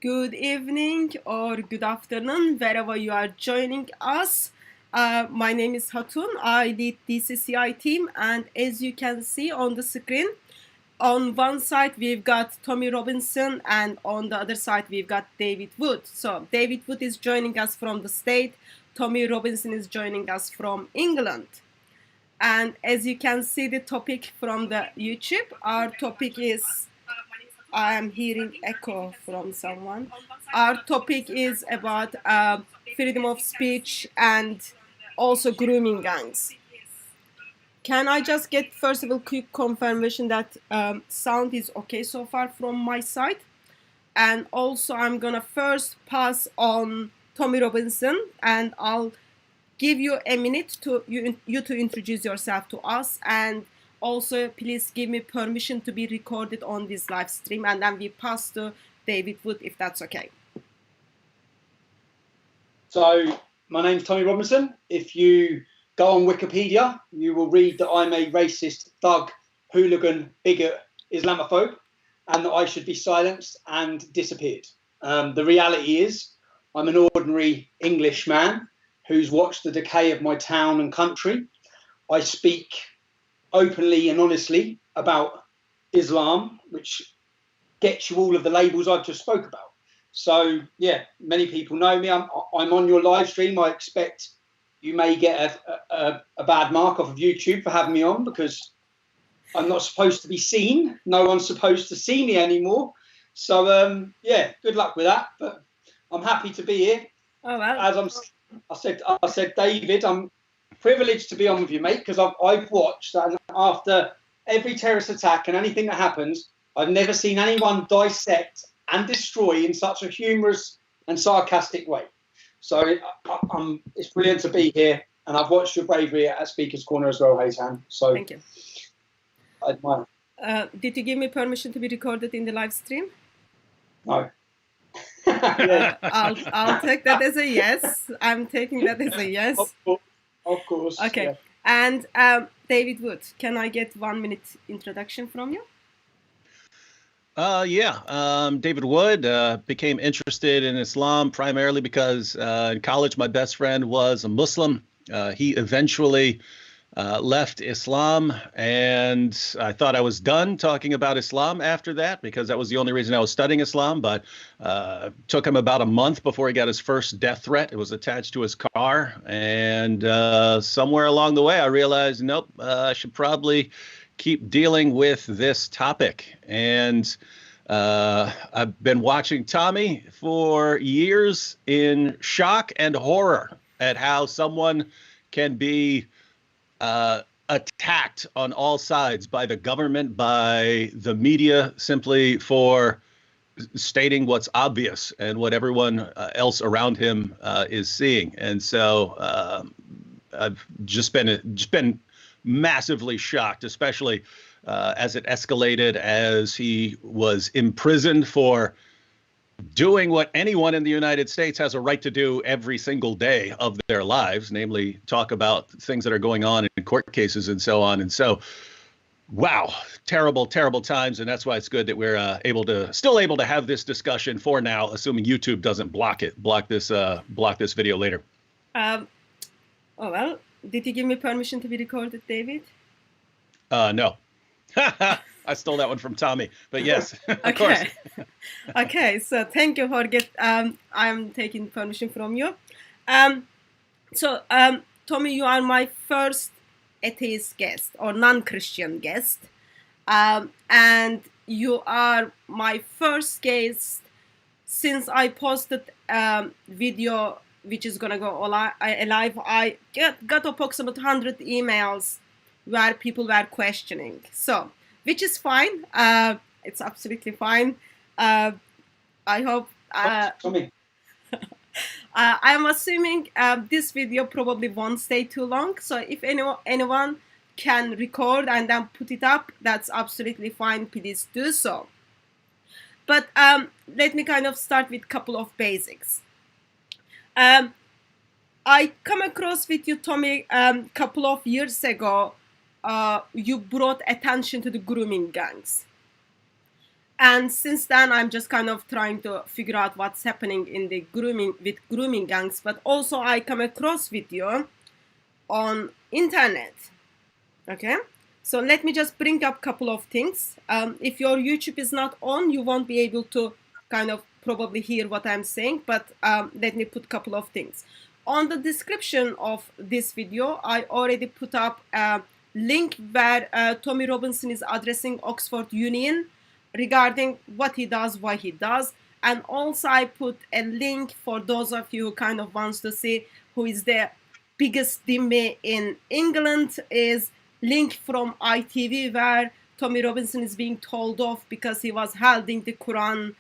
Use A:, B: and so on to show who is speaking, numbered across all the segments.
A: good evening or good afternoon, wherever you are joining us. My name is Hatun. I lead the CCI team, and as you can see on the screen, on one side we've got Tommy Robinson, and on the other side we've got David Wood. So David Wood is joining us from the state. Tommy Robinson is joining us from England. And as you can see the topic from the YouTube, our topic is, I am hearing echo from someone. Our topic is about freedom of speech and also grooming gangs. Can I just get first of all quick confirmation that sound is okay so far from my side? And also I'm gonna first pass on Tommy Robinson, and I'll give you a minute to you to introduce yourself to us, and also please give me permission to be recorded on this live stream, and then we pass to David Wood if that's okay.
B: So my name's Tommy Robinson. If you go on Wikipedia, you will read that I'm a racist, thug, hooligan, bigot, Islamophobe, and that I should be silenced and disappeared. The reality is I'm an ordinary English man who's watched the decay of my town and country. I speak openly and honestly about Islam, which gets you all of the labels I've just spoke about. So yeah, many people know me. I'm on your live stream. I expect you may get a bad mark off of YouTube for having me on, because I'm not supposed to be seen. No one's supposed to see me anymore. So yeah, good luck with that. But I'm happy to be here.
A: Oh, well.
B: As I said, David, I'm privileged to be on with you, mate, because I've watched, and after every terrorist attack and anything that happens, I've never seen anyone dissect and destroy in such a humorous and sarcastic way. So it's brilliant to be here, and I've watched your bravery at Speaker's Corner as well, Haytan. So
A: thank you.
B: I admire.
A: Did you give me permission to be recorded in the live stream?
B: No.
A: I'll take that as a yes. I'm taking that as a yes.
B: Of course.
A: Okay.
B: Yeah.
A: And David Wood, can I get 1 minute introduction from you?
C: David Wood became interested in Islam primarily because in college my best friend was a Muslim. He eventually left Islam, and I thought I was done talking about Islam after that, because that was the only reason I was studying Islam. But took him about a month before he got his first death threat. It was attached to his car, and somewhere along the way I realized, nope, I should probably keep dealing with this topic. And I've been watching Tommy for years in shock and horror at how someone can be attacked on all sides by the government, by the media, simply for stating what's obvious and what everyone else around him is seeing. And so I've just been massively shocked, especially as it escalated, as he was imprisoned for doing what anyone in the United States has a right to do every single day of their lives, namely talk about things that are going on in court cases and so on. And so, wow, terrible, terrible times. And that's why it's good that we're still able to have this discussion for now, assuming YouTube doesn't block this video later.
A: Oh, well, did you give me permission to be recorded, David?
C: No. I stole that one from Tommy, but yes, of
A: okay.
C: course.
A: Okay, so thank you for I'm taking permission from you. Tommy, you are my first atheist guest or non-Christian guest, and you are my first guest since I posted video which is gonna go live. I got approximately 100 emails where people were questioning. So, which is fine. It's absolutely fine. I hope. I'm assuming this video probably won't stay too long. So if anyone can record and then put it up, that's absolutely fine. Please do so. But let me kind of start with a couple of basics. I come across with you, Tommy, a couple of years ago. You brought attention to the grooming gangs. And since then, I'm just kind of trying to figure out what's happening in the grooming gangs. But also, I come across video on internet. Okay, so let me just bring up a couple of things. If your YouTube is not on, you won't be able to kind of probably hear what I'm saying, but let me put a couple of things. On the description of this video, I already put up a link where Tommy Robinson is addressing Oxford Union regarding what he does, why he does, and also I put a link for those of you who kind of wants to see who is the biggest dhimmi in England, is link from ITV where Tommy Robinson is being told off because he was holding the Quran.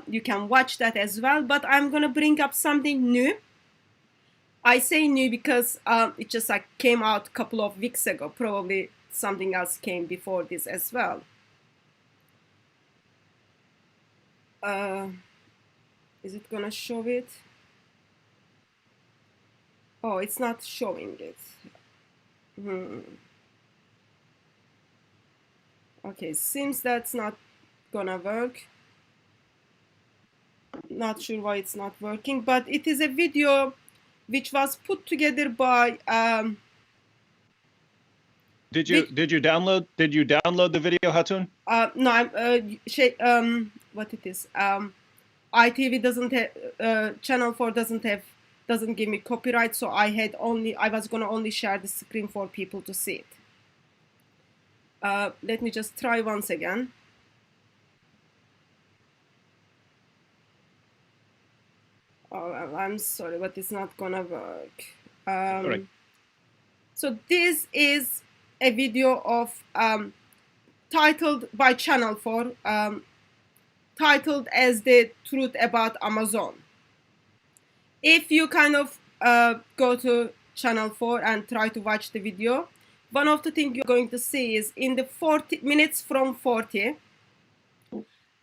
A: You can watch that as well, but I'm gonna bring up something new. I say new because it just like came out a couple of weeks ago. Probably something else came before this as well. Is it gonna show it? Oh, it's not showing it. Okay, seems that's not gonna work. Not sure why it's not working, but it is a video which was put together by
C: Did you download the video, Hatun?
A: no, I'm what it is. ITV doesn't have Channel 4 doesn't give me copyright, so I was gonna only share the screen for people to see it. Let me just try once again. Oh, I'm sorry, but it's not gonna work.
C: All right.
A: So this is a video of titled by Channel 4, titled as The Truth About Amazon. If you kind of go to Channel 4 and try to watch the video, one of the things you're going to see is in the 40 minutes from 40,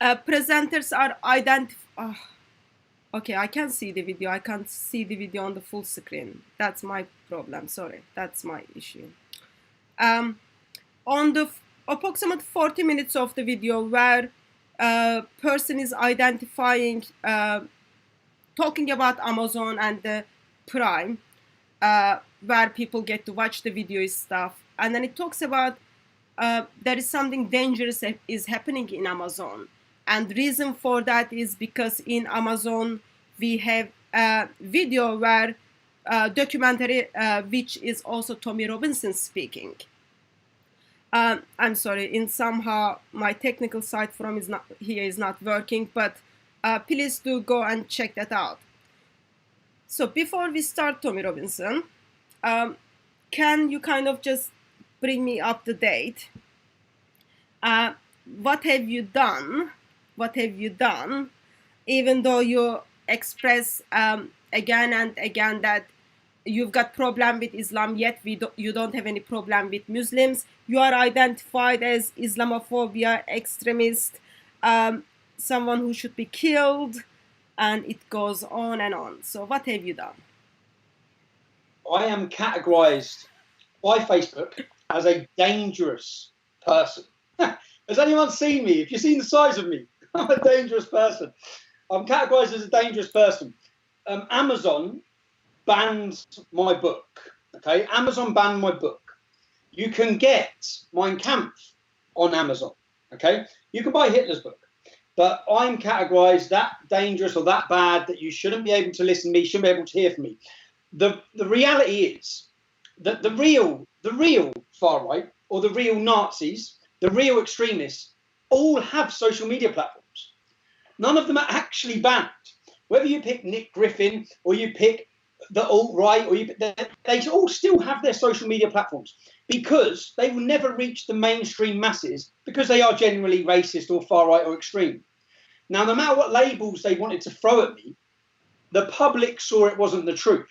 A: presenters are identified. Okay, I can see the video. I can't see the video on the full screen. That's my problem. Sorry, that's my issue. On the approximate 40 minutes of the video where a person is identifying, talking about Amazon and the Prime, where people get to watch the video stuff. And then it talks about there is something dangerous that is happening in Amazon. And the reason for that is because in Amazon, we have a video where documentary, which is also Tommy Robinson speaking. I'm sorry, in somehow my technical side from is not working, but please do go and check that out. So before we start, Tommy Robinson, can you kind of just bring me up to date? What have you done? What have you done? Even though you express again and again that you've got problem with Islam, yet you don't have any problem with Muslims. You are identified as Islamophobia, extremist, someone who should be killed, and it goes on and on. So what have you done?
B: I am categorized by Facebook as a dangerous person. Has anyone seen me? If you've seen the size of me, I'm a dangerous person. I'm categorized as a dangerous person. Amazon banned my book. Okay, Amazon banned my book. You can get Mein Kampf on Amazon. Okay, you can buy Hitler's book, but I'm categorized that dangerous or that bad that you shouldn't be able to listen to me, shouldn't be able to hear from me. The reality is that the real far right or the real Nazis, the real extremists, all have social media platforms. None of them are actually banned. Whether you pick Nick Griffin or you pick the alt-right, or they all still have their social media platforms because they will never reach the mainstream masses because they are generally racist or far-right or extreme. Now, no matter what labels they wanted to throw at me, the public saw it wasn't the truth.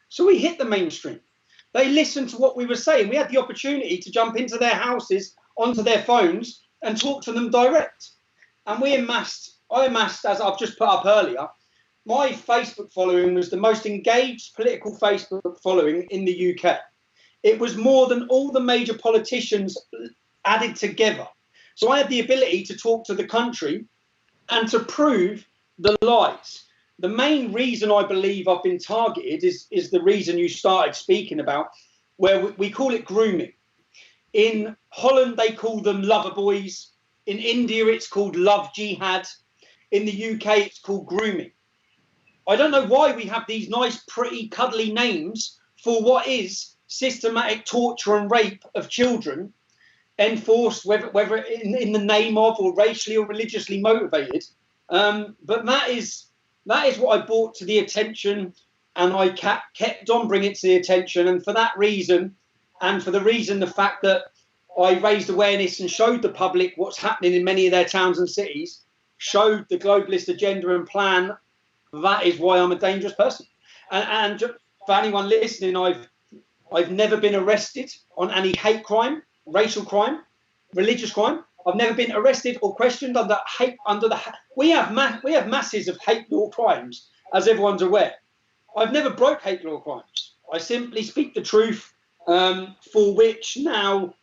B: So we hit the mainstream. They listened to what we were saying. We had the opportunity to jump into their houses, onto their phones, and talk to them direct. And I amassed, as I've just put up earlier, my Facebook following was the most engaged political Facebook following in the UK. It was more than all the major politicians added together. So I had the ability to talk to the country and to prove the lies. The main reason I believe I've been targeted is the reason you started speaking about, where we call it grooming. In Holland, they call them lover boys. In India, it's called love jihad. In the UK, it's called grooming. I don't know why we have these nice, pretty, cuddly names for what is systematic torture and rape of children, enforced whether in the name of or racially or religiously motivated. But that is what I brought to the attention, and I kept on bringing it to the attention. And for that reason, and for the fact that I raised awareness and showed the public what's happening in many of their towns and cities, showed the globalist agenda and plan, that is why I'm a dangerous person. And for anyone listening, I've never been arrested on any hate crime, racial crime, religious crime. I've never been arrested or questioned under hate. We have masses of hate law crimes, as everyone's aware. I've never broke hate law crimes. I simply speak the truth, for which now,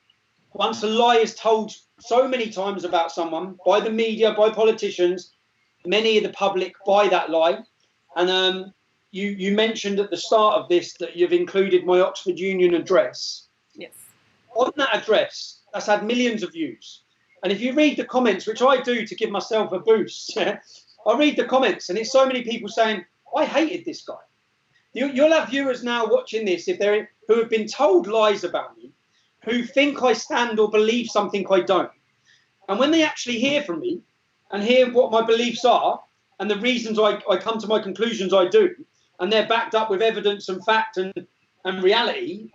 B: once a lie is told so many times about someone by the media, by politicians, many of the public buy that lie. And you mentioned at the start of this that you've included my Oxford Union address.
A: Yes.
B: On that address, that's had millions of views. And if you read the comments, which I do to give myself a boost, I read the comments, and it's so many people saying, I hated this guy. You'll have viewers now watching this who have been told lies about me, who think I stand or believe something I don't. And when they actually hear from me and hear what my beliefs are and the reasons I come to my conclusions I do, and they're backed up with evidence and fact and reality,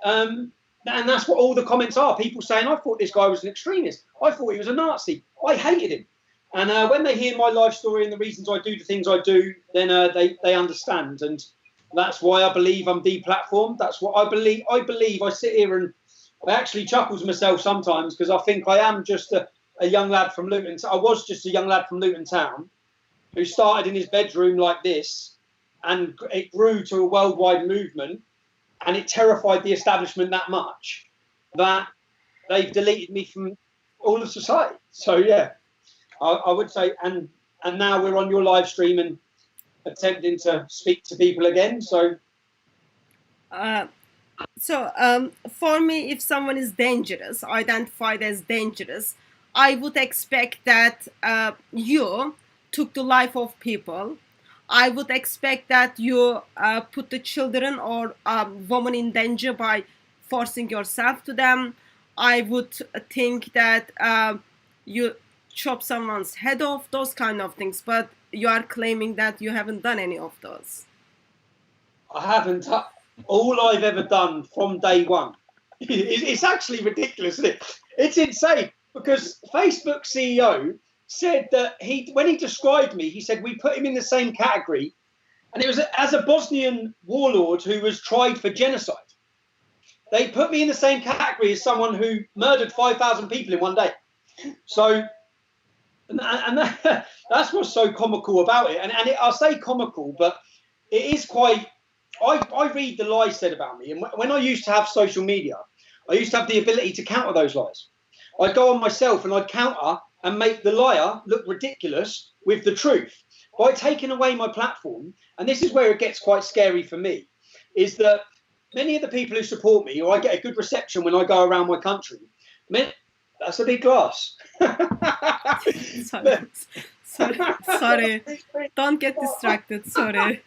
B: and that's what all the comments are. People saying, I thought this guy was an extremist. I thought he was a Nazi. I hated him. And when they hear my life story and the reasons I do the things I do, then they understand. And that's why I believe I'm deplatformed. That's what I believe. I sit here and I actually chuckle to myself sometimes, because I think I am just a young lad from Luton. I was just a young lad from Luton Town who started in his bedroom like this, and it grew to a worldwide movement, and it terrified the establishment that much that they've deleted me from all of society. So yeah, I would say, and now we're on your live stream and attempting to speak to people again. So
A: for me, if someone is dangerous, identified as dangerous, I would expect that you took the life of people. I would expect that you put the children or women in danger by forcing yourself to them. I would think that you chop someone's head off, those kind of things. But you are claiming that you haven't done any of those.
B: I haven't. All I've ever done from day one. It's actually ridiculous, isn't it? It's insane, because Facebook CEO said that when he described me, he said we put him in the same category, and it was as a Bosnian warlord who was tried for genocide. They put me in the same category as someone who murdered 5,000 people in one day. So, and that's what's so comical about it. And I'll say comical, but it is quite. I read the lies said about me, and when I used to have social media, I used to have the ability to counter those lies. I'd go on myself and I'd counter and make the liar look ridiculous with the truth. By taking away my platform, and this is where it gets quite scary for me, is that many of the people who support me, or I get a good reception when I go around my country, that's a big glass.
A: Sorry. Don't get distracted. Sorry.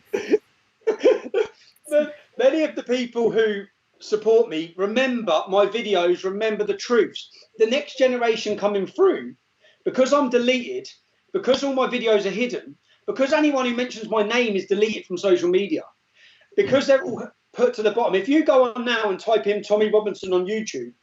B: Many of the people who support me remember my videos, remember the truths. The next generation coming through, because I'm deleted, because all my videos are hidden, because anyone who mentions my name is deleted from social media, because they're all put to the bottom. If you go on now and type in Tommy Robinson on YouTube,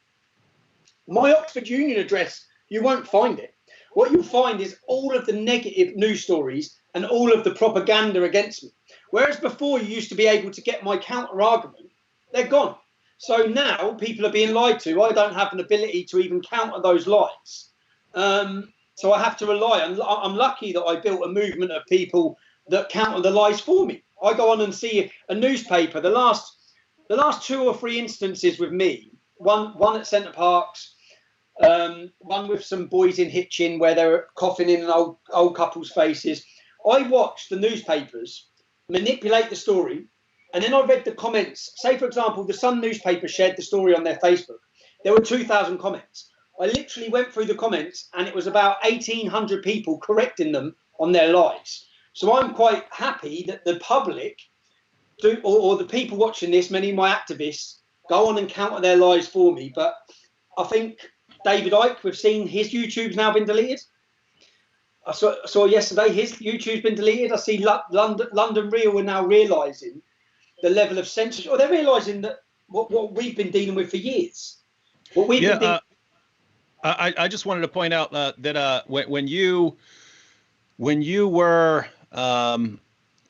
B: my Oxford Union address, you won't find it. What you'll find is all of the negative news stories and all of the propaganda against me. Whereas before you used to be able to get my counter argument, they're gone. So now people are being lied to. I don't have an ability to even counter those lies. So I have to rely on, I'm lucky that I built a movement of people that counter the lies for me. I go on and see a newspaper. The last 2 or 3 instances with me, one at Centre Parks, one with some boys in Hitchin where they're coughing in old couples' faces. I watched the newspapers manipulate the story, and then I read the comments. Say, for example, the Sun newspaper shared the story on their Facebook. There were 2,000 comments. I literally went through the comments, and it was about 1,800 people correcting them on their lies. So I'm quite happy that the public, or the people watching this, many of my activists, go on and counter their lies for me. But I think David Icke, we've seen his YouTube's now been deleted. I saw yesterday his YouTube's been deleted. I see London Real are now realising the level of censorship. Or they're realising that what we've been dealing with for years.
C: I just wanted to point out that when you were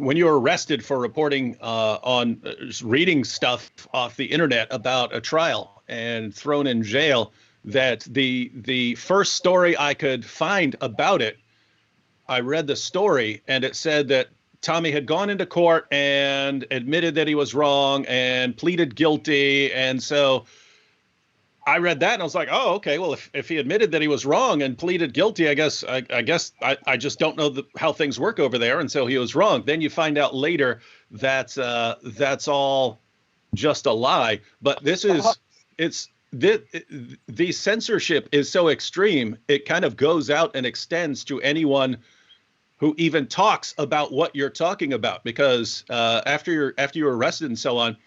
C: arrested for reporting on reading stuff off the internet about a trial and thrown in jail, that the first story I could find about it, I read the story and it said that Tommy had gone into court and admitted that he was wrong and pleaded guilty. And so I read that and I was like, oh, okay, well, if he admitted that he was wrong and pleaded guilty, I guess I just don't know how things work over there. And so he was wrong. Then you find out later that that's all just a lie. But the censorship is so extreme, it kind of goes out and extends to anyone who even talks about what you're talking about, because after you're arrested and so on,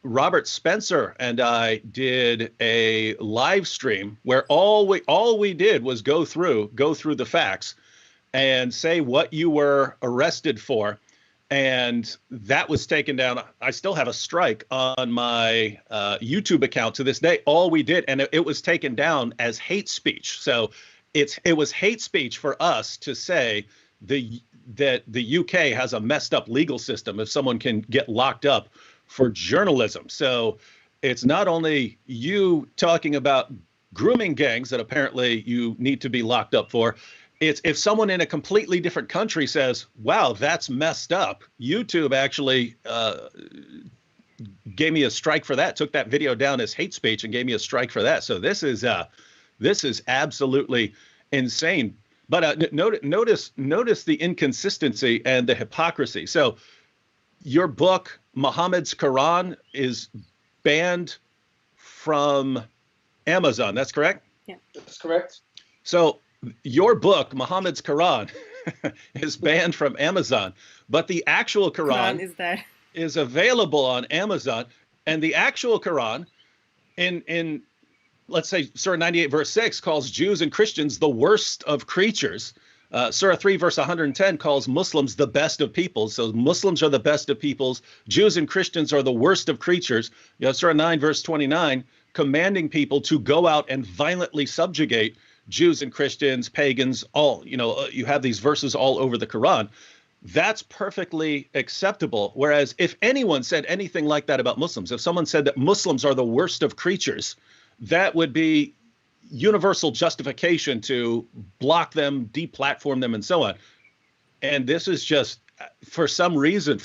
C: Robert Spencer and I did a live stream where all we did was go through the facts and say what you were arrested for, and that was taken down. I still have a strike on my YouTube account to this day. All we did, and it was taken down as hate speech. So it was hate speech for us to say that the UK has a messed up legal system if someone can get locked up for journalism. So it's not only you talking about grooming gangs that apparently you need to be locked up for. It's if someone in a completely different country says, wow, that's messed up. YouTube actually gave me a strike for that, took that video down as hate speech and gave me a strike for that. So this is absolutely insane. But notice the inconsistency and the hypocrisy. So your book, Muhammad's Quran, is banned from Amazon. That's correct?
A: Yeah,
B: that's correct.
C: So your book, Muhammad's Quran, is banned from Amazon, but the actual Quran is available on Amazon. And the actual Quran in let's say Surah 98 verse 6 calls Jews and Christians the worst of creatures. Surah 3 verse 110 calls Muslims the best of peoples. So Muslims are the best of peoples. Jews and Christians are the worst of creatures. You know, Surah 9 verse 29 commanding people to go out and violently subjugate Jews and Christians, pagans, all, you have these verses all over the Quran. That's perfectly acceptable. Whereas if anyone said anything like that about Muslims, if someone said that Muslims are the worst of creatures, that would be universal justification to block them, deplatform them, and so on. And this is just, for some reason,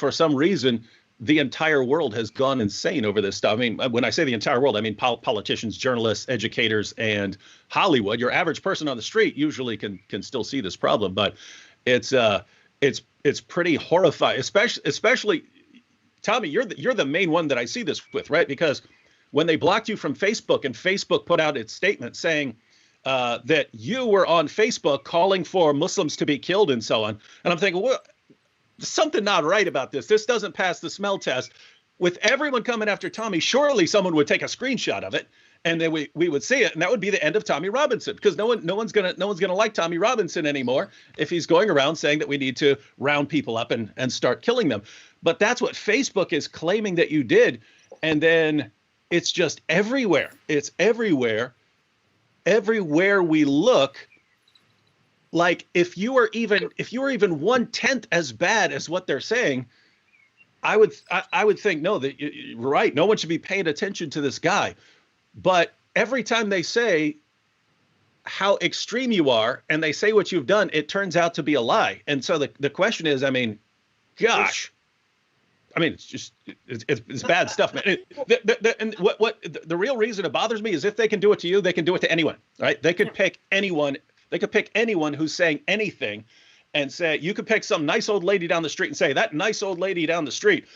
C: the entire world has gone insane over this stuff. I mean, when I say the entire world, I mean politicians, journalists, educators, and Hollywood. Your average person on the street usually can still see this problem, but it's pretty horrifying. Especially, Tommy, you're the main one that I see this with, right? Because when they blocked you from Facebook and Facebook put out its statement saying that you were on Facebook calling for Muslims to be killed and so on. And I'm thinking, well, there's something not right about this. This doesn't pass the smell test. With everyone coming after Tommy, surely someone would take a screenshot of it and then we would see it. And that would be the end of Tommy Robinson, because no one's gonna like Tommy Robinson anymore if he's going around saying that we need to round people up and start killing them. But that's what Facebook is claiming that you did. And then it's just everywhere. It's everywhere. Everywhere we look, like if you were even 1/10 as bad as what they're saying, I would think, no, that you're right. No one should be paying attention to this guy. But every time they say how extreme you are and they say what you've done, it turns out to be a lie. And so the question is, I mean, gosh, I mean, it's bad stuff, man. And the real reason it bothers me is if they can do it to you, they can do it to anyone, right? They could pick anyone. They could pick anyone who's saying anything, and say you could pick some nice old lady down the street and say that nice old lady down the street,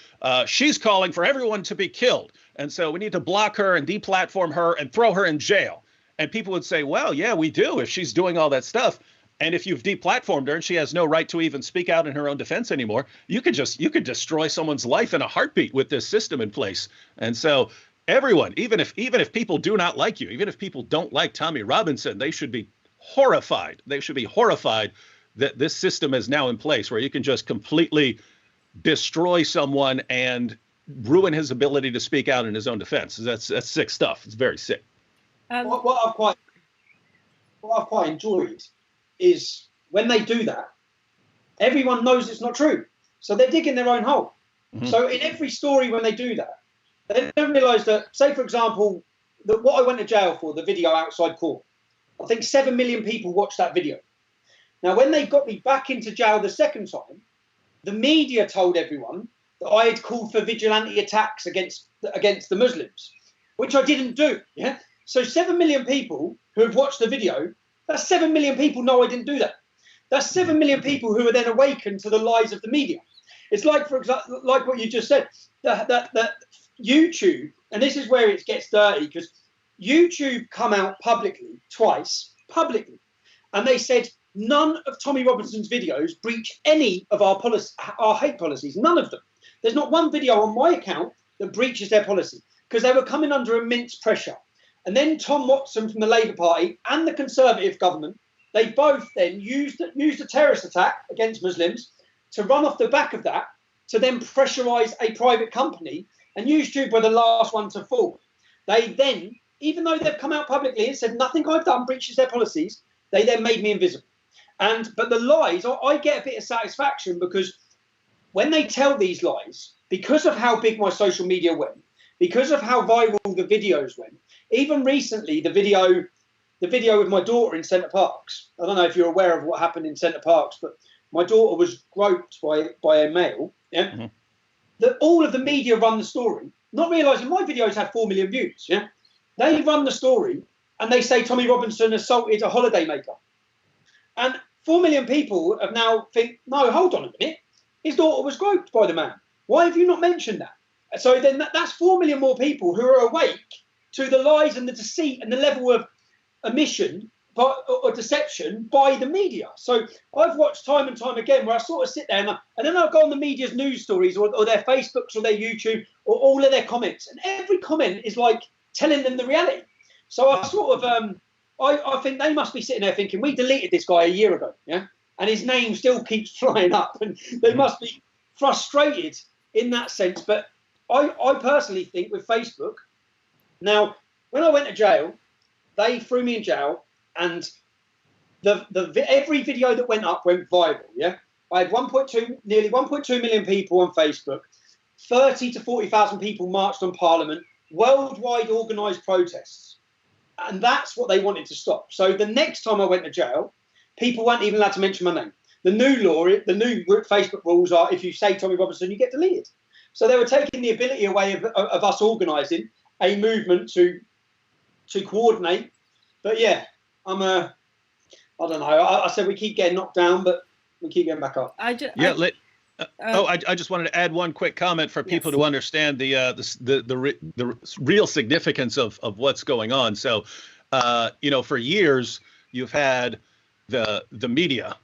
C: she's calling for everyone to be killed, and so we need to block her and deplatform her and throw her in jail. And people would say, well, yeah, we do if she's doing all that stuff. And if you've deplatformed her and she has no right to even speak out in her own defense anymore, you could destroy someone's life in a heartbeat with this system in place. And so everyone, even if people do not like you, even if people don't like Tommy Robinson, they should be horrified. They should be horrified that this system is now in place where you can just completely destroy someone and ruin his ability to speak out in his own defense. That's sick stuff. It's very sick.
B: What I've quite enjoyed is when they do that, everyone knows it's not true. So they're digging their own hole. Mm-hmm. So in every story when they do that, they don't realise that, say, for example, that what I went to jail for, the video outside court, I think 7 million people watched that video. Now, when they got me back into jail the second time, the media told everyone that I had called for vigilante attacks against the Muslims, which I didn't do. Yeah. So 7 million people who have watched the video, that's 7 million people know I didn't do that. That's 7 million people who are then awakened to the lies of the media. It's like, for example, like what you just said, that YouTube, and this is where it gets dirty, because YouTube come out twice publicly, and they said none of Tommy Robinson's videos breach any of our hate policies, none of them. There's not one video on my account that breaches their policy, because they were coming under immense pressure. And then Tom Watson from the Labour Party and the Conservative government, they both then used a terrorist attack against Muslims to run off the back of that, to then pressurise a private company, and YouTube were the last one to fall. They then, even though they've come out publicly and said nothing I've done breaches their policies, they then made me invisible. But the lies, I get a bit of satisfaction, because when they tell these lies, because of how big my social media went, because of how viral the videos went, even recently, the video with my daughter in Centre Parks. I don't know if you're aware of what happened in Centre Parks, but my daughter was groped by a male. Yeah, mm-hmm. That all of the media run the story, not realising my videos have 4 million views. Yeah, they run the story and they say Tommy Robinson assaulted a holidaymaker, and 4 million people have now think, no, hold on a minute, his daughter was groped by the man. Why have you not mentioned that? So then that's 4 million more people who are awake to the lies and the deceit and the level of omission or deception by the media. So I've watched time and time again where I sort of sit there and then I'll go on the media's news stories or their Facebooks or their YouTube or all of their comments, and every comment is like telling them the reality. So I sort of I think they must be sitting there thinking, we deleted this guy a year ago, yeah, and his name still keeps flying up, and they must be frustrated in that sense. But I personally think with Facebook, now when I went to jail, they threw me in jail, and every video that went up went viral. Yeah, I had nearly 1.2 million people on Facebook, 30 to 40,000 people marched on Parliament, worldwide organised protests, and that's what they wanted to stop. So the next time I went to jail, people weren't even allowed to mention my name. The new law, the new Facebook rules are, if you say Tommy Robinson, you get deleted. So they were taking the ability away of us organising a movement to coordinate. But yeah, I don't know. I said we keep getting knocked down, but we keep getting back up.
C: I just wanted to add one quick comment for people to understand the real significance of what's going on. So, for years you've had the media,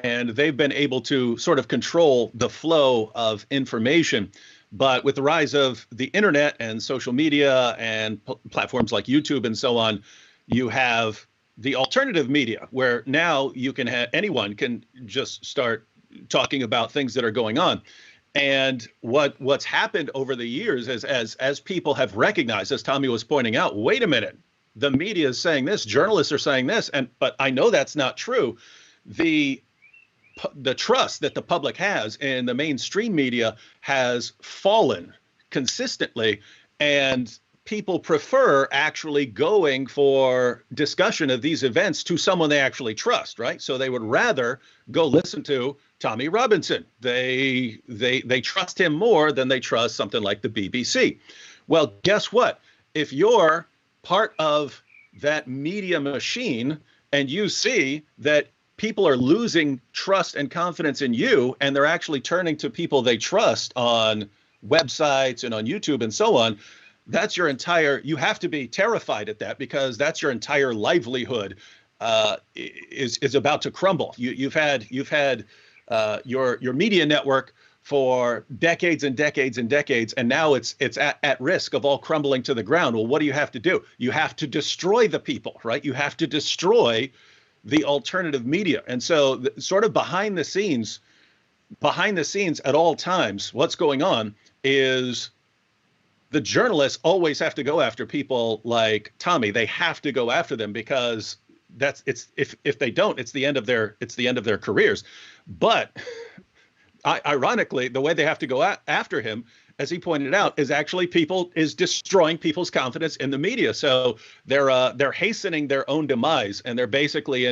C: and they've been able to sort of control the flow of information. But with the rise of the internet and social media and platforms like YouTube and so on, you have the alternative media, where now you can anyone can just start talking about things that are going on. And what's happened over the years is as people have recognized, as Tommy was pointing out, wait a minute, the media is saying this, journalists are saying this, but I know that's not true. The trust that the public has in the mainstream media has fallen consistently, and people prefer actually going for discussion of these events to someone they actually trust, right? So they would rather go listen to Tommy Robinson. They trust him more than they trust something like the BBC. Well, guess what? If you're part of that media machine and you see that people are losing trust and confidence in you, and they're actually turning to people they trust on websites and on YouTube and so on, that's your entire, you have to be terrified at that, because that's your entire livelihood is about to crumble. You've had your media network for decades and decades and decades, and now it's at risk of all crumbling to the ground. Well, what do you have to do? You have to destroy the people, right? You have to destroy the alternative media. And so sort of behind the scenes at all times, what's going on is the journalists always have to go after people like Tommy. They have to go after them, because if they don't, it's the end of their careers. But ironically, the way they have to go after him, as he pointed out, is destroying people's confidence in the media. So they're hastening their own demise, and they're basically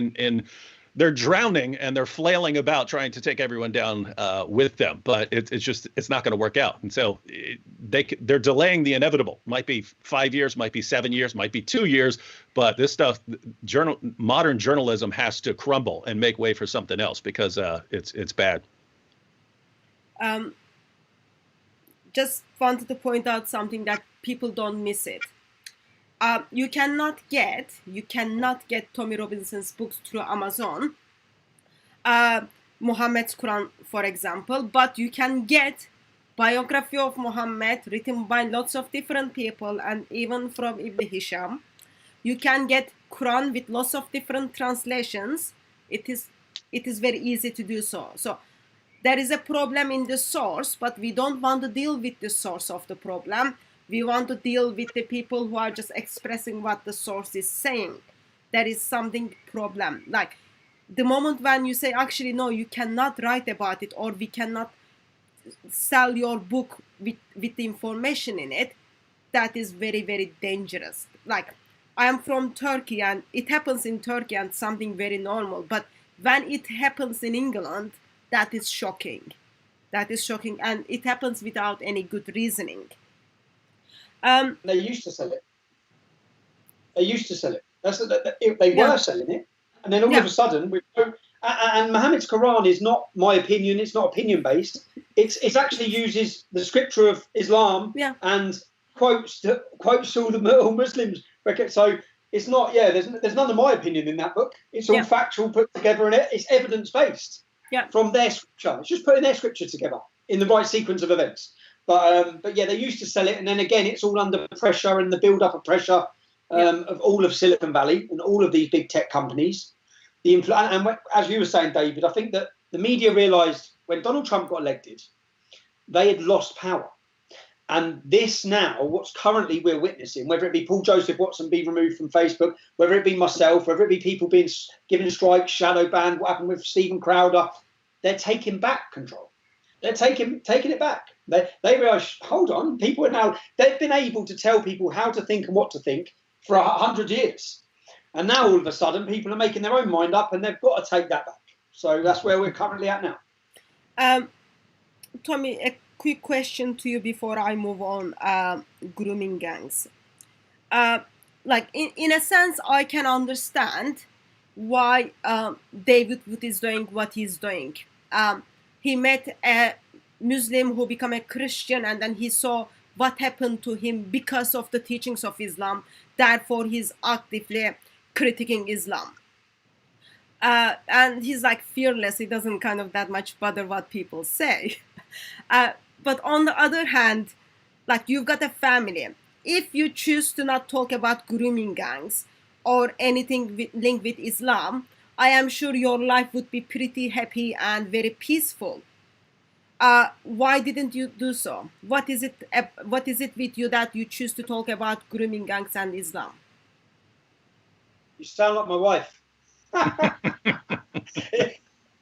C: they're drowning, and they're flailing about trying to take everyone down with them. But it's not going to work out. And so they're delaying the inevitable. Might be 5 years, might be 7 years, might be 2 years. But this stuff, modern journalism has to crumble and make way for something else, because it's bad.
A: Just wanted to point out something that people don't miss it. You cannot get Tommy Robinson's books through Amazon, Muhammad's Quran, for example, but you can get biography of Muhammad written by lots of different people, and even from Ibn Hisham. You can get Quran with lots of different translations. It is very easy to do so. So there is a problem in the source, but we don't want to deal with the source of the problem. We want to deal with the people who are just expressing what the source is saying. There is something problem. Like the moment when you say, actually, no, you cannot write about it, or we cannot sell your book with the information in it, that is very, very dangerous. Like, I am from Turkey, and it happens in Turkey and something very normal. But when it happens in England, that is shocking. That is shocking, and it happens without any good reasoning.
B: They used to sell it. They were selling it, and then all of a sudden, and Muhammad's Quran is not my opinion. It's not opinion based. It's actually uses the scripture of Islam and quotes all Muslims. So it's not. There's none of my opinion in that book. It's all factual, put together in it. It's evidence based. From their scripture. It's just putting their scripture together in the right sequence of events. But yeah, they used to sell it, and then again, it's all under pressure and the build-up of pressure of all of Silicon Valley and all of these big tech companies. And as you were saying, David, I think that the media realised when Donald Trump got elected, they had lost power. And this now, what's currently we're witnessing, whether it be Paul Joseph Watson be removed from Facebook, whether it be myself, whether it be people being given strikes, shadow banned, what happened with Stephen Crowder, they're taking back control. They're taking it back. They realise, hold on, people are now, they've been able to tell people how to think and what to think for 100 years. And now all of a sudden people are making their own mind up, and they've got to take that back. So that's where we're currently at now.
A: Tommy, a quick question to you before I move on. Grooming gangs. Like in a sense, I can understand why David Wood is doing what he's doing. He met a Muslim who became a Christian, and then he saw what happened to him because of the teachings of Islam. Therefore, he's actively critiquing Islam. And he's like fearless. He doesn't kind of that much bother what people say. But on the other hand, like you've got a family. If you choose to not talk about grooming gangs or anything linked with Islam, I am sure your life would be pretty happy and very peaceful. Why didn't you do so? What is it with you that you choose to talk about grooming gangs and Islam?
B: You sound like my wife.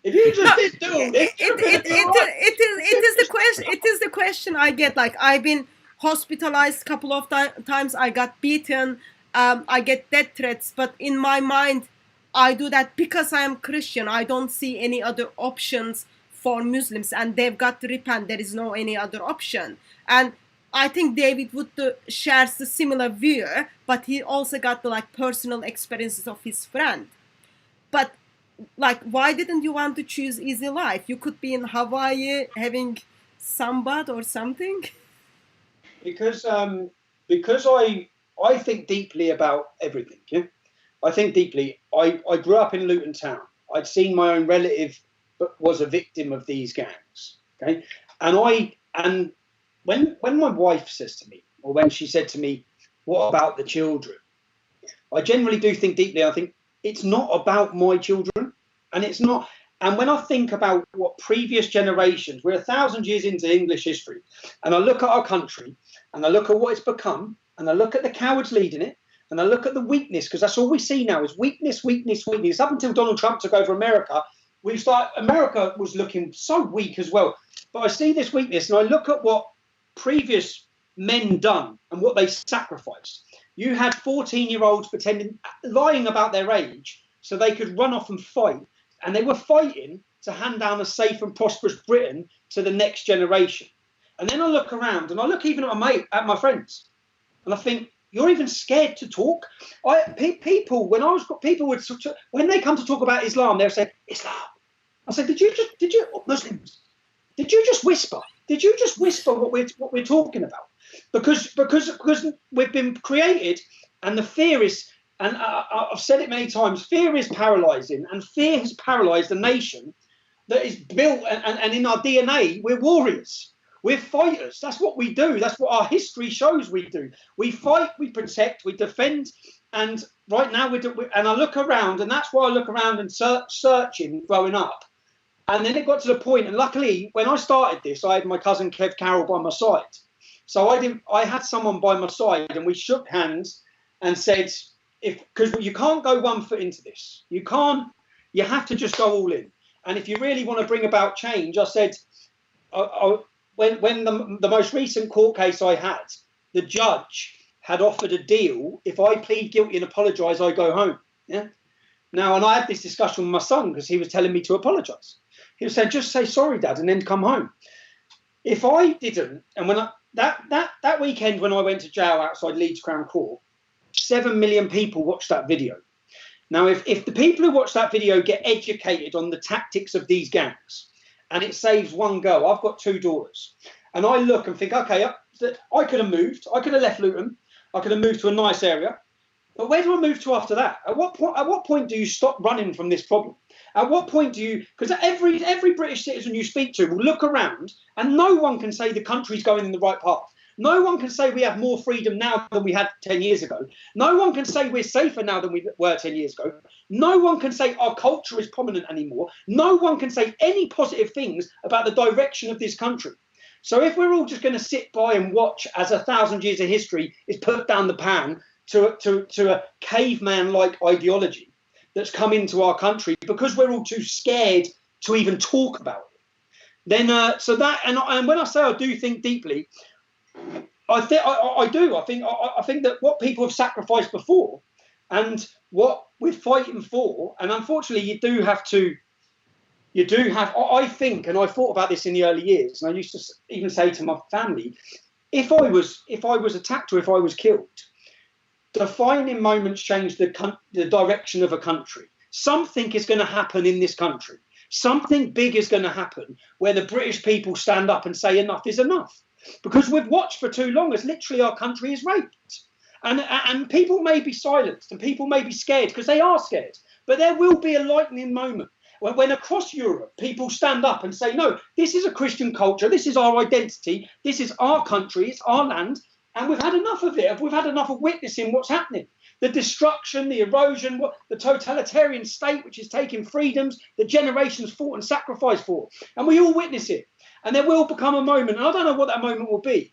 B: If you just did do
A: it is the question. It is the question I get. Like I've been hospitalized a couple of times. I got beaten. I get death threats. But in my mind, I do that because I am Christian. I don't see any other options for Muslims, and they've got to repent. There is no any other option. And I think David Wood shares the similar view, but he also got the like personal experiences of his friend. But like, why didn't you want to choose easy life? You could be in Hawaii having sambat or something.
B: Because I think deeply about everything. Yeah? I think deeply. I grew up in Luton Town. I'd seen my own relative was a victim of these gangs. Okay, and when my wife says to me, or when she said to me, "What about the children?" I generally do think deeply. I think it's not about my children, and it's not. And when I think about what previous generations, we're 1,000 years into English history, and I look at our country, and I look at what it's become, and I look at the cowards leading it, and I look at the weakness, because that's all we see now is weakness, weakness, weakness. Up until Donald Trump took over America, America was looking so weak as well. But I see this weakness, and I look at what previous men done and what they sacrificed. You had 14-year-olds pretending, lying about their age, so they could run off and fight. And they were fighting to hand down a safe and prosperous Britain to the next generation. And then I look around, and I look even at my friends, and I think, you're even scared to talk. People when they come to talk about Islam, they'll say Islam. I said, did you Muslims? Did you just whisper? Did you just whisper what we're talking about? Because we've been created, and the fear is. And I've said it many times, fear is paralyzing, and fear has paralyzed a nation that is built, and in our DNA, we're warriors. We're fighters. That's what we do. That's what our history shows we do. We fight, we protect, we defend, and right now and I look around, and that's why I look around and searching growing up. And then it got to the point, and luckily, when I started this, I had my cousin Kev Carroll by my side. So I had someone by my side, and we shook hands and said, because you can't go 1 foot into this. You have to just go all in. And if you really want to bring about change, I said, when the most recent court case I had, the judge had offered a deal. If I plead guilty and apologise, I go home. Yeah. Now, and I had this discussion with my son because he was telling me to apologise. He was saying, just say sorry, Dad, and then come home. If I didn't, and when that weekend when I went to jail outside Leeds Crown Court, 7 million people watched that video. Now, if the people who watch that video get educated on the tactics of these gangs, and it saves one girl, I've got 2 daughters, and I look and think, okay, I could have moved, I could have left Luton, I could have moved to a nice area, but where do I move to after that? At what point do you stop running from this problem? At what point do you, because every British citizen you speak to will look around, and no one can say the country's going in the right path. No one can say we have more freedom now than we had 10 years ago. No one can say we're safer now than we were 10 years ago. No one can say our culture is prominent anymore. No one can say any positive things about the direction of this country. So if we're all just going to sit by and watch as 1,000 years of history is put down the pan to a caveman-like ideology that's come into our country because we're all too scared to even talk about it, then and when I say I do think deeply, I think that what people have sacrificed before and what we're fighting for, and unfortunately you do have, I think, and I thought about this in the early years, and I used to even say to my family, if I was attacked or if I was killed, defining moments change the direction of a country. Something is going to happen in this country. Something big is going to happen where the British people stand up and say enough is enough. Because we've watched for too long as literally our country is raped. And people may be silenced and people may be scared because they are scared. But there will be a lightning moment when across Europe people stand up and say, no, this is a Christian culture. This is our identity. This is our country. It's our land. And we've had enough of it. We've had enough of witnessing what's happening. The destruction, the erosion, the totalitarian state which is taking freedoms that generations fought and sacrificed for. And we all witness it. And there will become a moment, and I don't know what that moment will be,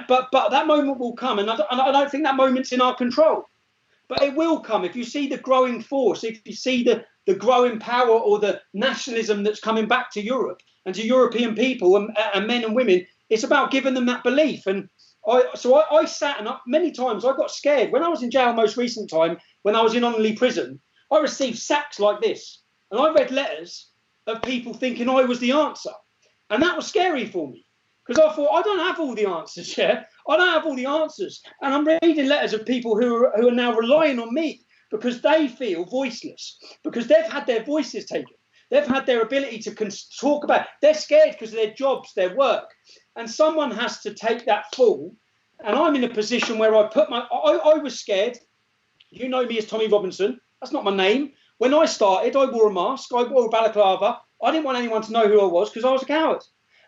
B: but that moment will come, and I don't think that moment's in our control. But it will come. If you see the growing force, if you see the growing power or the nationalism that's coming back to Europe and to European people and men and women, it's about giving them that belief. And I sat and many times I got scared. When I was in jail most recent time, when I was in Onley prison, I received sacks like this. And I read letters of people thinking I was the answer. And that was scary for me. Because I thought, I don't have all the answers, yeah? I don't have all the answers. And I'm reading letters of people who are now relying on me because they feel voiceless, because they've had their voices taken. They've had their ability to talk about. They're scared because of their jobs, their work. And someone has to take that fall. And I'm in a position where I was scared. You know me as Tommy Robinson. That's not my name. When I started, I wore a mask. I wore a balaclava. I didn't want anyone to know who I was because I was a coward.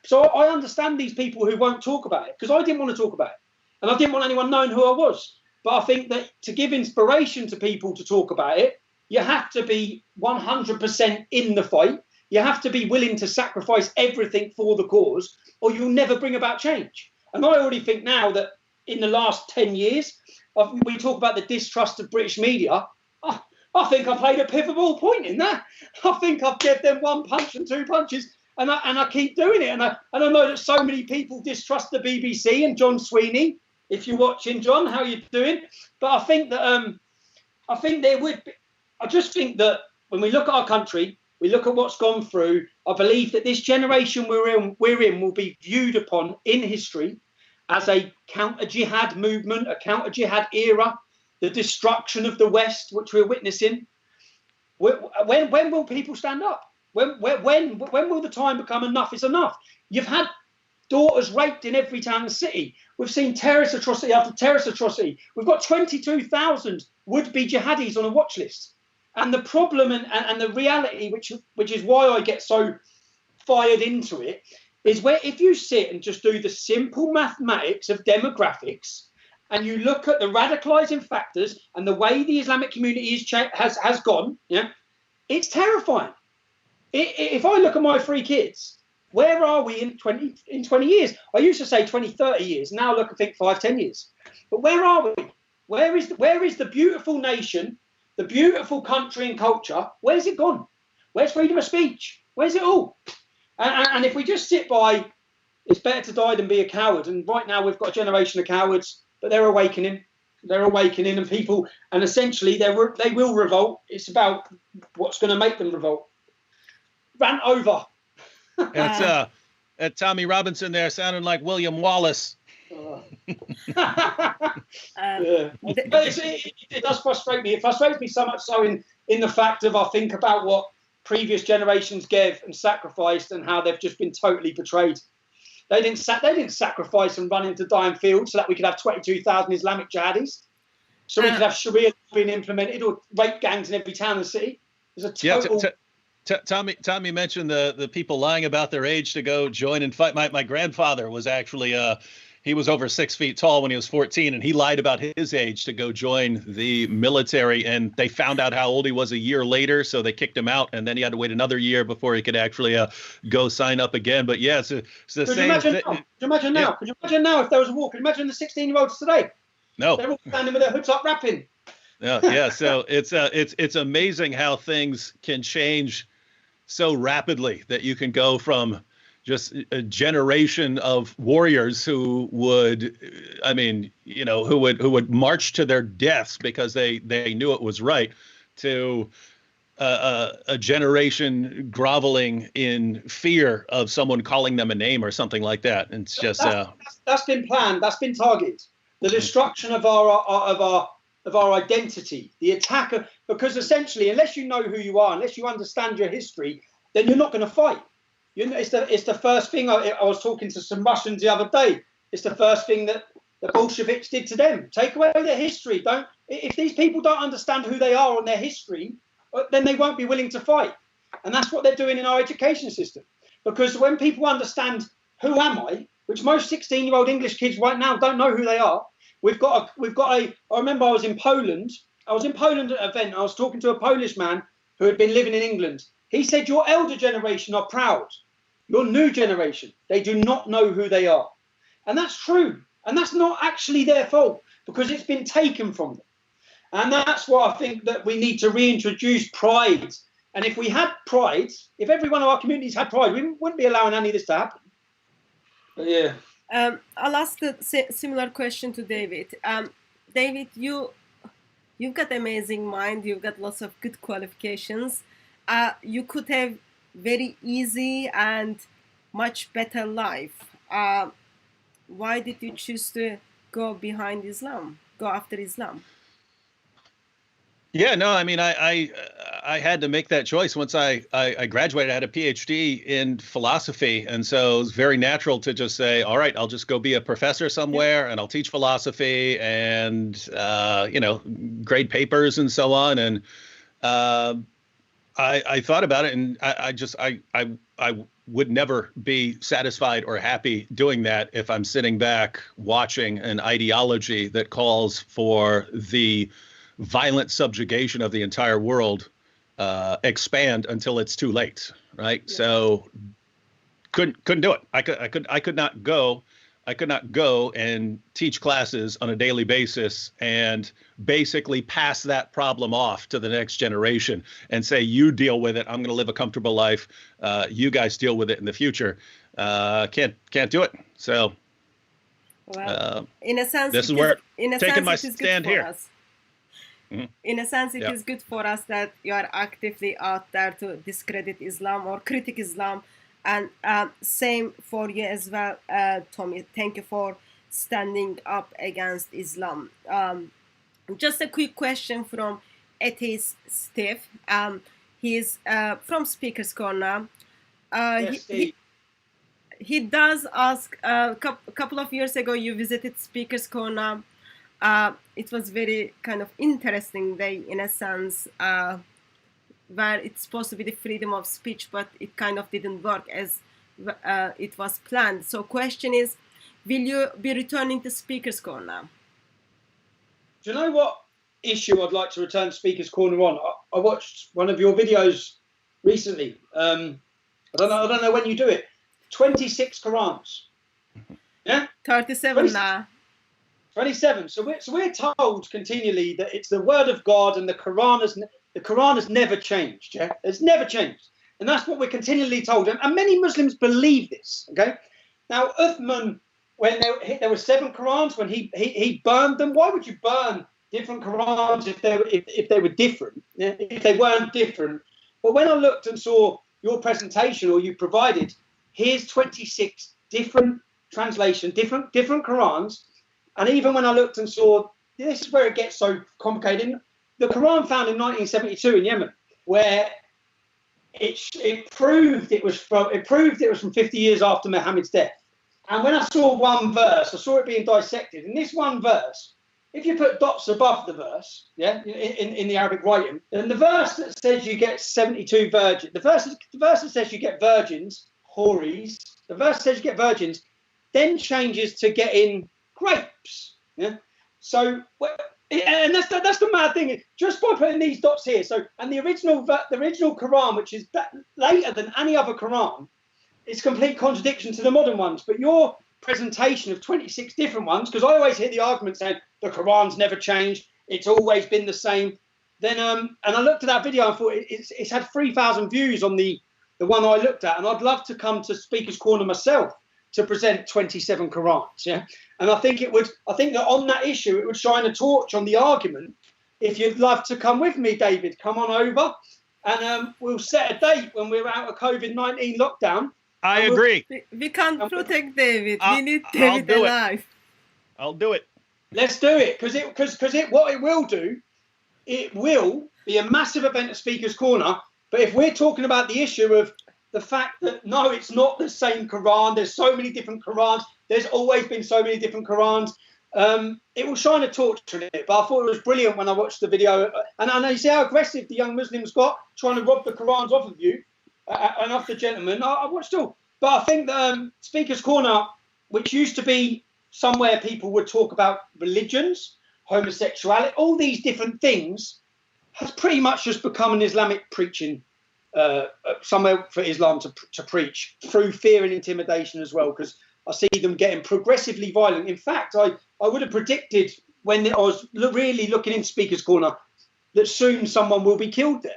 B: So I understand these people who won't talk about it because I didn't want to talk about it. And I didn't want anyone knowing who I was. But I think that to give inspiration to people to talk about it, you have to be 100% in the fight. You have to be willing to sacrifice everything for the cause, or you'll never bring about change. And I already think now that in the last 10 years, we talk about the distrust of British media. I think I played a pivotal point in that. I think I've given them one punch and two punches, and I keep doing it. And I know that so many people distrust the BBC and John Sweeney. If you're watching, John, how you doing? But I think that I just think that when we look at our country, we look at what's gone through. I believe that this generation we're in will be viewed upon in history as a counter-jihad movement, a counter-jihad era, the destruction of the West, which we're witnessing. When will people stand up? When will the time become enough is enough? You've had daughters raped in every town and city. We've seen terrorist atrocity after terrorist atrocity. We've got 22,000 would-be jihadis on a watch list. And the problem and the reality, which is why I get so fired into it, is where if you sit and just do the simple mathematics of demographics and you look at the radicalizing factors and the way the Islamic community has gone, yeah, it's terrifying. If I look at my three kids, where are we in 20 years? I used to say 20, 30 years. Now look, I think 5, 10 years. But where are we? Where is the beautiful nation, the beautiful country and culture? Where's it gone? Where's freedom of speech? Where's it all? And if we just sit by, it's better to die than be a coward. And right now we've got a generation of cowards, but they're awakening. They're awakening, and people, and essentially they will revolt. It's about what's going to make them revolt. Rant over.
C: That's Tommy Robinson there, sounding like William Wallace.
B: Yeah. But it does frustrate me. It frustrates me so much so in the fact of I think about what previous generations gave and sacrificed and how they've just been totally betrayed. They didn't sacrifice and run into dying fields so that we could have 22,000 Islamic jihadis, so we could have Sharia being implemented or rape gangs in every town and city. There's a total.
C: Tommy mentioned the people lying about their age to go join and fight. My grandfather was actually he was over 6 feet tall when he was 14, and he lied about his age to go join the military, and they found out how old he was a year later, so they kicked him out, and then he had to wait another year before he could actually go sign up again. But yeah, it's the same thing.
B: Could you imagine now? Could you imagine now if there was a war? Could you imagine the 16-year-olds today?
C: No.
B: They're all standing with their hoods up rapping.
C: Yeah. So it's amazing how things can change so rapidly, that you can go from just a generation of warriors who would, who would march to their deaths because they knew it was right, to a generation groveling in fear of someone calling them a name or something like that. And it's just
B: that's been planned. That's been targeted. The destruction of our identity, the attack of, because essentially, unless you know who you are, unless you understand your history, then you're not going to fight. It's the first thing. I was talking to some Russians the other day. It's the first thing that the Bolsheviks did to them. Take away their history. If these people don't understand who they are and their history, then they won't be willing to fight. And that's what they're doing in our education system. Because when people understand who am I, which most 16-year-old English kids right now don't know who they are. I remember I was in Poland. I was in Poland at an event. I was talking to a Polish man who had been living in England. He said, your elder generation are proud. Your new generation, they do not know who they are. And that's true. And that's not actually their fault, because it's been taken from them. And that's what I think, that we need to reintroduce pride. And if we had pride, if every one of our communities had pride, we wouldn't be allowing any of this to happen. But yeah.
A: I'll ask the similar question to David. David, you've got amazing mind. You've got lots of good qualifications. You could have very easy and much better life. Why did you choose to go behind Islam? Go after Islam?
C: Yeah, no, I mean, I had to make that choice once I graduated. I had a PhD in philosophy, and so it was very natural to just say, all right, I'll just go be a professor somewhere, and I'll teach philosophy and grade papers and so on. And uh, I thought about it, and I would never be satisfied or happy doing that if I'm sitting back watching an ideology that calls for the violent subjugation of the entire world expand until it's too late, right?
A: Yeah.
C: So couldn't do it. I could not go. I could not go and teach classes on a daily basis and basically pass that problem off to the next generation and say, you deal with it. I'm going to live a comfortable life. You guys deal with it in the future. Can't do it. So
A: Well, in a sense,
C: this is where
A: in a
C: taking
A: sense,
C: my
A: it is good
C: stand
A: for
C: here.
A: us.
C: Mhm.
A: In a sense, it
C: Yeah.
A: is good for us that you are actively out there to discredit Islam or critic Islam, and same for you as well, Tommy. Thank you for standing up against Islam. Just a quick question from Atheist Steve. He's from Speaker's Corner.
B: Yes, Steve.
A: He does ask. A couple of years ago, you visited Speaker's Corner. It was very kind of interesting day in a sense, where it's supposed to be the freedom of speech, but it kind of didn't work as it was planned. So question is, will you be returning to Speaker's Corner?
B: Do you know what issue I'd like to return Speaker's Corner on? I watched one of your videos recently. I don't know when you do it. 26 Qurans. Yeah?
A: 37 now.
B: 27. So we're told continually that it's the word of God, and the Quran has never changed. Yeah, it's never changed, and that's what we're continually told. And many Muslims believe this. Okay, now Uthman, when there were 7 Qurans, when he burned them. Why would you burn different Qurans if they were different? Yeah? If they weren't different. But when I looked and saw your presentation, or you provided, here's 26 different translations, different Qurans. And even when I looked and saw, this is where it gets so complicated. The Quran found in 1972 in Yemen, where it proved it was from 50 years after Muhammad's death. And when I saw one verse, I saw it being dissected. In this one verse, if you put dots above the verse, yeah, in the Arabic writing, then the verse that says you get 72 virgins, the verse that says you get virgins, houris, the verse that says you get virgins, then changes to getting grapes. Yeah. So, and that's the mad thing. Just by putting these dots here. So, and the original Quran, which is later than any other Quran, is complete contradiction to the modern ones. But your presentation of 26 different ones, because I always hear the argument saying the Quran's never changed, it's always been the same. Then, and I looked at that video and thought it's had 3,000 views on the one I looked at, and I'd love to come to Speaker's Corner myself to present 27 Qurans, yeah. And I think that on that issue, it would shine a torch on the argument. If you'd love to come with me, David, come on over, and we'll set a date when we're out of COVID-19 lockdown.
C: I agree.
A: We can't protect David. We need David alive.
C: I'll do it.
B: Let's do it, because what it will do, it will be a massive event at Speaker's Corner. But if we're talking about the issue of the fact that, no, it's not the same Quran, there's so many different Qurans, there's always been so many different Qurans, it will shine a torch on it. But I thought it was brilliant when I watched the video. And I know, you see how aggressive the young Muslims got, trying to rob the Qurans off of you and off the gentleman. I watched all. But I think that Speaker's Corner, which used to be somewhere people would talk about religions, homosexuality, all these different things, has pretty much just become an Islamic preaching somewhere for Islam to preach, through fear and intimidation as well, because I see them getting progressively violent. In fact, I would have predicted, when I was really looking in Speaker's Corner, that soon someone will be killed there.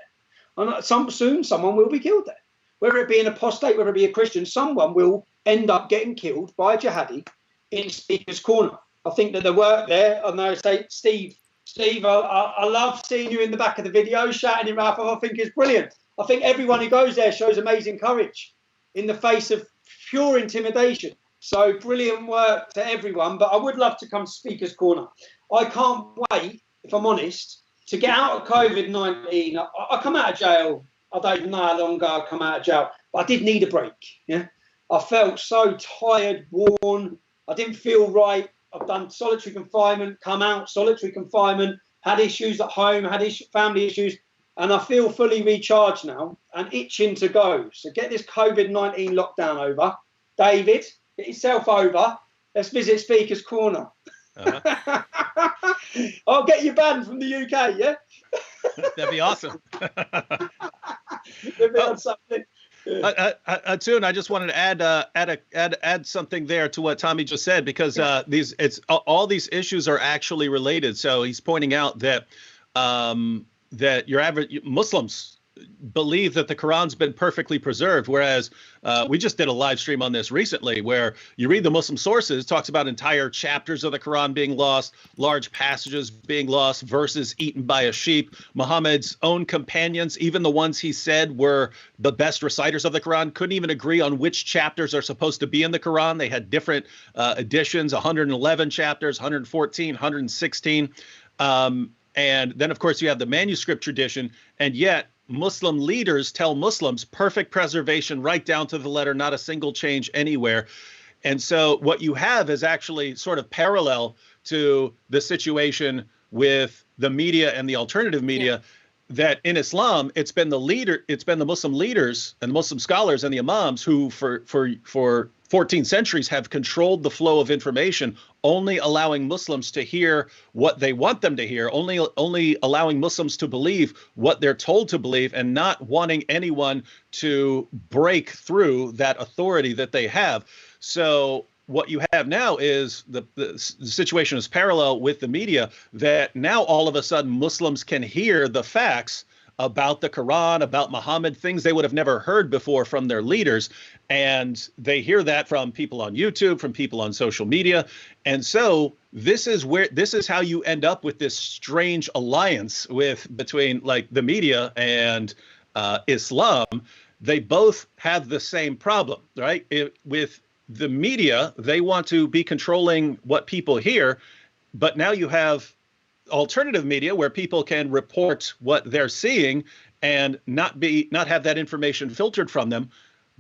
B: And soon someone will be killed there. Whether it be an apostate, whether it be a Christian, someone will end up getting killed by a jihadi in Speaker's Corner. I think that the work there, I know, say, Steve, I love seeing you in the back of the video shouting him out. I think it's brilliant. I think everyone who goes there shows amazing courage in the face of pure intimidation. So brilliant work to everyone. But I would love to come to Speaker's Corner. I can't wait, if I'm honest, to get out of COVID-19. I come out of jail. I don't even know how long ago I come out of jail, but I did need a break. Yeah, I felt so tired, worn. I didn't feel right. I've done solitary confinement, come out, solitary confinement, had issues at home, had family issues, and I feel fully recharged now and itching to go. So get this COVID-19 lockdown over. David, get yourself over. Let's visit Speaker's Corner. I'll get you banned from the UK, yeah?
C: That'd be awesome.
B: On something.
C: Toon, I just wanted to add something there to what Tommy just said, because all these issues are actually related. So he's pointing out that that your average Muslims believe that the Quran's been perfectly preserved, whereas we just did a live stream on this recently where you read the Muslim sources, talks about entire chapters of the Quran being lost, large passages being lost, verses eaten by a sheep. Muhammad's own companions, even the ones he said were the best reciters of the Quran, couldn't even agree on which chapters are supposed to be in the Quran. They had different editions, 111 chapters, 114, 116. And then, of course, you have the manuscript tradition, and yet Muslim leaders tell Muslims perfect preservation right down to the letter, not a single change anywhere. And so what you have is actually sort of parallel to the situation with the media and the alternative media, that in Islam, it's been the Muslim leaders and the Muslim scholars and the imams who for 14 centuries have controlled the flow of information, only allowing Muslims to hear what they want them to hear, only allowing Muslims to believe what they're told to believe, and not wanting anyone to break through that authority that they have. So what you have now is the situation is parallel with the media, that now all of a sudden Muslims can hear the facts about the Quran, about Muhammad, things they would have never heard before from their leaders. And they hear that from people on YouTube, from people on social media. And so this is how you end up with this strange alliance between like the media and Islam. They both have the same problem, right? With the media, they want to be controlling what people hear, but now you have alternative media where people can report what they're seeing and not have that information filtered from them.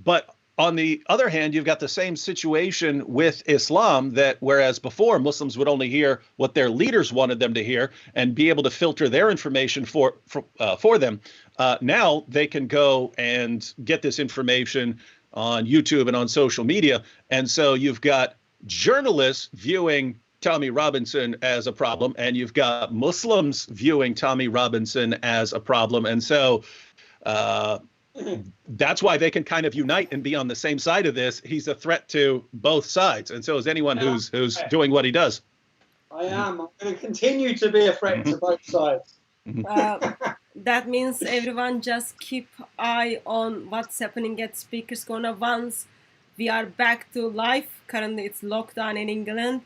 C: But on the other hand, you've got the same situation with Islam, that whereas before Muslims would only hear what their leaders wanted them to hear and be able to filter their information for them, now they can go and get this information on YouTube and on social media. And so you've got journalists viewing Tommy Robinson as a problem, and you've got Muslims viewing Tommy Robinson as a problem. And so that's why they can kind of unite and be on the same side of this. He's a threat to both sides, and so is anyone who's doing what he does.
B: I am. I'm going to continue to be a threat to both sides.
A: That means everyone just keep eye on what's happening at Speaker's Corner. Once we are back to life, currently it's lockdown in England,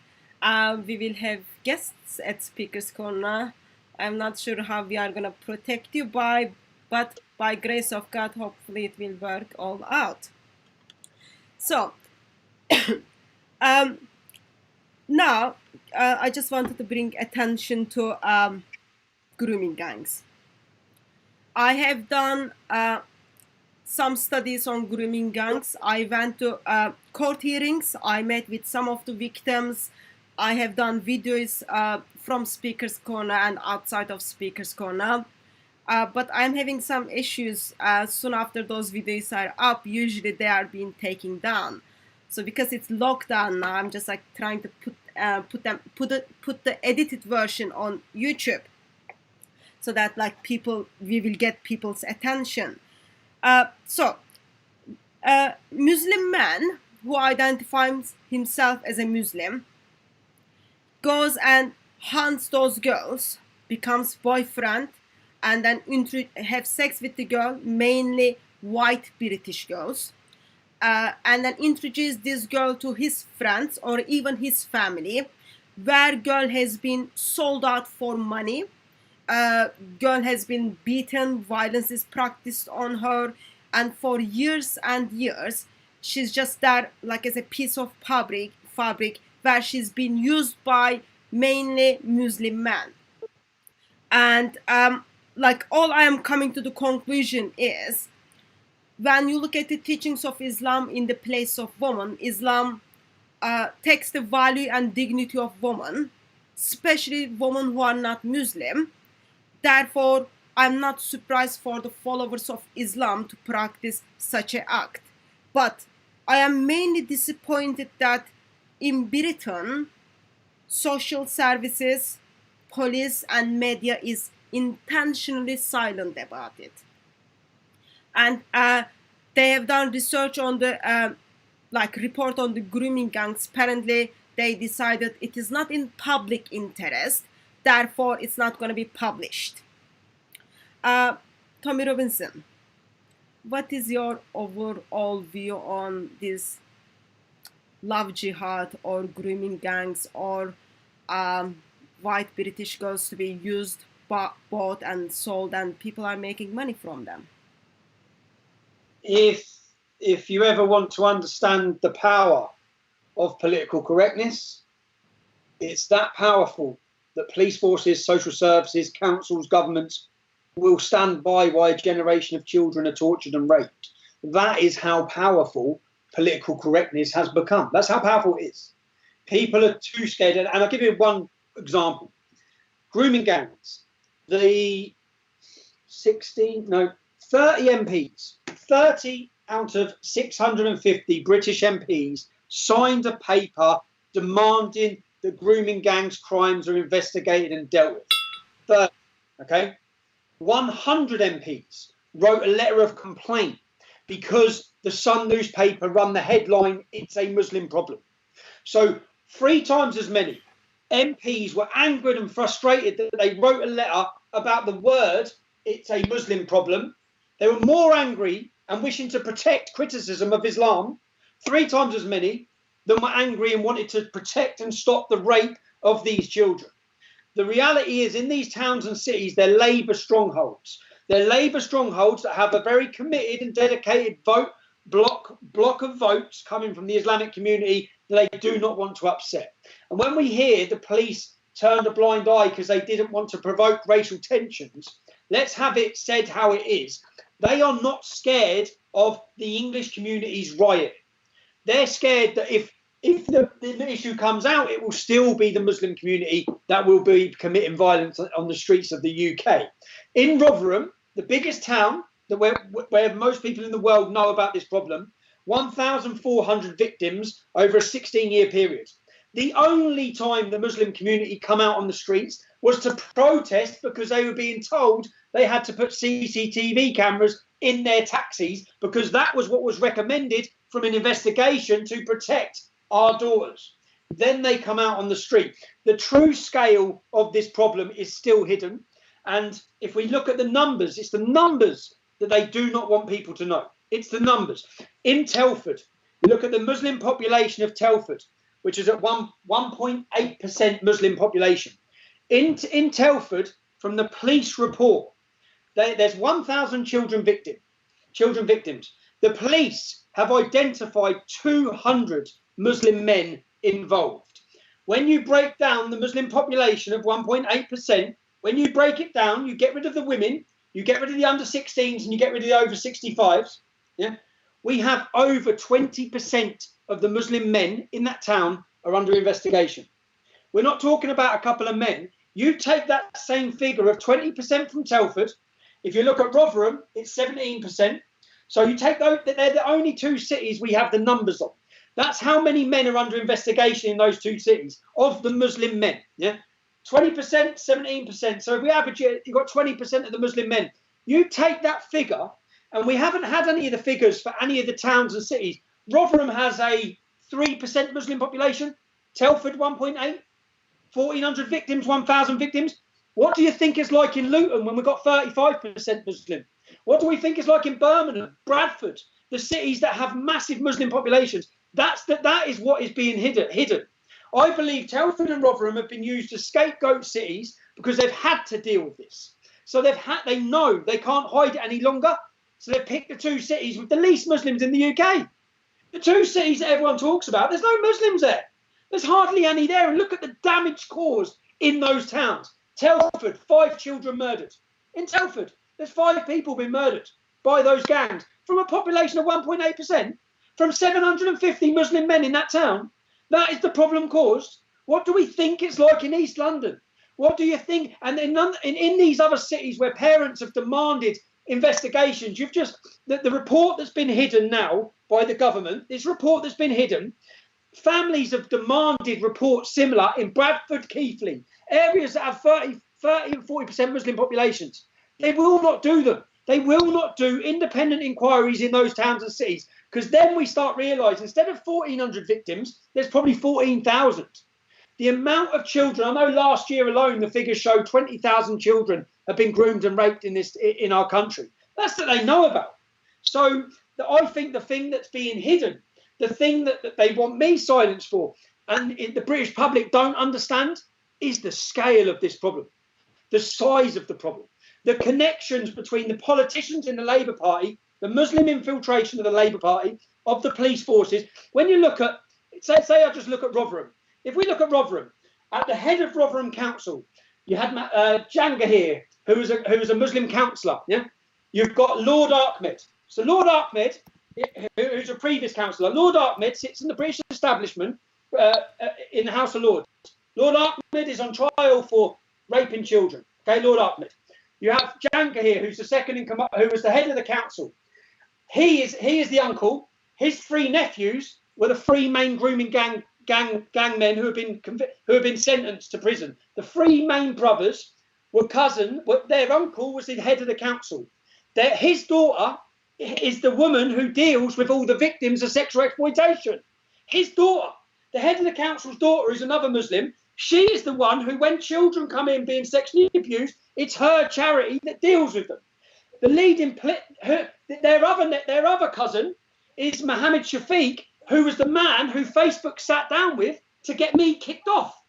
A: we will have guests at Speaker's Corner. I'm not sure how we are going to protect you but by grace of God, hopefully it will work all out. So, now I just wanted to bring attention to grooming gangs. I have done some studies on grooming gangs. I went to court hearings. I met with some of the victims. I have done videos from Speaker's Corner and outside of Speaker's Corner. But I'm having some issues soon after those videos are up. Usually they are being taken down. So because it's lockdown now, I'm just like trying to put the edited version on YouTube, so that like we will get people's attention. Muslim man who identifies himself as a Muslim goes and hunts those girls, becomes boyfriend, and then have sex with the girl, mainly white British girls. and then introduce this girl to his friends or even his family, where girl has been sold out for money. Girl has been beaten, violence is practiced on her, and for years and years she's just there like as a piece of fabric where she's been used by mainly Muslim men. And like all I am coming to the conclusion is, when you look at the teachings of Islam in the place of woman, Islam takes the value and dignity of woman, especially women who are not Muslim. Therefore, I'm not surprised for the followers of Islam to practice such an act. But I am mainly disappointed that in Britain, social services, police, and media is intentionally silent about it. And they have done research on the like report on the grooming gangs. Apparently, they decided it is not in public interest, therefore it's not going to be published. Tommy Robinson, what is your overall view on this love jihad or grooming gangs or white British girls to be used, bought and sold, and people are making money from them?
B: If you ever want to understand the power of political correctness, it's that powerful that police forces, social services, councils, governments will stand by while a generation of children are tortured and raped. That is how powerful political correctness has become. That's how powerful it is. People are too scared. And I'll give you one example. Grooming gangs. The 30 MPs, 30 out of 650 British MPs signed a paper demanding that grooming gangs crimes are investigated and dealt with. 30, okay? 100 MPs wrote a letter of complaint because the Sun newspaper run the headline, "It's a Muslim problem." So 3 times as many MPs were angered and frustrated that they wrote a letter about the word, "It's a Muslim problem." They were more angry and wishing to protect criticism of Islam, 3 times as many, than were angry and wanted to protect and stop the rape of these children. The reality is, in these towns and cities, they're Labour strongholds. They're Labour strongholds that have a very committed and dedicated block of votes coming from the Islamic community that they do not want to upset. And when we hear the police turned a blind eye because they didn't want to provoke racial tensions, let's have it said how it is. They are not scared of the English community's riot. They're scared that if the issue comes out, it will still be the Muslim community that will be committing violence on the streets of the UK. In Rotherham, the biggest town where most people in the world know about this problem, 1,400 victims over a 16-year period. The only time the Muslim community come out on the streets was to protest because they were being told they had to put CCTV cameras in their taxis because that was what was recommended from an investigation to protect our daughters. Then they come out on the street. The true scale of this problem is still hidden. And if we look at the numbers, it's the numbers that they do not want people to know. It's the numbers. In Telford, you look at the Muslim population of Telford, which is at 1.8% Muslim population. In Telford, from the police report, there's 1,000 children victims. The police have identified 200 Muslim men involved. When you break down the Muslim population of 1.8%, when you break it down, you get rid of the women, you get rid of the under 16s, and you get rid of the over 65s. Yeah, we have over 20% of the Muslim men in that town are under investigation. We're not talking about a couple of men. You take that same figure of 20% from Telford. If you look at Rotherham, it's 17%. So you take those, they're the only 2 cities we have the numbers of. That's how many men are under investigation in those 2 cities of the Muslim men. Yeah, 20%, 17%. So if we average it, you've got 20% of the Muslim men. You take that figure, and we haven't had any of the figures for any of the towns and cities. Rotherham has a 3% Muslim population. Telford 1.8, 1,400 victims, 1,000 victims. What do you think it's like in Luton when we've got 35% Muslim? What do we think it's like in Birmingham, Bradford, the cities that have massive Muslim populations. That is what is being hidden. I believe Telford and Rotherham have been used as scapegoat cities because they've had to deal with this. So they know they can't hide it any longer. So they've picked the two cities with the least Muslims in the UK. The two cities that everyone talks about, there's no Muslims there. There's hardly any there. And look at the damage caused in those towns. Telford, 5 children murdered. In Telford, there's 5 people been murdered by those gangs from a population of 1.8%, from 750 Muslim men in that town. That is the problem caused. What do we think it's like in East London? What do you think? And in these other cities where parents have demanded investigations, the report that's been hidden now by the government, this report that's been hidden, families have demanded reports similar in Bradford, Keighley, areas that have 30 and 40% Muslim populations. They will not do them. They will not do independent inquiries in those towns and cities, because then we start realising instead of 1,400 victims, there's probably 14,000. The amount of children, I know last year alone the figures show 20,000 children have been groomed and raped in our country. That's what they know about. So I think the thing that's being hidden, the thing that they want me silenced for, and the British public don't understand, is the scale of this problem, the size of the problem, the connections between the politicians in the Labour Party, the Muslim infiltration of the Labour Party, of the police forces. When you look at, say I just look at Rotherham. If we look at Rotherham, at the head of Rotherham Council, you had Jangahir, who was a Muslim councillor. Yeah, you've got Lord Ahmed. So Lord Ahmed, who's a previous councillor, Lord Ahmed sits in the British establishment in the House of Lords. Lord Ahmed is on trial for raping children. Okay, Lord Ahmed. You have Jangahir, who's the second in command, who was the head of the council. He is the uncle. His 3 nephews were the 3 main grooming gang men who have been sentenced to prison. The 3 main brothers were cousin. Their uncle was the head of the council. His daughter is the woman who deals with all the victims of sexual exploitation. His daughter, the head of the council's daughter, is another Muslim. She is the one who, when children come in being sexually abused, it's her charity that deals with them. The leading, their other cousin is Mohammed Shafiq, who was the man who Facebook sat down with to get me kicked off.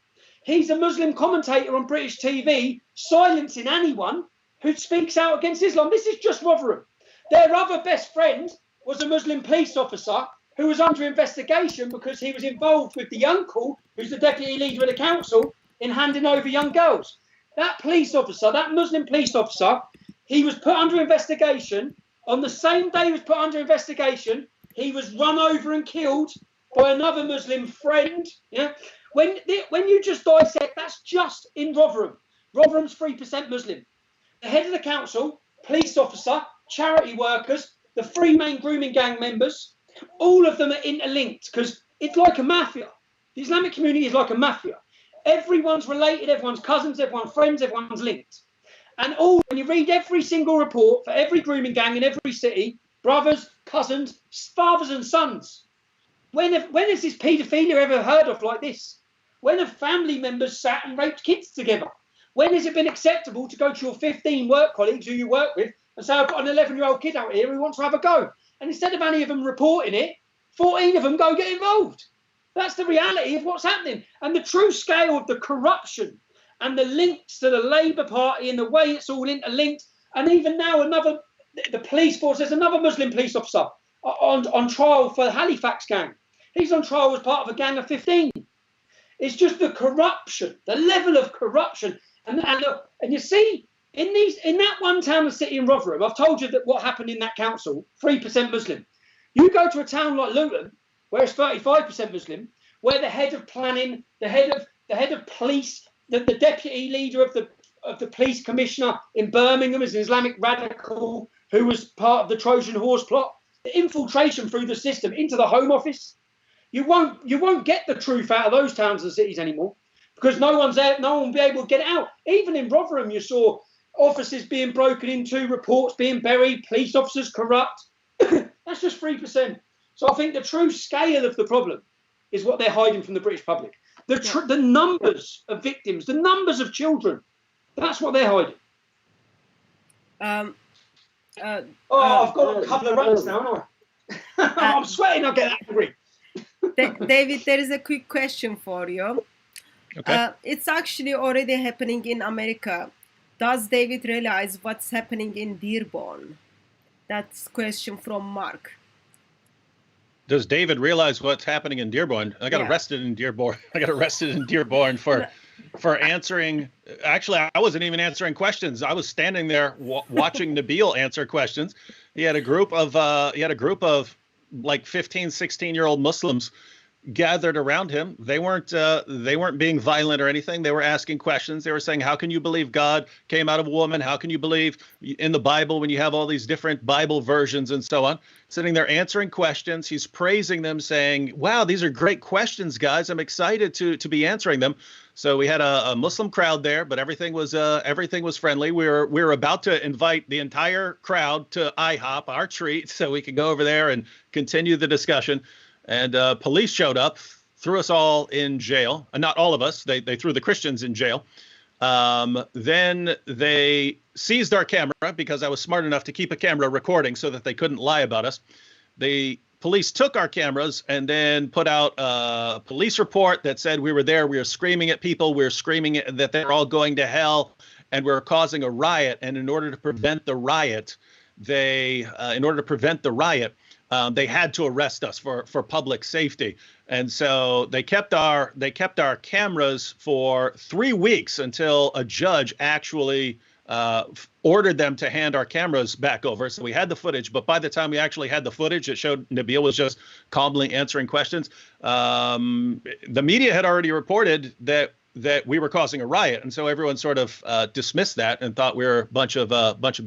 B: He's a Muslim commentator on British TV, silencing anyone who speaks out against Islam. This is just Rotherham. Their other best friend was a Muslim police officer who was under investigation because he was involved with the uncle, who's the deputy leader of the council, in handing over young girls. That police officer, that Muslim police officer, he was put under investigation. On the same day he was put under investigation, he was run over and killed by another Muslim friend. Yeah, when you just dissect, that's just in Rotherham. Rotherham's 3% Muslim. The head of the council, police officer, charity workers, the 3 main grooming gang members, all of them are interlinked because it's like a mafia. The Islamic community is like a mafia. Everyone's related, everyone's cousins, everyone's friends, everyone's linked. And when you read every single report for every grooming gang in every city, brothers, cousins, fathers and sons. When is this paedophilia ever heard of like this? When have family members sat and raped kids together? When has it been acceptable to go to your 15 work colleagues who you work with and say, I've got an 11-year-old kid out here who wants to have a go? And instead of any of them reporting it, 14 of them go get involved. That's the reality of what's happening. And the true scale of the corruption and the links to the Labour Party and the way it's all interlinked. And even now, the police force, there's another Muslim police officer on trial for the Halifax gang. He's on trial as part of a gang of 15. It's just the corruption, the level of corruption. And you see, in that one town and city in Rotherham, I've told you that what happened in that council, 3% Muslim. You go to a town like Luton, where it's 35% Muslim, where the head of planning, the head of police, the deputy leader of the police commissioner in Birmingham is an Islamic radical who was part of the Trojan horse plot. The infiltration through the system into the Home Office. You won't get the truth out of those towns and cities anymore because no one's there. No one will be able to get it out. Even in Rotherham, you saw offices being broken into, reports being buried, police officers corrupt. That's just 3%. So I think the true scale of the problem is what they're hiding from the British public. The numbers of victims, the numbers of children, that's what they're hiding. I've got a couple of rants now, haven't I? I'm sweating. I get angry.
A: David, there is a quick question for you.
C: Okay.
A: It's actually already happening in America. Does David realize what's happening in Dearborn? That's question from Mark.
C: Does David realize what's happening in Dearborn? I got
A: Yeah.
C: arrested in Dearborn. I got arrested in Dearborn for answering. Actually, I wasn't even answering questions. I was standing there watching Nabil answer questions. He had a group of like 15, 16-year-old Muslims gathered around him. They weren't being violent or anything. They were asking questions. They were saying, how can you believe God came out of a woman? How can you believe in the Bible when you have all these different Bible versions and so on? Sitting there answering questions. He's praising them, saying, wow, these are great questions, guys. I'm excited to be answering them. So we had a Muslim crowd there, but everything was friendly. We were about to invite the entire crowd to IHOP, our treat, so we could go over there and continue the discussion. And police showed up, threw us all in jail. Not all of us. They threw the Christians in jail. Then they seized our camera because I was smart enough to keep a camera recording so that they couldn't lie about us. The police took our cameras and then put out a police report that said we were there. We were screaming at people. We were screaming that they're all going to hell and we were causing a riot. And in order to prevent the riot, they had to arrest us for public safety. And so they kept our cameras for 3 weeks until a judge actually ordered them to hand our cameras back over. So we had the footage, but by the time we actually had the footage, it showed Nabil was just calmly answering questions. The media had already reported that we were causing a riot, and so everyone sort of dismissed that and thought we were a bunch of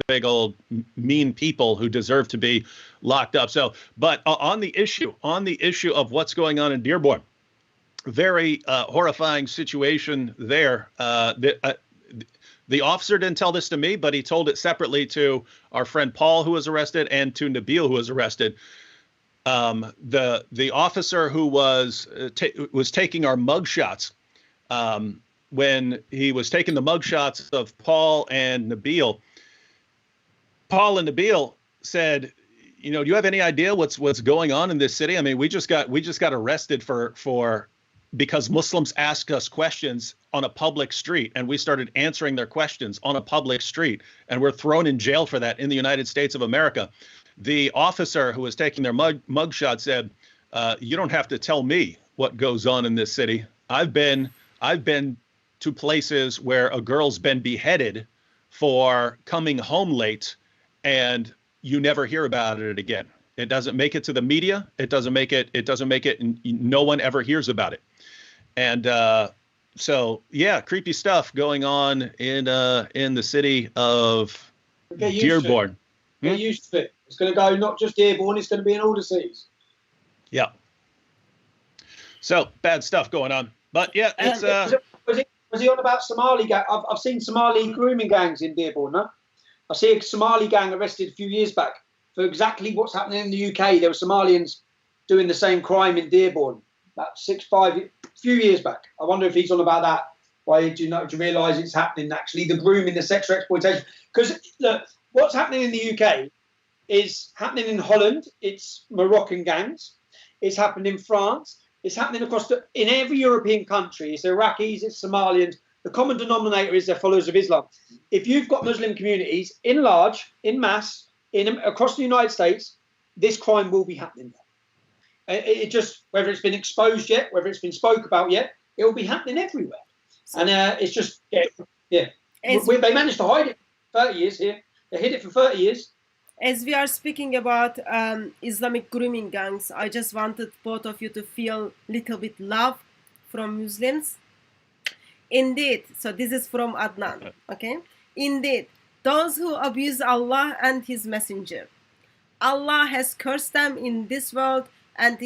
C: big old mean people who deserve to be locked up. So, but on the issue of what's going on in Dearborn, very horrifying situation there. The officer didn't tell this to me, but he told it separately to our friend Paul, who was arrested, and to Nabil, who was arrested. The officer who was taking our mugshots. When he was taking the mugshots of Paul and Nabil said, you know, do you have any idea what's going on in this city? I mean, we just got arrested because Muslims asked us questions on a public street, and we started answering their questions on a public street, and we're thrown in jail for that in the United States of America. The officer who was taking their mugshot said, you don't have to tell me what goes on in this city. I've been to places where a girl's been beheaded for coming home late, and you never hear about it again. It doesn't make it to the media. It doesn't make it. And no one ever hears about it. And so, yeah, creepy stuff going on in the city of Dearborn.
B: Get used to it. It's going to go not just Dearborn. It's going to be in all the cities.
C: Yeah. So bad stuff going on. But yeah, it's
B: was he on about Somali gang? I've seen Somali grooming gangs in Dearborn. No, I see a Somali gang arrested a few years back for exactly what's happening in the UK. There were Somalians doing the same crime in Dearborn about a few years back. I wonder if he's on about that. Why do you realise it's happening? Actually, the grooming, the sexual exploitation. Because look, what's happening in the UK is happening in Holland. It's Moroccan gangs. It's happened in France. It's happening in every European country. It's Iraqis, it's Somalians. The common denominator is they're followers of Islam. If you've got Muslim communities in mass, across the United States, this crime will be happening there. It just, whether it's been exposed yet, whether it's been spoke about yet, it will be happening everywhere. And it's just, yeah. They managed to hide it for 30 years here. They hid it for 30 years.
A: As we are speaking about Islamic grooming gangs, I just wanted both of you to feel a little bit love from Muslims. Indeed, so this is from Adnan, okay? Indeed, those who abuse Allah and His Messenger, Allah has cursed them in this world and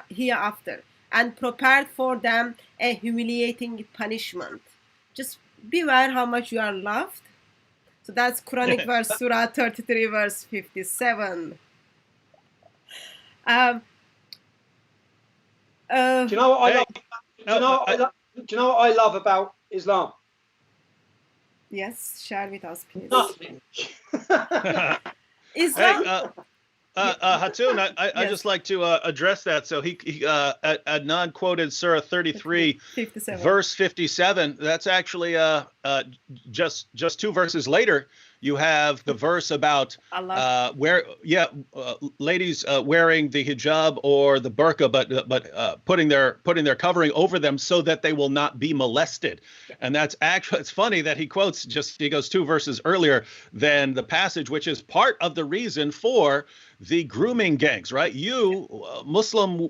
A: hereafter, and prepared for them a humiliating punishment. Just beware how much you are loved. So that's Quranic verse, Surah 33, verse 57.
B: Do you know what I love? Do you know what I love about Islam?
A: Yes, share with us, please.
B: Nothing.
A: Islam.
C: Hey, Hatun, I
A: Yes.
C: just like to address that. So Adnan quoted Surah 33,
A: 57.
C: verse 57. That's actually just two verses later. You have the verse about
A: Allah.
C: ladies wearing the hijab or the burqa, but putting their covering over them so that they will not be molested. And that's actually, it's funny that he goes two verses earlier than the passage, which is part of the reason for the grooming gangs, right? You Muslim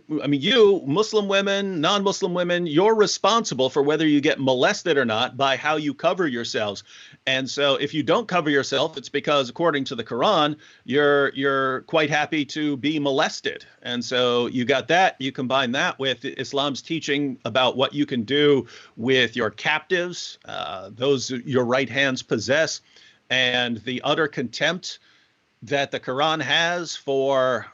C: women, non-Muslim women, you're responsible for whether you get molested or not by how you cover yourselves. And so if you don't cover yourself, it's because according to the Quran, you're quite happy to be molested. And so you got that, you combine that with Islam's teaching about what you can do with your captives, those your right hands possess, and the utter contempt that the Quran has for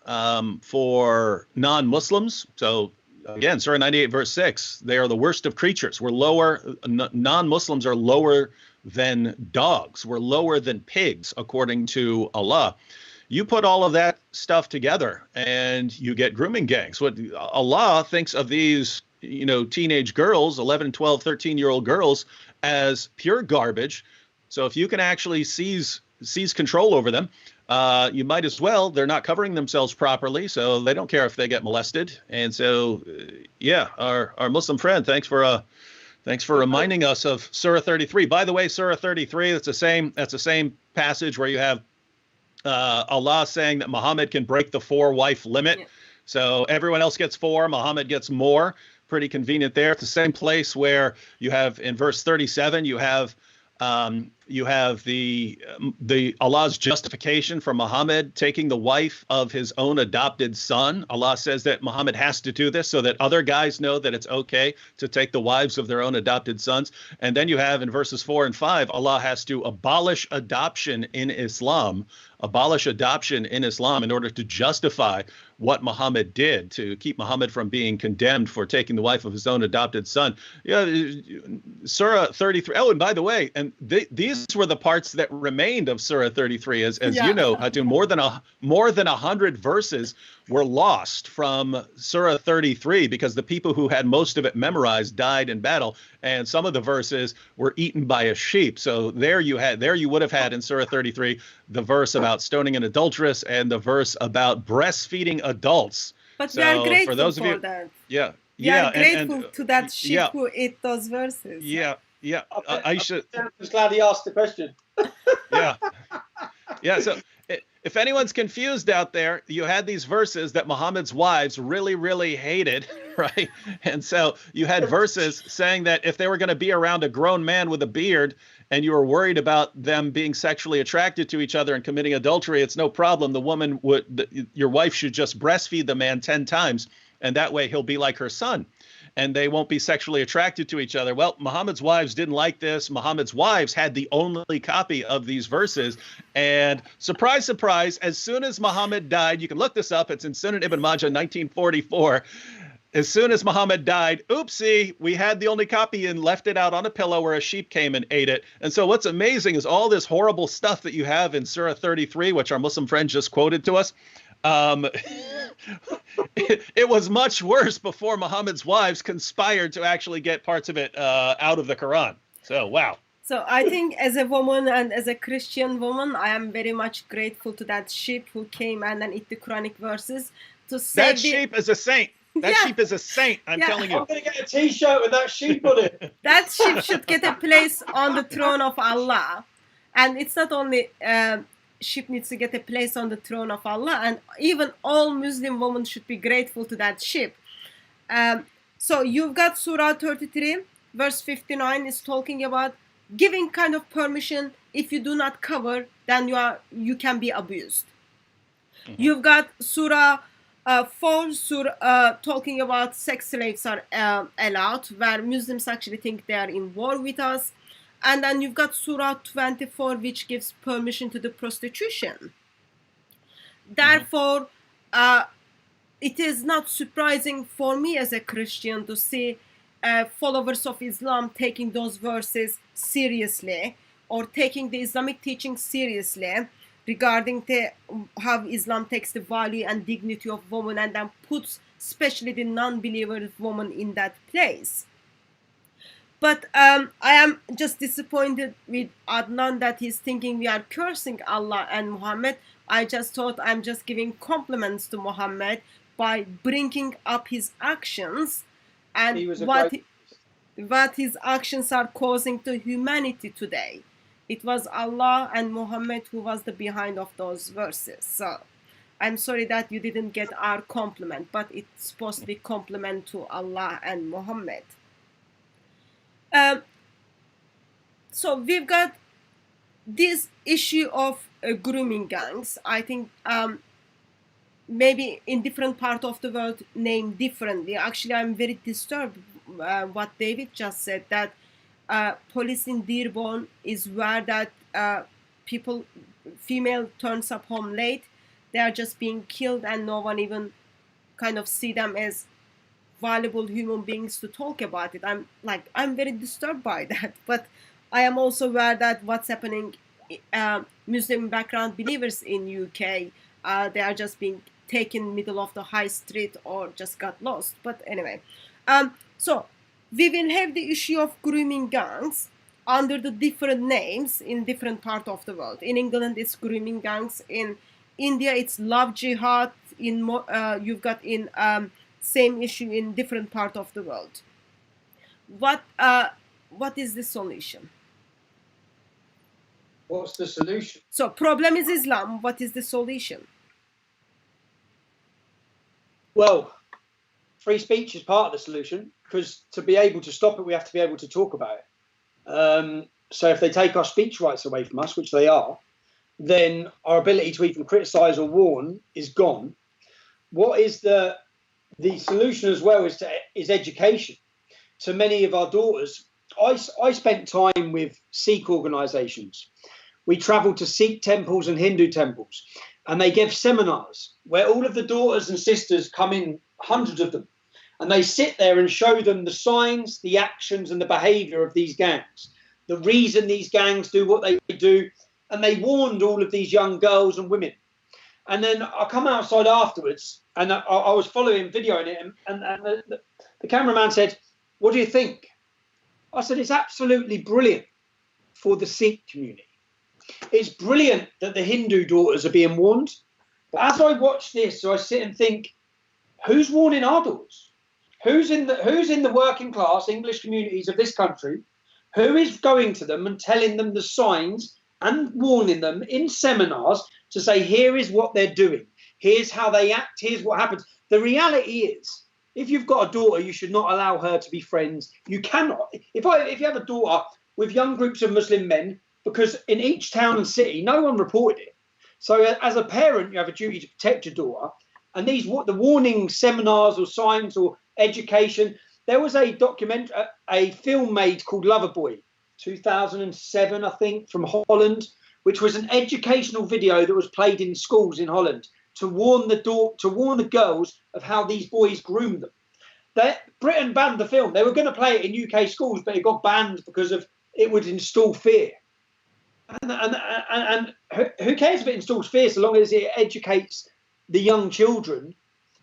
C: non-Muslims. So again, Surah 98, verse 6, they are the worst of creatures. We're lower, non-Muslims are lower than dogs. We're lower than pigs, according to Allah. You put all of that stuff together and you get grooming gangs. What Allah thinks of these, teenage girls, 11, 12, 13-year-old girls, as pure garbage. So if you can actually seize control over them, you might as well. They're not covering themselves properly, so they don't care if they get molested. And so, our Muslim friend, thanks for reminding us of Surah 33. By the way, Surah 33, that's the same passage where you have Allah saying that Muhammad can break the 4-wife limit. Yeah. So everyone else gets 4, Muhammad gets more. Pretty convenient there. It's the same place where you have in verse 37, you have the Allah's justification for Muhammad taking the wife of his own adopted son. Allah says that Muhammad has to do this so that other guys know that it's okay to take the wives of their own adopted sons. And then you have in verses 4 and 5, Allah has to abolish adoption in Islam in order to justify what Muhammad did, to keep Muhammad from being condemned for taking the wife of his own adopted son. Surah 33. Oh, and by the way, and these were the parts that remained of Surah 33, as you know, Hatun, more than 100 verses were lost from Surah 33 because the people who had most of it memorized died in battle, and some of the verses were eaten by a sheep. So there you would have had in Surah 33 the verse about stoning an adulteress and the verse about breastfeeding adults.
A: But so we are grateful for those of you,
C: that.
A: We are grateful to that sheep who ate those verses.
B: I should. I'm just glad he asked the question.
C: So if anyone's confused out there, you had these verses that Muhammad's wives really, really hated, right? And so you had verses saying that if they were going to be around a grown man with a beard and you were worried about them being sexually attracted to each other and committing adultery, it's no problem. Your wife should just breastfeed the man 10 times, and that way he'll be like her son, and they won't be sexually attracted to each other. Well, Muhammad's wives didn't like this. Muhammad's wives had the only copy of these verses. And surprise, surprise, as soon as Muhammad died, you can look this up, it's in Sunan Ibn Majah, 1944. As soon as Muhammad died, oopsie, we had the only copy and left it out on a pillow where a sheep came and ate it. And so what's amazing is all this horrible stuff that you have in Surah 33, which our Muslim friend just quoted to us. It was much worse before Muhammad's wives conspired to actually get parts of it out of the Quran. So, wow.
A: So I think as a woman and as a Christian woman, I am very much grateful to that sheep who came and then eat the Quranic verses to save
C: that sheep is a saint. That sheep is a saint, I'm telling you.
B: I'm going to get a T-shirt with that sheep on it.
A: That sheep should get a place on the throne of Allah. And it's not only sheep needs to get a place on the throne of Allah, and even all Muslim women should be grateful to that sheep. So you've got Surah 33, verse 59 is talking about giving kind of permission. If you do not cover, then you can be abused. Mm-hmm. You've got Surah 4 talking about sex slaves are allowed, where Muslims actually think they are in war with us. And then you've got Surah 24, which gives permission to the prostitution. Therefore, it is not surprising for me as a Christian to see followers of Islam taking those verses seriously or taking the Islamic teaching seriously regarding how Islam takes the value and dignity of women and then puts especially the non-believer woman in that place. But I am just disappointed with Adnan that he's thinking we are cursing Allah and Muhammad. I just thought I'm just giving compliments to Muhammad by bringing up his actions and what his actions are causing to humanity today. It was Allah and Muhammad who was the behind of those verses. So I'm sorry that you didn't get our compliment, but it's supposed to be compliment to Allah and Muhammad. So we've got this issue of grooming gangs. I think maybe in different part of the world named differently. Actually, I'm very disturbed what David just said, that police in Dearborn is where that female turns up home late. They are just being killed and no one even kind of see them as valuable human beings to talk about it. I'm very disturbed by that. But I am also aware that what's happening, Muslim background believers in UK, they are just being taken middle of the high street or just got lost. But anyway, so we will have the issue of grooming gangs under the different names in different part of the world. In England, it's grooming gangs. In India, it's love jihad. You've got in same issue in different part of the world. What is the solution?
B: What's the solution?
A: So problem is Islam. What is the solution?
B: Well, free speech is part of the solution, because to be able to stop it, we have to be able to talk about it. So if they take our speech rights away from us, which they are, then our ability to even criticise or warn is gone. What is the solution as well is education. To many of our daughters, I spent time with Sikh organisations. We travelled to Sikh temples and Hindu temples, and they give seminars where all of the daughters and sisters come in, hundreds of them, and they sit there and show them the signs, the actions and the behaviour of these gangs, the reason these gangs do what they do, and they warned all of these young girls and women. And then I come outside afterwards, and I was following, videoing it, and the cameraman said, "What do you think?" I said, "It's absolutely brilliant for the Sikh community. It's brilliant that the Hindu daughters are being warned." But as I watch this, so I sit and think, who's warning our daughters? Who's in the working class English communities of this country? Who is going to them and telling them the signs and warning them in seminars to say, here is what they're doing, here's how they act, here's what happens? The reality is, if you've got a daughter, you should not allow her to be friends. You cannot. If you have a daughter with young groups of Muslim men, because in each town and city, no one reported it. So as a parent, you have a duty to protect your daughter. And the warning seminars or signs or education. There was a film made called Loverboy, 2007, I think, from Holland, which was an educational video that was played in schools in Holland to warn the girls of how these boys groom them. Britain banned the film. They were going to play it in UK schools, but it got banned because it would install fear. And who cares if it installs fear so long as it educates the young children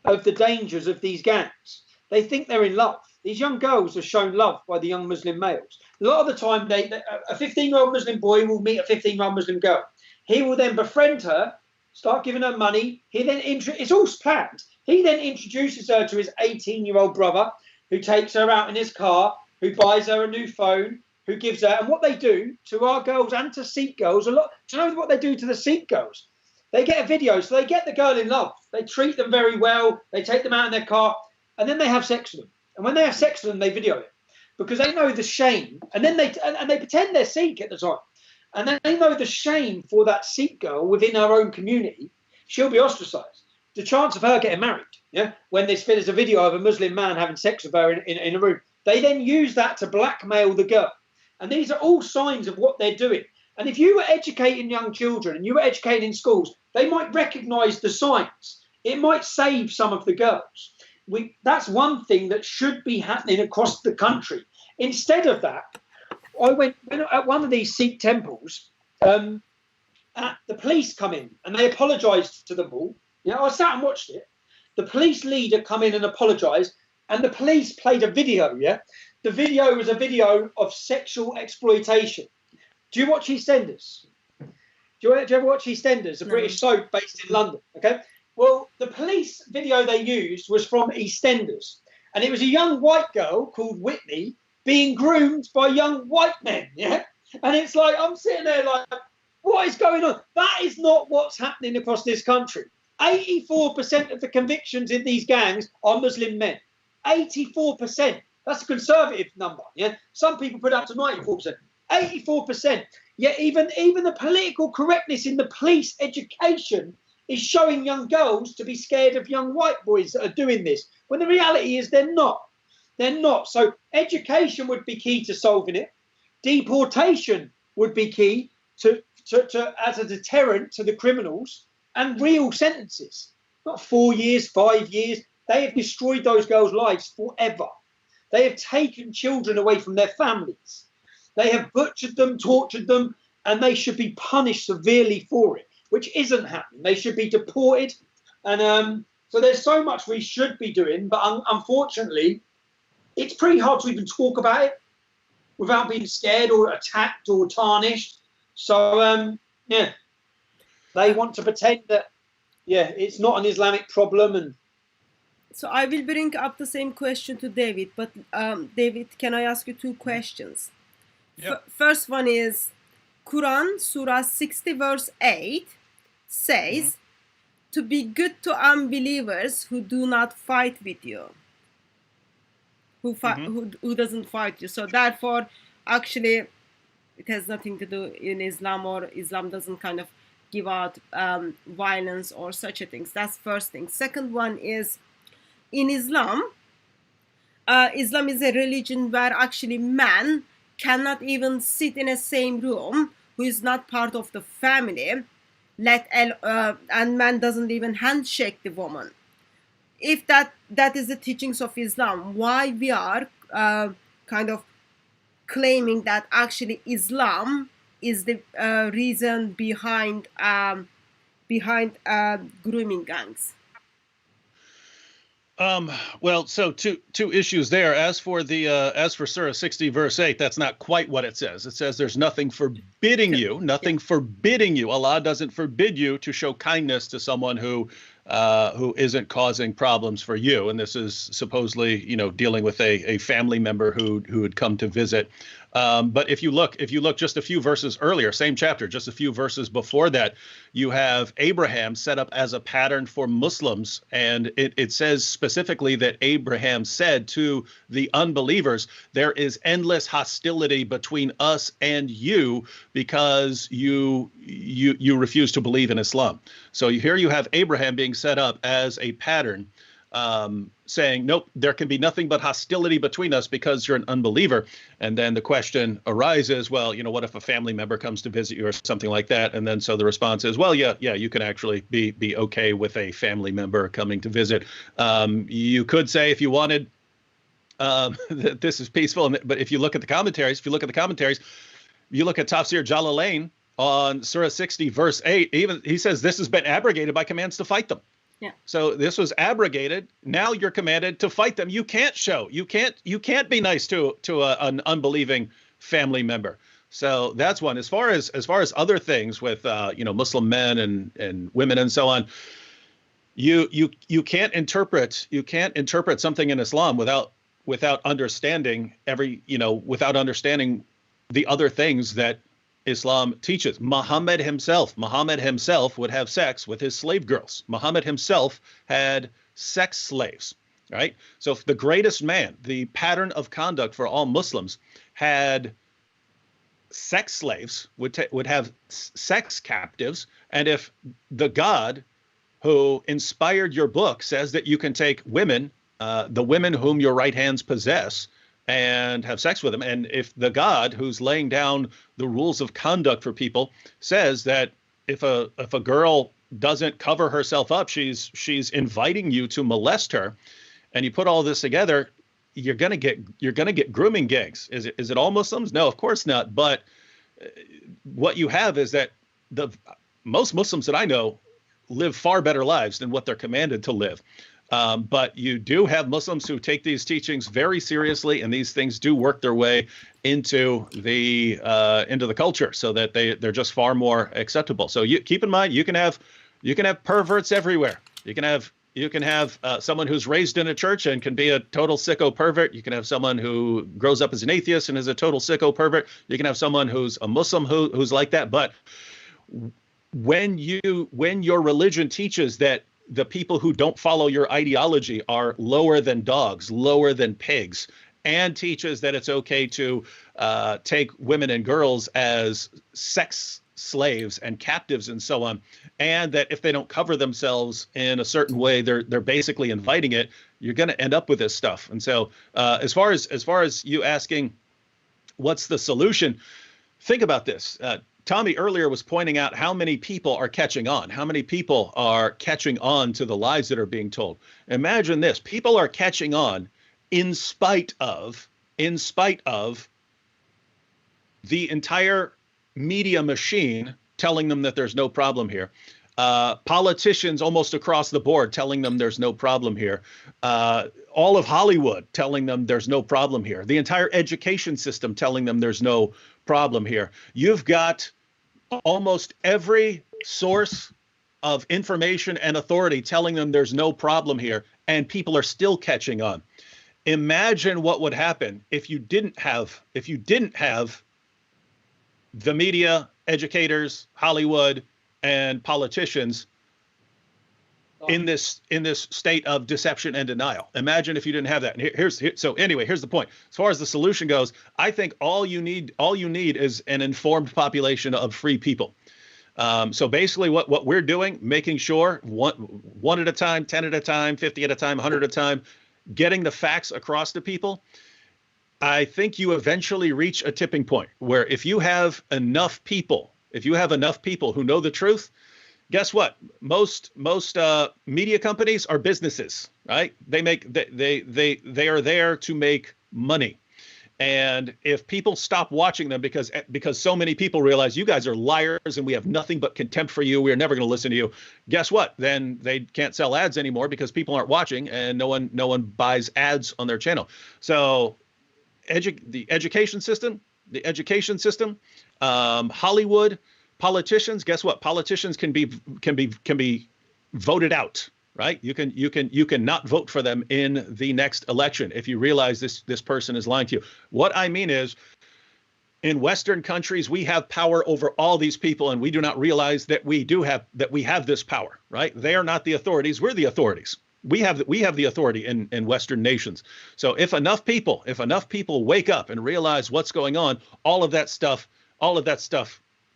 B: of the dangers of these gangs? They think they're in love. These young girls are shown love by the young Muslim males. A lot of the time, a 15-year-old Muslim boy will meet a 15-year-old Muslim girl. He will then befriend her, start giving her money. It's all planned. He then introduces her to his 18-year-old brother, who takes her out in his car, who buys her a new phone, who gives her. And what they do to our girls and to Sikh girls, do you know what they do to the Sikh girls? They get a video, so they get the girl in love. They treat them very well. They take them out in their car, and then they have sex with them. And when they have sex with them, they video it, because they know the shame. And then they pretend they're Sikh at the time. And then they know the shame for that Sikh girl within her own community. She'll be ostracized. The chance of her getting married, when there's a video of a Muslim man having sex with her in a room, they then use that to blackmail the girl. And these are all signs of what they're doing. And if you were educating young children and you were educating in schools, they might recognize the signs. It might save some of the girls. That's one thing that should be happening across the country. Instead of that, I went at one of these Sikh temples. the police come in and they apologised to them all. You know, I sat and watched it. The police leader come in and apologised, and the police played a video. Yeah, the video was a video of sexual exploitation. Do you watch EastEnders? Do you ever watch EastEnders, a British soap based in London? Okay. Well, the police video they used was from EastEnders, and it was a young white girl called Whitney being groomed by young white men. Yeah, and it's like I'm sitting there like, what is going on? That is not what's happening across this country. 84% of the convictions in these gangs are Muslim men. 84%. That's a conservative number. Yeah, some people put up to 94%. 84%. Yet even the political correctness in the police education is showing young girls to be scared of young white boys that are doing this, when the reality is they're not. They're not. So education would be key to solving it. Deportation would be key to as a deterrent to the criminals, and real sentences, not 4 years, 5 years. They have destroyed those girls' lives forever. They have taken children away from their families. They have butchered them, tortured them, and they should be punished severely for it, which isn't happening. They should be deported. And so there's so much we should be doing, but unfortunately, it's pretty hard to even talk about it without being scared or attacked or tarnished. So, yeah, they want to pretend that, yeah, it's not an Islamic problem. And
A: so I will bring up the same question to David, but David, can I ask you two questions?
D: Yep.
A: First one is, Quran, Surah 60, verse 8 says, to be good to unbelievers who do not fight with you. Who doesn't fight you. So therefore, actually, it has nothing to do in Islam, or Islam doesn't kind of give out violence or such a things. That's first thing. Second one is, in Islam, Islam is a religion where actually man cannot even sit in a same room who is not part of the family, and man doesn't even handshake the woman. If that is the teachings of Islam, why we are kind of claiming that actually Islam is the reason behind grooming gangs?
C: Well, so two issues there. As for Surah 60, verse 8, that's not quite what it says. It says there's nothing forbidding you, forbidding you. Allah doesn't forbid you to show kindness to someone who isn't causing problems for you. And this is supposedly, dealing with a family member who had come to visit. But if you look just a few verses earlier, same chapter, just a few verses before that, you have Abraham set up as a pattern for Muslims. And it says specifically that Abraham said to the unbelievers, there is endless hostility between us and you because you refuse to believe in Islam. So here you have Abraham being set up as a pattern, saying, nope, there can be nothing but hostility between us because you're an unbeliever. And then the question arises, well, what if a family member comes to visit you or something like that? And then so the response is, well, yeah, you can actually be okay with a family member coming to visit. You could say, if you wanted, that this is peaceful. But if you look at the commentaries, you look at Tafsir Jalalain on Surah 60, verse 8, even he says this has been abrogated by commands to fight them.
A: Yeah.
C: So this was abrogated. Now you're commanded to fight them. You can't be nice to an unbelieving family member. So that's one. As far as other things with Muslim men and women and so on, you can't interpret something in Islam without understanding without understanding the other things that Islam teaches. Muhammad himself would have sex with his slave girls. Muhammad himself had sex slaves, right? So if the greatest man, the pattern of conduct for all Muslims, had sex slaves, would have sex captives, and if the God who inspired your book says that you can take women, the women whom your right hands possess, and have sex with them. And if the God who's laying down the rules of conduct for people says that if a girl doesn't cover herself up, she's inviting you to molest her, and you put all this together, you're gonna get grooming gangs. Is it all Muslims? No, of course not. But what you have is that most Muslims that I know live far better lives than what they're commanded to live. But you do have Muslims who take these teachings very seriously, and these things do work their way into the culture, so that they're just far more acceptable. So you keep in mind, you can have perverts everywhere. You can have someone who's raised in a church and can be a total sicko pervert. You can have someone who grows up as an atheist and is a total sicko pervert. You can have someone who's a Muslim who's like that. But when your religion teaches that the people who don't follow your ideology are lower than dogs, lower than pigs, and teaches that it's okay to take women and girls as sex slaves and captives and so on, and that if they don't cover themselves in a certain way, they're basically inviting it, you're going to end up with this stuff. And so as far as you asking what's the solution, think about this. Tommy earlier was pointing out how many people are catching on, to the lies that are being told. Imagine this: people are catching on in spite of the entire media machine telling them that there's no problem here. Politicians almost across the board telling them there's no problem here. All of Hollywood telling them there's no problem here. The entire education system telling them there's no problem here. You've got almost every source of information and authority telling them there's no problem here, and people are still catching on. Imagine what would happen if you didn't have the media, educators, Hollywood, and politicians in this state of deception and denial. Imagine if you didn't have that. And here's the point. As far as the solution goes, I think all you need is an informed population of free people. So basically what we're doing, making sure one at a time, 10 at a time, 50 at a time, 100 at a time, getting the facts across to people. I think you eventually reach a tipping point where if you have enough people who know the truth, guess what? Most media companies are businesses, right? They are there to make money. And if people stop watching them because so many people realize you guys are liars and we have nothing but contempt for you, we're never going to listen to you, guess what? Then they can't sell ads anymore because people aren't watching and no one buys ads on their channel. So the education system, Hollywood, politicians, guess what? Politicians can be voted out, right? You can not vote for them in the next election if you realize this person is lying to you. What I mean is, in Western countries, we have power over all these people, and we do not realize that we have this power, right? They are not the authorities. We're the authorities. We have the authority in Western nations. So if enough people wake up and realize what's going on, all of that stuff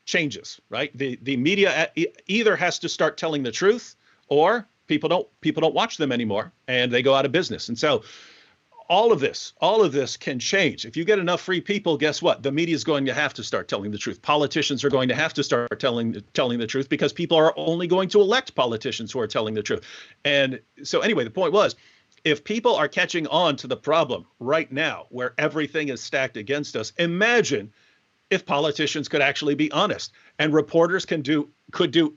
C: changes, right? The media either has to start telling the truth, or people don't watch them anymore and they go out of business. And so all of this can change. If you get enough free people, guess what? The media is going to have to start telling the truth. Politicians are going to have to start telling the truth, because people are only going to elect politicians who are telling the truth. And so anyway, the point was, if people are catching on to the problem right now where everything is stacked against us, imagine if politicians could actually be honest, and reporters could do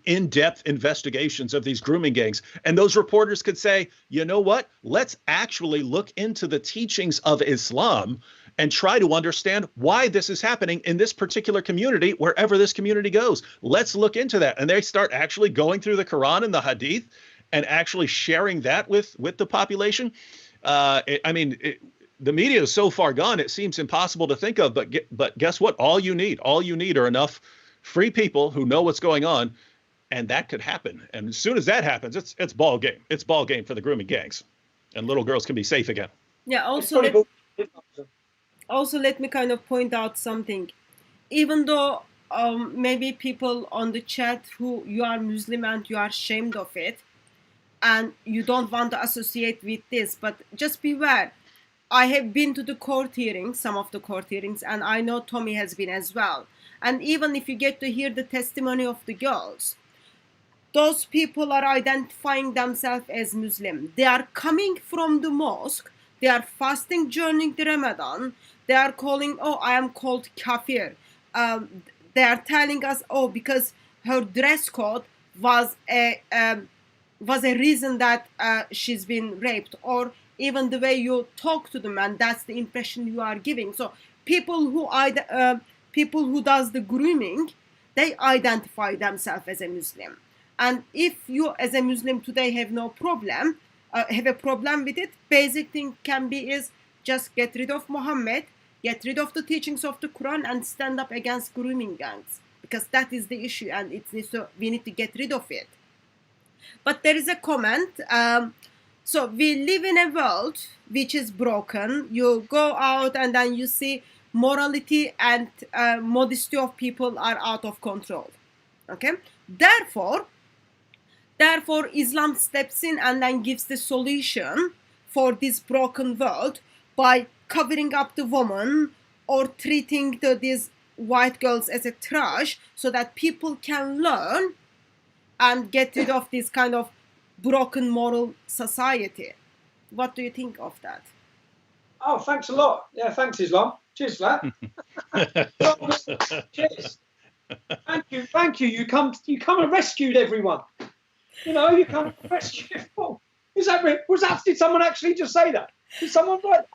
C: in-depth investigations of these grooming gangs. And those reporters could say, you know what? Let's actually look into the teachings of Islam and try to understand why this is happening in this particular community, wherever this community goes. Let's look into that. And they start actually going through the Quran and the Hadith and actually sharing that with the population. The media is so far gone, it seems impossible to think of, but guess what? All you need are enough free people who know what's going on, and that could happen. And as soon as that happens, it's ball game. It's ball game for the grooming gangs, and little girls can be safe again.
A: Yeah. Also, let me kind of point out something. Even though maybe people on the chat who you are Muslim and you are ashamed of it, and you don't want to associate with this, but just beware. I have been to the court hearings, some of the court hearings, and I know Tommy has been as well. And even if you get to hear the testimony of the girls, those people are identifying themselves as Muslim. They are coming from the mosque. They are fasting during the Ramadan. They are calling, I am called kafir. They are telling us, because her dress code was a reason that she's been raped, or even the way you talk to the man, that's the impression you are giving. So people who does the grooming, they identify themselves as a Muslim. And if you as a Muslim today have no problem, have a problem with it, basic thing can be is just get rid of Muhammad, get rid of the teachings of the Quran, and stand up against grooming gangs, because that is the issue, and we need to get rid of it. But there is a comment. So we live in a world which is broken. You go out and then you see morality and modesty of people are out of control. Okay. Therefore, Islam steps in and then gives the solution for this broken world by covering up the woman or treating these white girls as a trash, so that people can learn and get rid of this kind of broken moral society. What do you think of that?
B: Oh, thanks a lot. Yeah, thanks, Islam. Cheers for that. Cheers. Thank you. You come and rescued everyone. You know, you come and rescued. Oh, did someone actually just say that? Did someone write?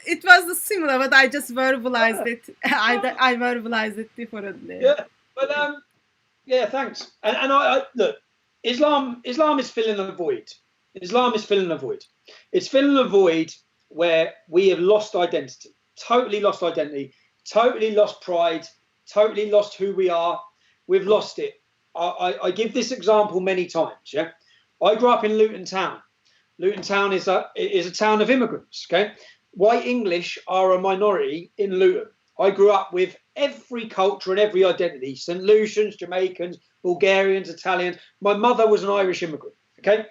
A: It was similar, but I just verbalized it. I verbalized it differently.
B: Yeah, but yeah, thanks. And I look, Islam is filling a void. Islam is filling a void. It's filling a void where we have lost identity, totally lost pride, totally lost who we are. We've lost it. I give this example many times. Yeah, I grew up in Luton Town. Luton Town is a town of immigrants. Okay, white English are a minority in Luton. I grew up with every culture and every identity: St. Lucians, Jamaicans, Bulgarians, Italians. My mother was an Irish immigrant. Okay,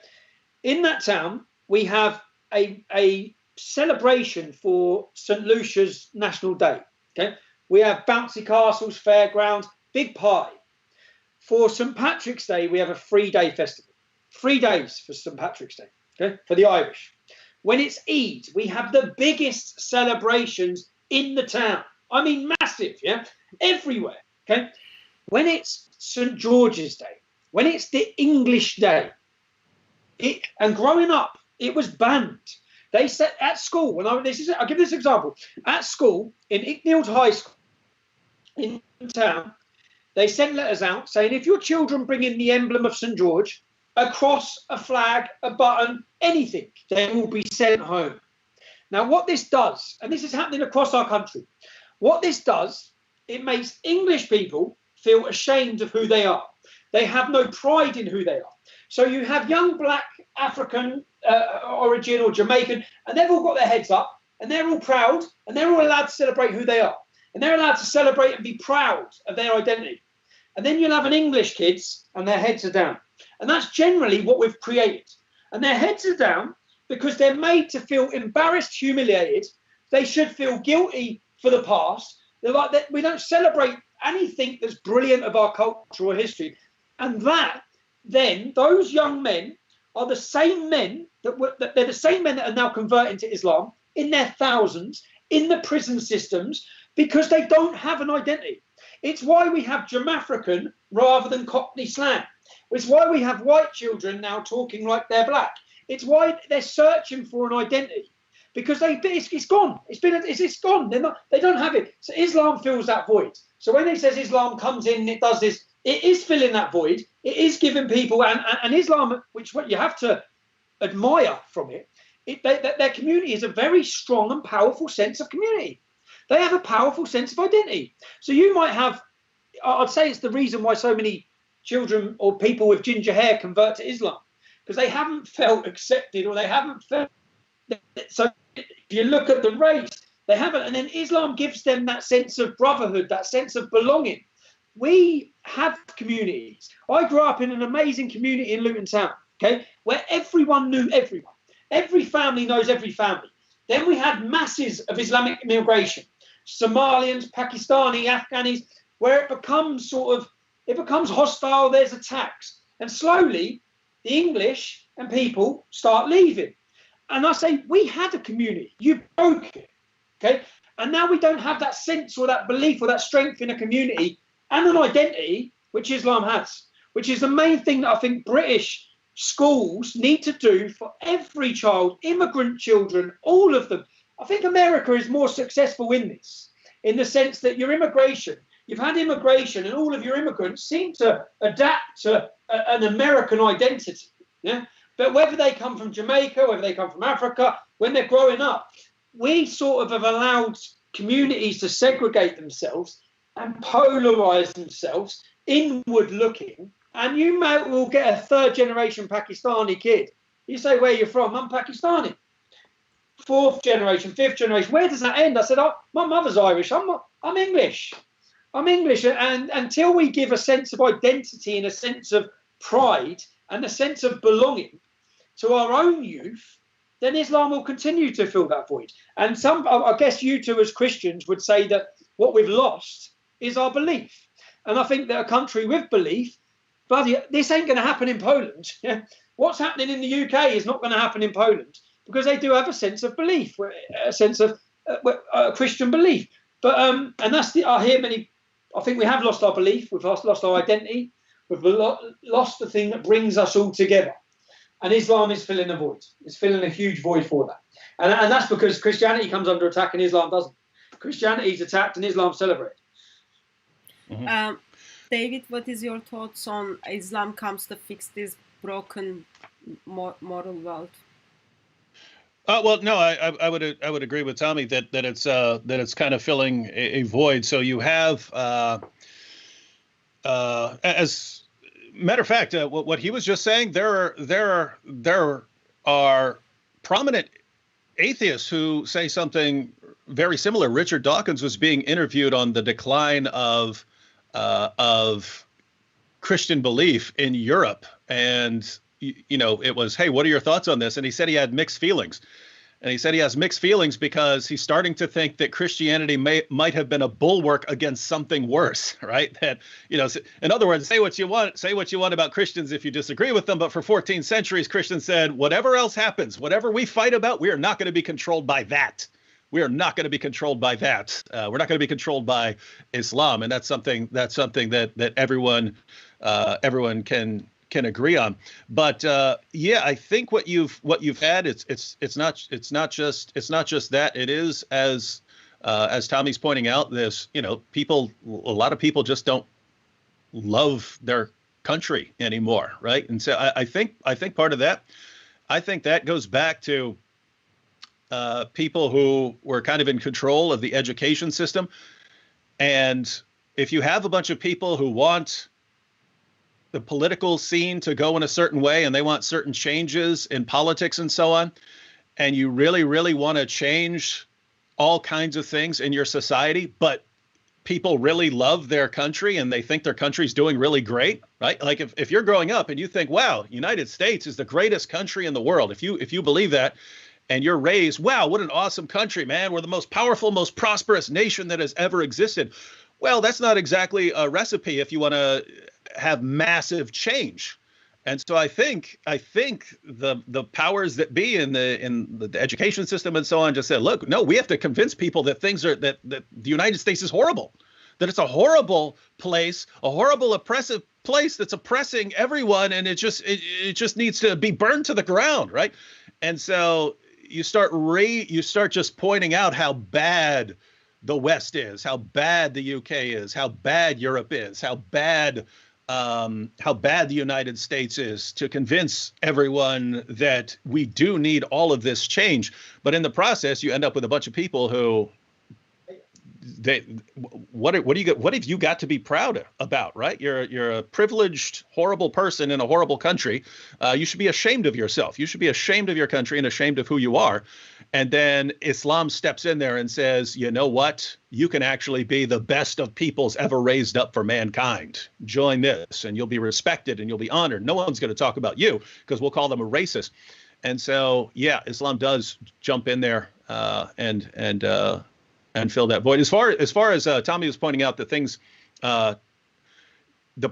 B: in that town we have a celebration for St. Lucia's National Day. Okay, we have bouncy castles, fairgrounds, big party. For St. Patrick's Day, we have a 3-day festival. 3 days for St. Patrick's Day. Okay, for the Irish. When it's Eid, we have the biggest celebrations in the town. I mean, massive, yeah, everywhere. Okay, when it's St. George's Day, when it's the English Day, and growing up, it was banned. They said at school, I'll give this example. At school, in Icknield High School in town, they sent letters out saying, if your children bring in the emblem of St. George, a cross, a flag, a button, anything, they will be sent home. Now, what this does, and this is happening across our country, what this does, it makes English people feel ashamed of who they are. They have no pride in who they are. So you have young black African origin or Jamaican, and they've all got their heads up, and they're all proud, and they're all allowed to celebrate who they are. And they're allowed to celebrate and be proud of their identity. And then you'll have an English kids, and their heads are down. And that's generally what we've created. And their heads are down because they're made to feel embarrassed, humiliated. They should feel guilty for the past. They're like that. We don't celebrate anything that's brilliant of our culture or history. And then those young men are the same men they're the same men that are now converting to Islam in their thousands in the prison systems because they don't have an identity. It's why we have Jamafrican rather than Cockney slang. It's why we have white children now talking like they're black. It's why they're searching for an identity because it's gone. It's gone. They don't have it. So Islam fills that void. So when it says Islam comes in, it does this. It is filling that void. It is giving people and Islam, which what you have to admire from it. Their community is a very strong and powerful sense of community. They have a powerful sense of identity. So you might have, I'd say it's the reason why so many children or people with ginger hair convert to Islam, because they haven't felt accepted or they haven't felt. So if you look at the race, they haven't. And then Islam gives them that sense of brotherhood, that sense of belonging. We have communities. I grew up in an amazing community in Luton Town, okay, where everyone knew everyone. Every family knows every family. Then we had masses of Islamic immigration, Somalians, Pakistani, Afghanis, where it becomes hostile, there's attacks. And slowly, the English and people start leaving. And I say, we had a community, you broke it, okay? And now we don't have that sense or that belief or that strength in a community and an identity which Islam has, which is the main thing that I think British schools need to do for every child, immigrant children, all of them. I think America is more successful in this, in the sense that you've had immigration, and all of your immigrants seem to adapt to an American identity. Yeah? But whether they come from Jamaica, whether they come from Africa, when they're growing up, we sort of have allowed communities to segregate themselves and polarize themselves, inward looking. And you will get a third generation Pakistani kid. You say, where you're from? I'm Pakistani. Fourth generation, fifth generation. Where does that end? I said, oh, my mother's Irish. I'm English. I'm English. And until we give a sense of identity and a sense of pride and a sense of belonging to our own youth, then Islam will continue to fill that void. And I guess you two as Christians would say that what we've lost is our belief. And I think that a country with belief, bloody, this ain't going to happen in Poland. Yeah? What's happening in the UK is not going to happen in Poland, because they do have a sense of belief, a sense of Christian belief. But and that's I think we have lost our belief. We've lost our identity. We've lost the thing that brings us all together. And Islam is filling a void. It's filling a huge void for that. And that's because Christianity comes under attack and Islam doesn't. Christianity is attacked and Islam celebrated.
A: Mm-hmm. David, what is your thoughts on Islam comes to fix this broken moral world?
C: Well, no, I would agree with Tommy that it's kind of filling a void. So you have, as matter of fact, what he was just saying, there are prominent atheists who say something very similar. Richard Dawkins was being interviewed on the decline of Christian belief in Europe, and it was, hey, what are your thoughts on this? And he said he had mixed feelings. And he said he has mixed feelings because he's starting to think that Christianity might have been a bulwark against something worse, right? That, in other words, say what you want about Christians if you disagree with them. But for 14 centuries, Christians said, whatever else happens, whatever we fight about, we are not going to be controlled by that. We are not going to be controlled by that. We're not going to be controlled by Islam. And that's something that everyone can agree on. But I think what you've had, it's not just that. It is, as Tommy's pointing out, this, a lot of people just don't love their country anymore, right? And so I think part of that, I think that goes back to people who were kind of in control of the education system. And if you have a bunch of people who want the political scene to go in a certain way, and they want certain changes in politics and so on, and you really, really want to change all kinds of things in your society, but people really love their country and they think their country's doing really great, right? Like if you're growing up and you think, wow, United States is the greatest country in the world, if you believe that, and you're raised, wow, what an awesome country, man, we're the most powerful, most prosperous nation that has ever existed. Well, that's not exactly a recipe if you want to have massive change. And so I think the powers that be in the education system and so on just said, look, no, we have to convince people that that the United States is horrible, that it's a horrible place, a horrible oppressive place that's oppressing everyone, and it just needs to be burned to the ground, right? And so you start just pointing out how bad the West is, how bad the UK is, how bad Europe is, how bad the United States is, to convince everyone that we do need all of this change. But in the process, you end up with a bunch of people who what have you got to be proud about, right? You're a privileged, horrible person in a horrible country. You should be ashamed of yourself. You should be ashamed of your country and ashamed of who you are. And then Islam steps in there and says, you know what? You can actually be the best of peoples ever raised up for mankind. Join this and you'll be respected and you'll be honored. No one's going to talk about you because we'll call them a racist. And so, yeah, Islam does jump in there and fill that void. As far as Tommy was pointing out, that things, the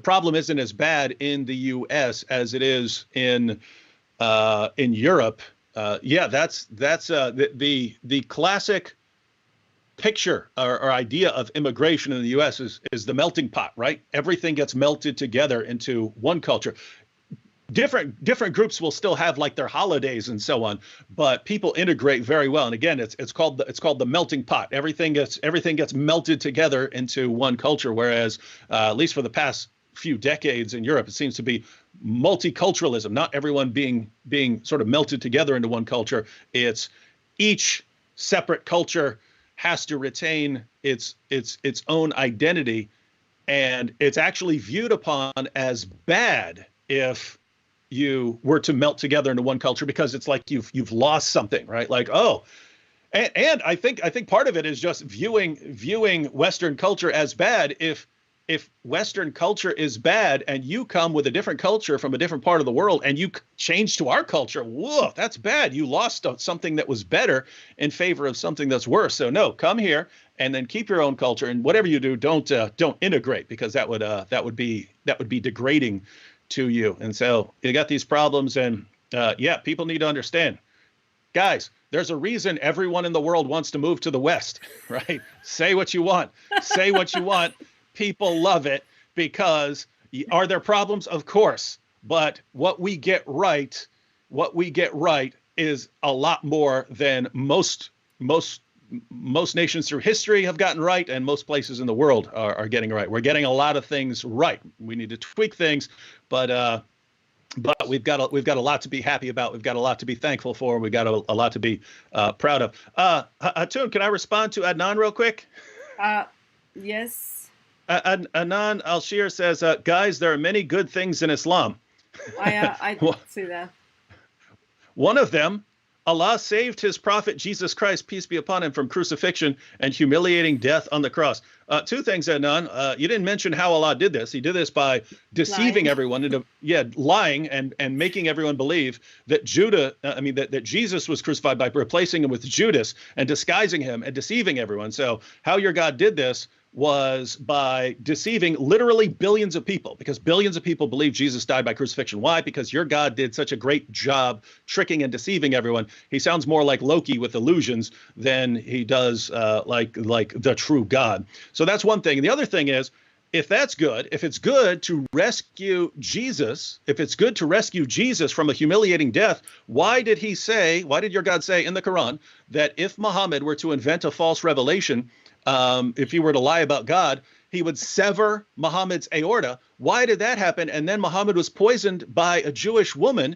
C: problem isn't as bad in the U.S. as it is in Europe. That's the classic picture or idea of immigration in the U.S. is the melting pot, right? Everything gets melted together into one culture. Different groups will still have like their holidays and so on, but people integrate very well. And again, it's called the melting pot. Everything gets melted together into one culture. Whereas at least for the past few decades in Europe, it seems to be multiculturalism. Not everyone being sort of melted together into one culture. It's each separate culture has to retain its own identity, and it's actually viewed upon as bad if you were to melt together into one culture, because it's like you've lost something, right? Like, oh, and I think part of it is just viewing Western culture as bad. If Western culture is bad and you come with a different culture from a different part of the world and you change to our culture, whoa, that's bad. You lost something that was better in favor of something that's worse. So no, come here and then keep your own culture, and whatever you do, don't integrate, because that would be degrading to you. And so you got these problems, and yeah, people need to understand, guys, there's a reason everyone in the world wants to move to the West, right? Say what you want. Say what you want. People love it, because are there problems? Of course. But what we get right is a lot more than most nations through history have gotten right, and most places in the world are getting right. We're getting a lot of things right. We need to tweak things, but we've got a lot to be happy about. We've got a lot to be thankful for. We've got a lot to be proud of. Hatun, can I respond to Adnan real quick?
A: Yes.
C: Adnan Al-Shir says, guys, there are many good things in Islam.
A: I see that.
C: One of them, Allah saved his prophet Jesus Christ, peace be upon him, from crucifixion and humiliating death on the cross. Two things, Adnan. You didn't mention how Allah did this. He did this by deceiving everyone into lying and making everyone believe that that Jesus was crucified by replacing him with Judas and disguising him and deceiving everyone. So how your God did this was by deceiving literally billions of people, because billions of people believe Jesus died by crucifixion. Why? Because your God did such a great job tricking and deceiving everyone. He sounds more like Loki with illusions than he does like the true God. So that's one thing. And the other thing is, if it's good to rescue Jesus, from a humiliating death, why did your God say in the Quran that if Muhammad were to invent a false revelation, if he were to lie about God, he would sever Muhammad's aorta? Why did that happen? And then Muhammad was poisoned by a Jewish woman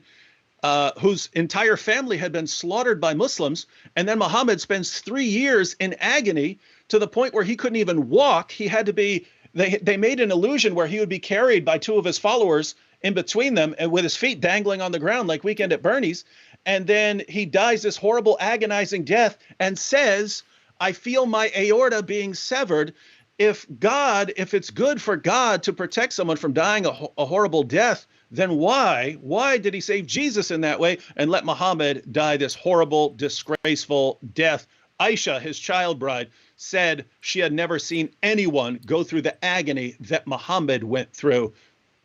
C: whose entire family had been slaughtered by Muslims. And then Muhammad spends 3 years in agony to the point where he couldn't even walk. He had to be, they made an illusion where he would be carried by two of his followers in between them and with his feet dangling on the ground like Weekend at Bernie's. And then he dies this horrible, agonizing death and says, I feel my aorta being severed. If it's good for God to protect someone from dying a horrible death, then why did he save Jesus in that way and let Muhammad die this horrible, disgraceful death? Aisha, his child bride, said she had never seen anyone go through the agony that Muhammad went through.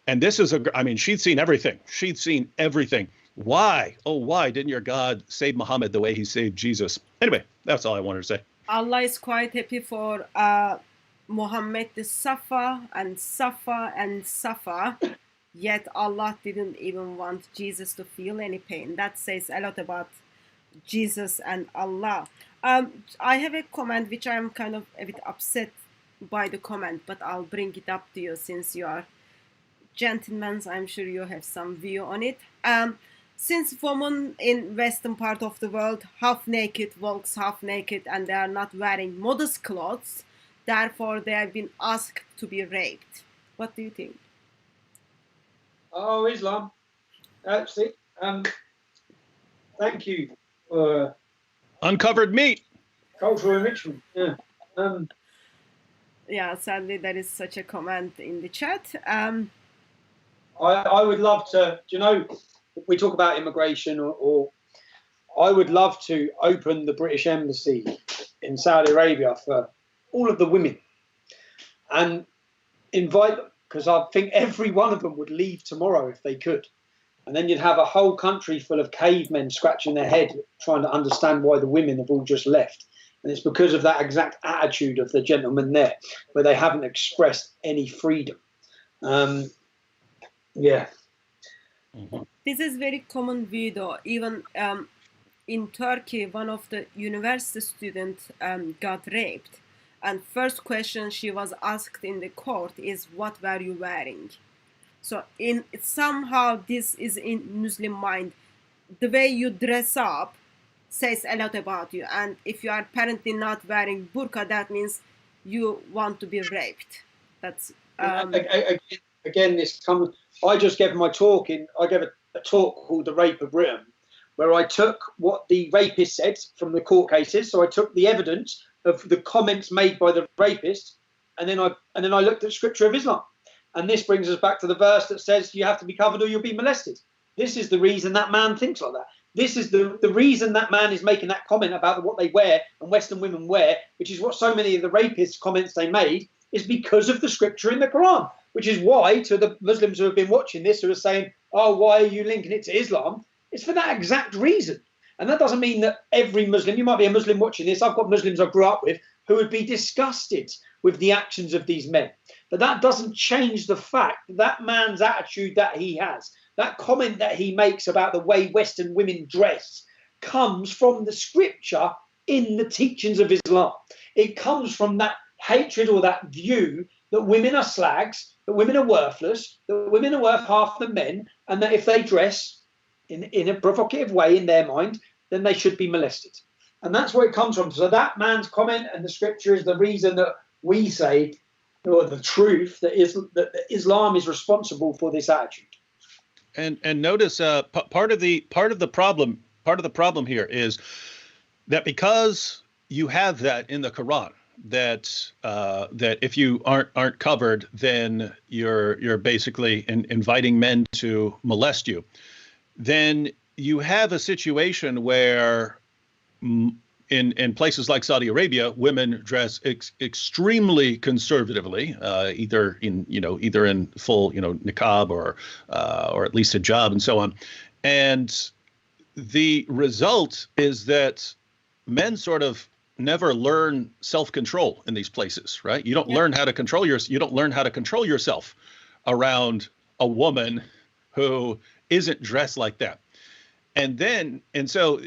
C: And this is she'd seen everything. She'd seen everything. Why? Oh, why didn't your God save Muhammad the way he saved Jesus? Anyway, that's all I wanted to say.
A: Allah is quite happy for Muhammad to suffer and suffer and suffer, yet Allah didn't even want Jesus to feel any pain. That says a lot about Jesus and Allah. I have a comment which I am kind of a bit upset by the comment, but I'll bring it up to you since you are gentlemen. I'm sure you have some view on it. Since women in western part of the world half naked, walks half naked, and they are not wearing modest clothes, therefore they have been asked to be raped. What do you think?
B: Oh, Islam. Actually, thank you for
C: uncovered meat.
B: Cultural enrichment. Yeah.
A: Yeah, sadly there is such a comment in the chat.
B: I would love to, we talk about immigration, or I would love to open the British Embassy in Saudi Arabia for all of the women and invite them, because I think every one of them would leave tomorrow if they could. And then you'd have a whole country full of cavemen scratching their head trying to understand why the women have all just left. And it's because of that exact attitude of the gentleman there, where they haven't expressed any freedom. Yeah.
A: This is very common view though. Even in Turkey, one of the university students got raped. And first question she was asked in the court is, what were you wearing? So in somehow this is in Muslim mind. The way you dress up says a lot about you. And if you are apparently not wearing burqa, that means you want to be raped. That's
B: again, this comes. I just gave my talk I gave a talk called "The Rape of Britain," where I took what the rapist said from the court cases. So I took the evidence of the comments made by the rapist, and then I looked at Scripture of Islam, and this brings us back to the verse that says you have to be covered or you'll be molested. This is the reason that man thinks like that. This is the reason that man is making that comment about what they wear and Western women wear, which is what so many of the rapists' comments they made is because of the Scripture in the Quran. Which is why, to the Muslims who have been watching this, who are saying, "Oh, why are you linking it to Islam?" It's for that exact reason. And that doesn't mean that every Muslim, you might be a Muslim watching this, I've got Muslims I grew up with who would be disgusted with the actions of these men. But that doesn't change the fact that that man's attitude that he has, that comment that he makes about the way Western women dress, comes from the Scripture in the teachings of Islam. It comes from that hatred or that view that women are slags, that women are worthless, that women are worth half the men, and that if they dress in a provocative way in their mind, then they should be molested. And that's where it comes from. So that man's comment and the Scripture is the reason that we say, or the truth, that Islam is responsible for this attitude.
C: And notice part of the problem here is that because you have that in the Quran, that if you aren't covered, then you're basically inviting men to molest you. Then you have a situation where in places like Saudi Arabia, women dress extremely conservatively, either in full niqab or at least hijab and so on. And the result is that men sort of never learn self-control in these places, right? You don't learn how to control you don't learn how to control yourself around a woman who isn't dressed like that. And so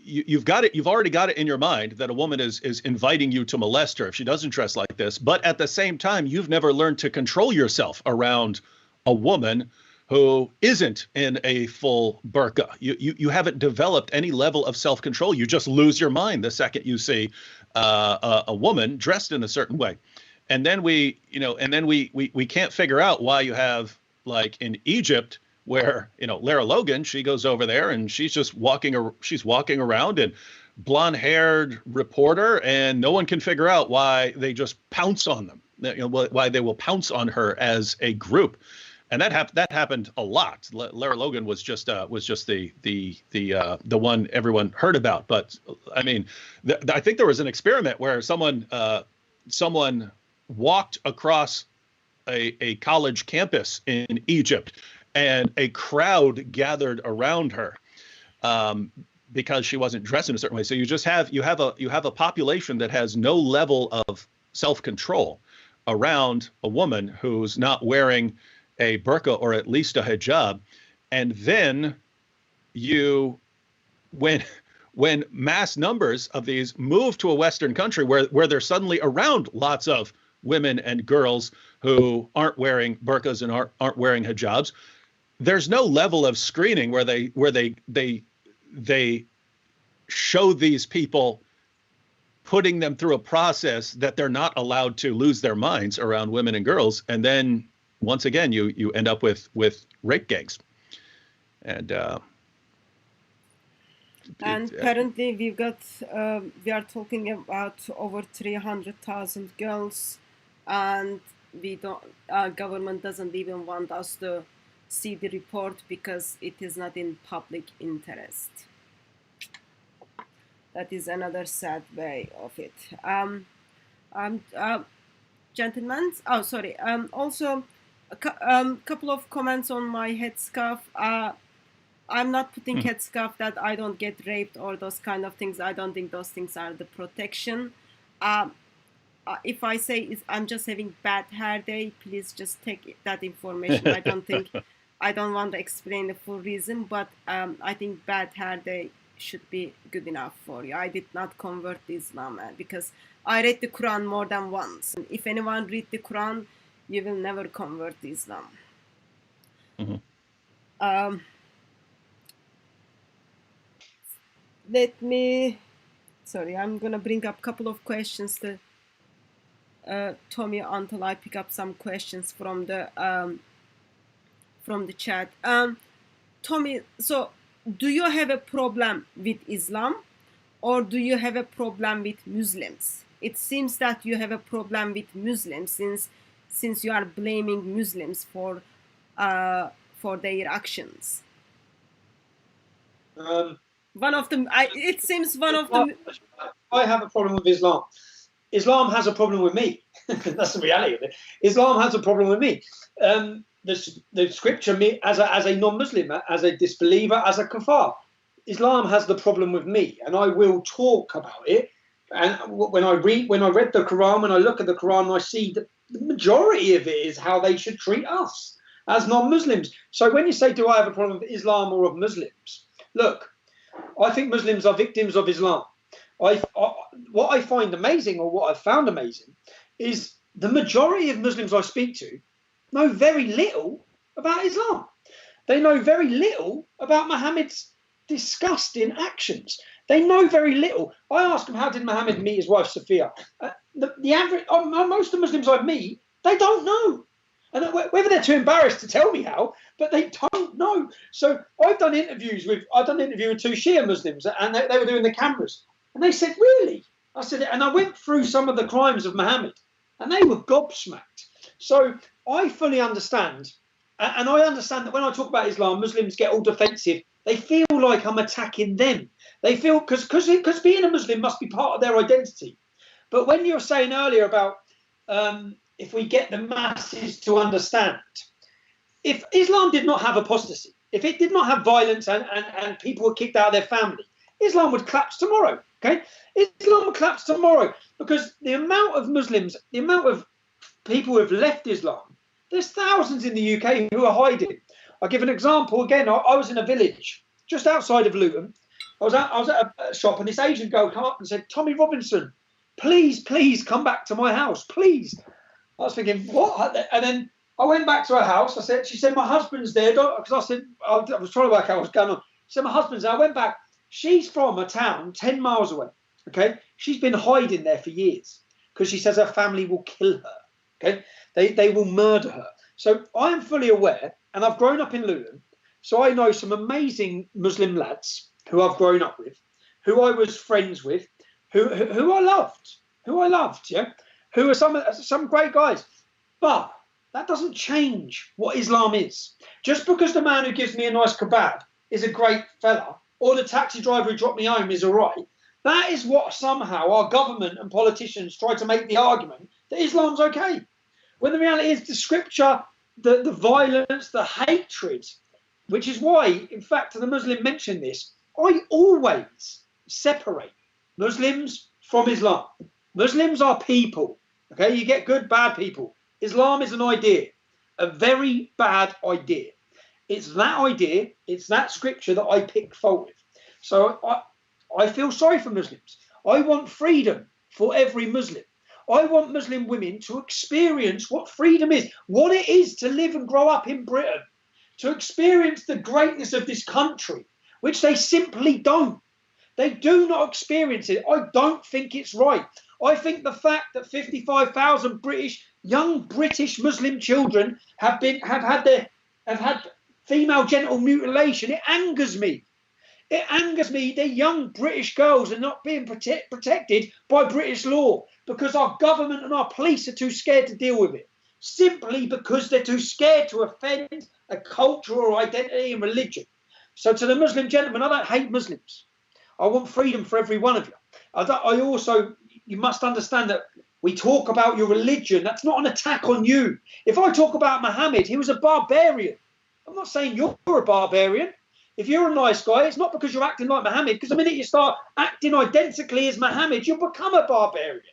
C: you've already got it in your mind that a woman is inviting you to molest her if she doesn't dress like this. But at the same time, you've never learned to control yourself around a woman who isn't in a full burqa. You haven't developed any level of self-control. You just lose your mind the second you see a woman dressed in a certain way. And then we can't figure out why you have, like in Egypt, where Lara Logan, she goes over there and she's just walking around and blonde-haired reporter, and no one can figure out why they just pounce on them. Why they will pounce on her as a group. And that happened a lot. Lara Logan was just the one everyone heard about. But I mean, I think there was an experiment where someone walked across a college campus in Egypt, and a crowd gathered around her because she wasn't dressed in a certain way. So you have a population that has no level of self-control around a woman who's not wearing a burqa or at least a hijab. And then when mass numbers of these move to a Western country where they're suddenly around lots of women and girls who aren't wearing burqas and aren't wearing hijabs, there's no level of screening where they show these people, putting them through a process that they're not allowed to lose their minds around women and girls. And then once again, you end up with rape gangs. And
A: currently we are talking about over 300,000 girls, and our government doesn't even want us to see the report because it is not in public interest. That is another sad way of it. Gentlemen, also a couple of comments on my headscarf. I'm not putting headscarf that I don't get raped or those kind of things. I don't think those things are the protection. Um, if I say I'm just having bad hair day, please just take that information. I don't think, I don't want to explain the full reason, but I think bad hair day should be good enough for you. I did not convert to Islam because I read the Quran more than once. If anyone read the Quran, you will never convert to Islam. Um, let me, sorry, I'm gonna bring up a couple of questions to Tommy until I pick up some questions from the chat. Tommy, so do you have a problem with Islam, or do you have a problem with Muslims? It seems that you have a problem with Muslims since you are blaming Muslims for their actions. One of them, it seems one of them.
B: I have a problem with Islam. Islam has a problem with me. That's the reality of it. Islam has a problem with me. The scripture, me as a non-Muslim, as a disbeliever, as a kafar, Islam has the problem with me, and I will talk about it. And when I read the Quran, when I look at the Quran, I see that the majority of it is how they should treat us as non-Muslims. So when you say, do I have a problem with Islam or of Muslims? Look, I think Muslims are victims of Islam. What I find amazing, or what I've found amazing, is the majority of Muslims I speak to know very little about Islam. They know very little about Muhammad's disgusting actions. They know very little. I ask them, how did Muhammad meet his wife Sophia? The average, most of the Muslims I meet, they don't know. And whether they're too embarrassed to tell me how, but they don't know. So I've done interviews with two Shia Muslims, and they were doing the cameras. And they said, really? I said, and I went through some of the crimes of Muhammad, and they were gobsmacked. So I fully understand, and I understand that when I talk about Islam, Muslims get all defensive. They feel like I'm attacking them. They feel, because being a Muslim must be part of their identity. But when you were saying earlier about if we get the masses to understand, if Islam did not have apostasy, if it did not have violence and people were kicked out of their family, Islam would collapse tomorrow. Okay, Islam would collapse tomorrow, because the amount of Muslims, the amount of people who have left Islam, there's thousands in the UK who are hiding. I'll give an example again. I was in a village just outside of Luton. I was at a shop, and this Asian girl came up and said, "Tommy Robinson, please come back to my house, please." I was thinking, what? And then I went back to her house. She said, my husband's there. Because I said, I was trying to work out what's going on. She said, my husband's there. I went back. She's from a town 10 miles away. Okay. She's been hiding there for years because she says her family will kill her. Okay. They will murder her. So I am fully aware, and I've grown up in Luton. So I know some amazing Muslim lads who I've grown up with, who I was friends with, who I loved, yeah, who are some great guys. But that doesn't change what Islam is. Just because the man who gives me a nice kebab is a great fella, or the taxi driver who dropped me home is all right, that is what somehow our government and politicians try to make the argument that Islam's okay. When the reality is the scripture, the violence, the hatred, which is why, in fact, the Muslim mentioned this, I always separate Muslims from Islam. Muslims are people. Okay, you get good, bad people. Islam is an idea, a very bad idea. It's that idea, it's that scripture that I pick fault with. So I feel sorry for Muslims. I want freedom for every Muslim. I want Muslim women to experience what freedom is, what it is to live and grow up in Britain, to experience the greatness of this country, which they simply don't. They do not experience it. I don't think it's right. I think the fact that 55,000 young British Muslim children have had female genital mutilation, it angers me. It angers me that young British girls are not being protected by British law because our government and our police are too scared to deal with it. Simply because they're too scared to offend a culture or identity and religion. So to the Muslim gentlemen, I don't hate Muslims. I want freedom for every one of you. You must understand that we talk about your religion. That's not an attack on you. If I talk about Muhammad, he was a barbarian. I'm not saying you're a barbarian. If you're a nice guy, it's not because you're acting like Muhammad, because the minute you start acting identically as Muhammad, you'll become a barbarian.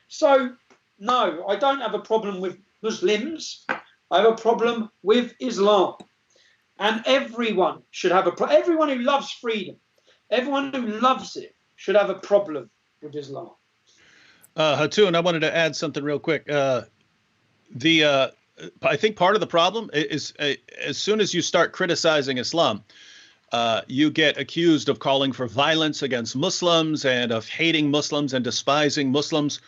B: So, no, I don't have a problem with Muslims. I have a problem with Islam. And everyone should have everyone who loves freedom, everyone who loves it should have a problem with Islam.
C: Hatun, I wanted to add something real quick. I think part of the problem is as soon as you start criticizing Islam, you get accused of calling for violence against Muslims and of hating Muslims and despising Muslims.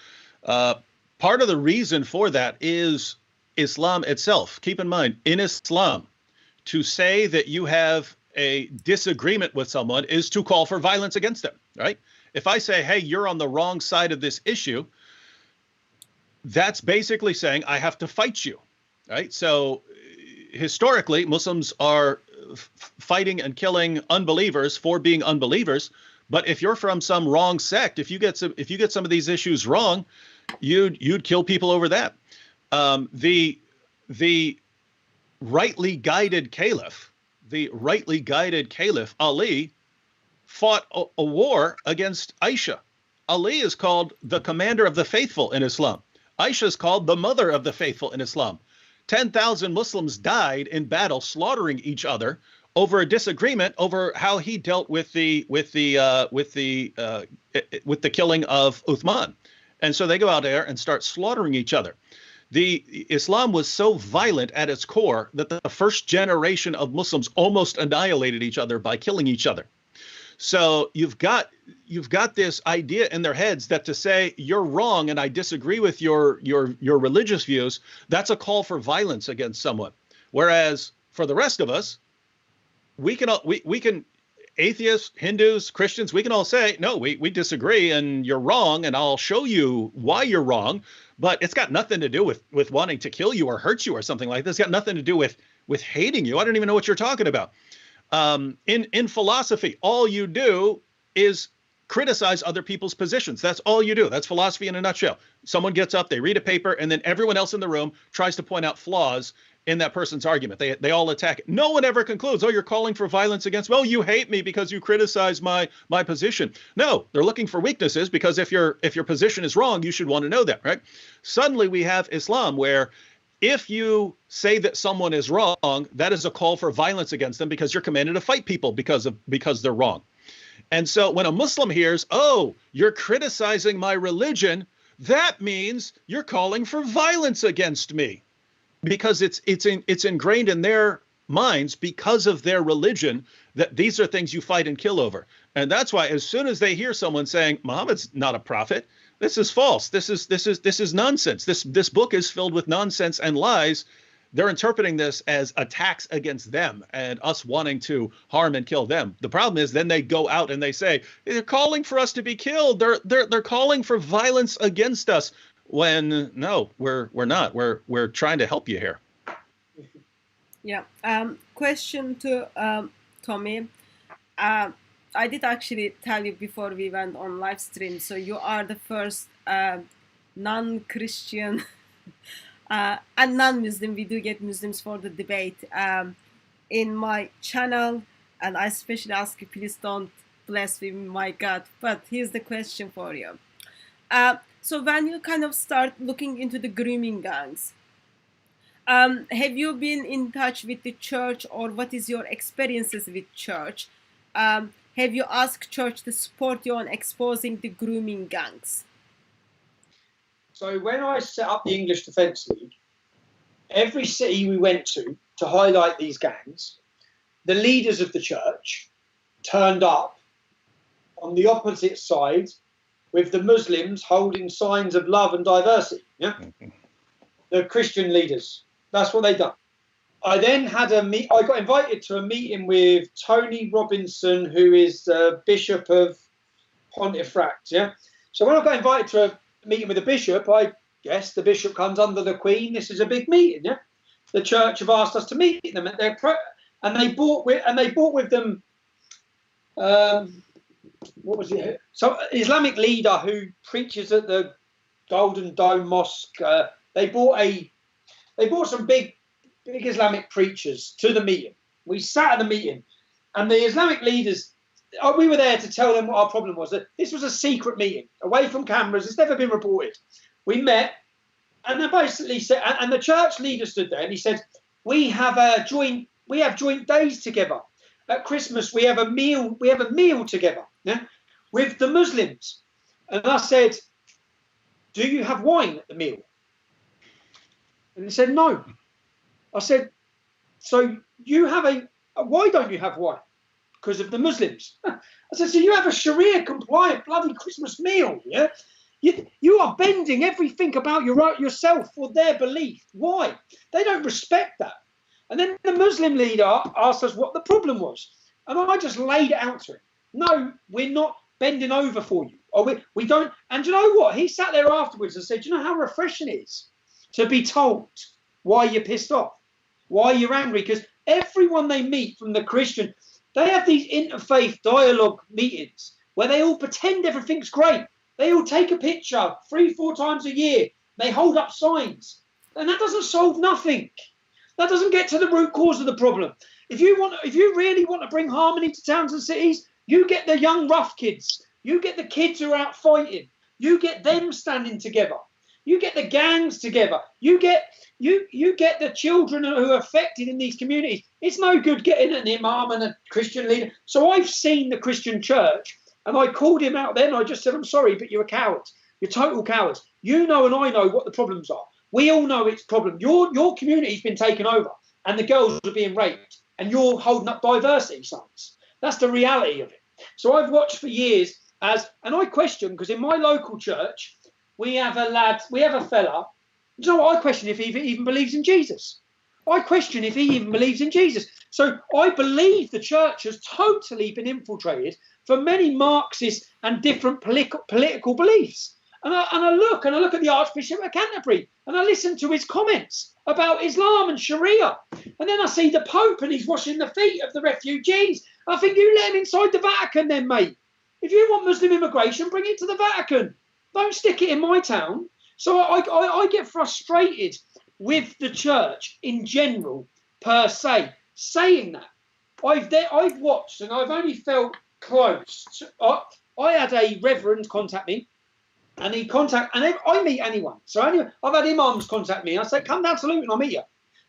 C: Part of the reason for that is Islam itself. Keep in mind, in Islam, to say that you have a disagreement with someone is to call for violence against them, right? If I say, hey, you're on the wrong side of this issue, that's basically saying I have to fight you, right? So historically, Muslims are fighting and killing unbelievers for being unbelievers. But if you're from some wrong sect, if you get some of these issues wrong, you'd kill people over that. The rightly guided caliph, Ali, fought a war against Aisha. Ali is called the commander of the faithful in Islam. Aisha is called the mother of the faithful in Islam. 10,000 Muslims died in battle, slaughtering each other over a disagreement over how he dealt with the killing of Uthman. And so they go out there and start slaughtering each other. Islam was so violent at its core that the first generation of Muslims almost annihilated each other by killing each other. So you've got this idea in their heads that to say you're wrong and I disagree with your religious views, that's a call for violence against someone. Whereas for the rest of us, we can atheists, Hindus, Christians, we can all say, no, we disagree and you're wrong and I'll show you why you're wrong. But it's got nothing to do with wanting to kill you or hurt you or something like this. It's got nothing to do with hating you. I don't even know what you're talking about. In philosophy, all you do is criticize other people's positions. That's all you do. That's philosophy in a nutshell. Someone gets up, they read a paper, and then everyone else in the room tries to point out flaws in that person's argument. They all attack it. No one ever concludes, oh, you're calling for violence against, well, you hate me because you criticize my position. No, they're looking for weaknesses because if your position is wrong, you should want to know that, right? Suddenly we have Islam where if you say that someone is wrong, that is a call for violence against them because you're commanded to fight people because they're wrong. And so when a Muslim hears, oh, you're criticizing my religion, that means you're calling for violence against me because it's ingrained in their minds because of their religion that these are things you fight and kill over. And that's why as soon as they hear someone saying Muhammad's not a prophet, this is false. This is nonsense. This book is filled with nonsense and lies. They're interpreting this as attacks against them and us wanting to harm and kill them. The problem is then they go out and they say they're calling for us to be killed. They're calling for violence against us. When no, we're not. We're trying to help you here.
A: Yeah. Question to Tommy. I did actually tell you before we went on live stream. So you are the first non-Christian and non-Muslim. We do get Muslims for the debate in my channel, and I especially ask you, please don't blaspheme my God. But here's the question for you. So when you kind of start looking into the grooming gangs, have you been in touch with the church, or what is your experiences with church? Have you asked church to support you on exposing the grooming gangs?
B: So when I set up the English Defence League, every city we went to highlight these gangs, the leaders of the church turned up on the opposite side with the Muslims holding signs of love and diversity. Yeah, the Christian leaders. That's what they done. I then had I got invited to a meeting with Tony Robinson, who is the Bishop of Pontefract. Yeah. So when I got invited to a meeting with the bishop, I guess the bishop comes under the Queen. This is a big meeting. Yeah. The church have asked us to meet them, and they brought with them. What was it? So Islamic leader who preaches at the Golden Dome Mosque. They brought some big Islamic preachers to the meeting. We sat at the meeting, And the Islamic leaders, we were there to tell them what our problem was. That this was a secret meeting, away from cameras. It's never been reported. We met, and they basically said, and the church leader stood there, and he said, we have joint days together. At Christmas, we have a meal together, yeah, with the Muslims. And I said, do you have wine at the meal? And he said, no. I said, so you have why don't you have wine? Because of the Muslims. I said, so you have a Sharia compliant bloody Christmas meal, yeah? You are bending everything about yourself for their belief. Why? They don't respect that. And then the Muslim leader asked us what the problem was. And I just laid it out to him. No, we're not bending over for you. Or we don't. And you know what? He sat there afterwards and said, you know how refreshing it is to be told why you're pissed off, why you're angry? Because everyone they meet from the Christian, they have these interfaith dialogue meetings where they all pretend everything's great. They all take a picture 3-4 times a year. They hold up signs. And that doesn't solve nothing. That doesn't get to the root cause of the problem. If you really want to bring harmony to towns and cities, you get the young rough kids. You get the kids who are out fighting. You get them standing together. You get the gangs together. You get the children who are affected in these communities. It's no good getting an imam and a Christian leader. So I've seen the Christian church, and I called him out then. I just said, I'm sorry, but you're a coward. You're total cowards. You know and I know what the problems are. We all know it's a problem. Your community's been taken over, and the girls are being raped, and you're holding up diversity signs. That's the reality of it. So I've watched for years and I question, because in my local church, we have a fella. You know what? I question if he even believes in Jesus. I question if he even believes in Jesus. So I believe the church has totally been infiltrated for many Marxist and different political beliefs. And I look at the Archbishop of Canterbury, and I listen to his comments about Islam and Sharia. And then I see the Pope, and he's washing the feet of the refugees. I think, you let him inside the Vatican then, mate. If you want Muslim immigration, bring it to the Vatican. Don't stick it in my town. So I get frustrated with the church in general, per se. Saying that, I've watched, and I've only felt close. I had a reverend contact me. And I meet anyone. So anyway, I've had imams contact me. I say, come down to Luton, I'll meet you.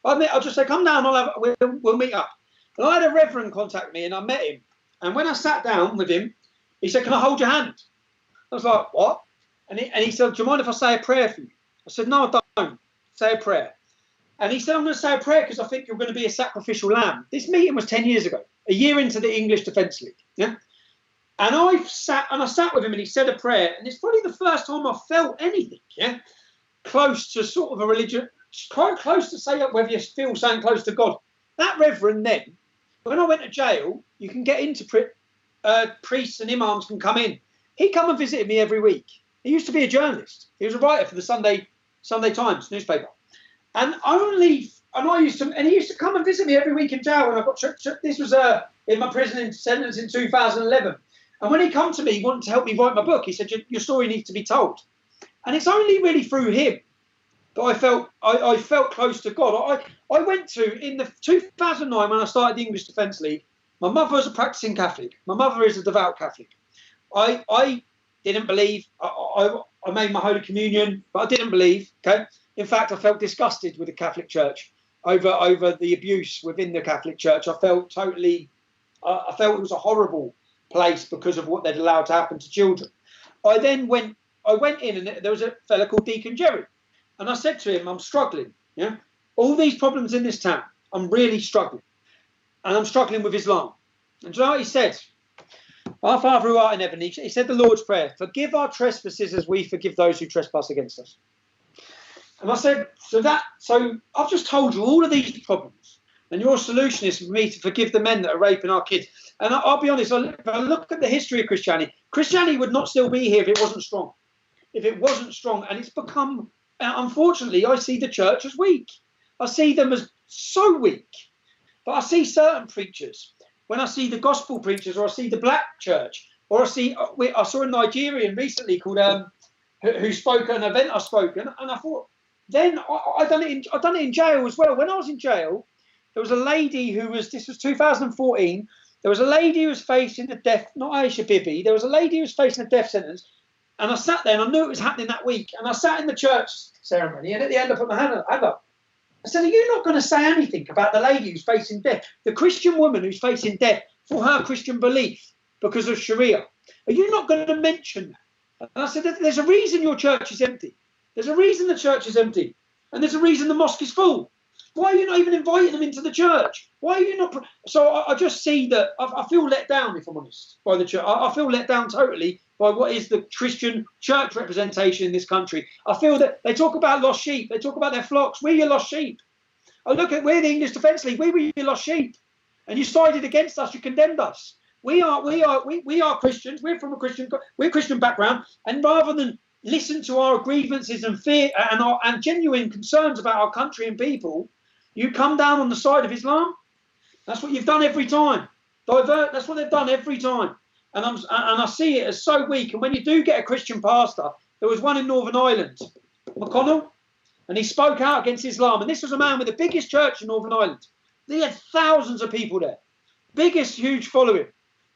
B: I'll just say, come down, we'll meet up. And I had a reverend contact me, and I met him. And when I sat down with him, he said, can I hold your hand? I was like, what? And he said, do you mind if I say a prayer for you? I said, no, I don't. Say a prayer. And he said, I'm going to say a prayer because I think you're going to be a sacrificial lamb. This meeting was 10 years ago, a year into the English Defence League. Yeah. And I sat with him, and he said a prayer, and it's probably the first time I felt anything, yeah, close to sort of a religion, quite close to say whether you feel something close to God. That reverend then, when I went to jail, you can get into priests and imams can come in. He come and visited me every week. He used to be a journalist. He was a writer for the Sunday Times newspaper, and he used to come and visit me every week in jail when I got this was in my prison sentence in 2011. And when he come to me, he wanted to help me write my book. He said, your story needs to be told. And it's only really through him that I felt close to God. I went to, in the 2009, when I started the English Defence League, my mother was a practicing Catholic. My mother is a devout Catholic. I didn't believe. I made my Holy Communion, but I didn't believe. Okay. In fact, I felt disgusted with the Catholic Church over the abuse within the Catholic Church. I felt it was a horrible place because of what they'd allowed to happen to children. I went in, and there was a fella called Deacon Jerry, and I said to him, I'm struggling. Yeah, all these problems in this town, I'm really struggling, and I'm struggling with Islam. And do you know what he said? Our Father who art in heaven, he said the Lord's Prayer, forgive our trespasses as we forgive those who trespass against us. And I said, so I've just told you all of these problems, and your solution is for me to forgive the men that are raping our kids. And I'll be honest, if I look at the history of Christianity would not still be here if it wasn't strong. If it wasn't strong, and it's become, unfortunately, I see the church as weak. I see them as so weak. But I see certain preachers, when I see the gospel preachers, or I see the black church, or I saw a Nigerian recently called who spoke at an event I spoke, and I thought, then I done it in jail as well. When I was in jail, there was a lady this was 2014, There was a lady who was facing the death, not Aisha Bibi, there was a lady who was facing a death sentence. And I sat there and I knew it was happening that week. And I sat in the church ceremony, and at the end I put my hand up. I said, are you not going to say anything about the lady who's facing death, the Christian woman who's facing death for her Christian belief because of Sharia? Are you not going to mention that? And I said, there's a reason your church is empty. There's a reason the church is empty. And there's a reason the mosque is full. Why are you not even inviting them into the church? Why are you not? So I just see that I feel let down, if I'm honest, by the church. I feel let down totally by what is the Christian church representation in this country. I feel that they talk about lost sheep. They talk about their flocks. We're your lost sheep. I look at, we're the English Defence League. We were your lost sheep. And you sided against us. You condemned us. We are Christians. We're from a Christian background. And rather than listen to our grievances and fear and genuine concerns about our country and people, you come down on the side of Islam. That's what you've done every time. Divert. That's what they've done every time. And I see it as so weak. And when you do get a Christian pastor, there was one in Northern Ireland, McConnell, and he spoke out against Islam. And this was a man with the biggest church in Northern Ireland. He had thousands of people there, biggest, huge following.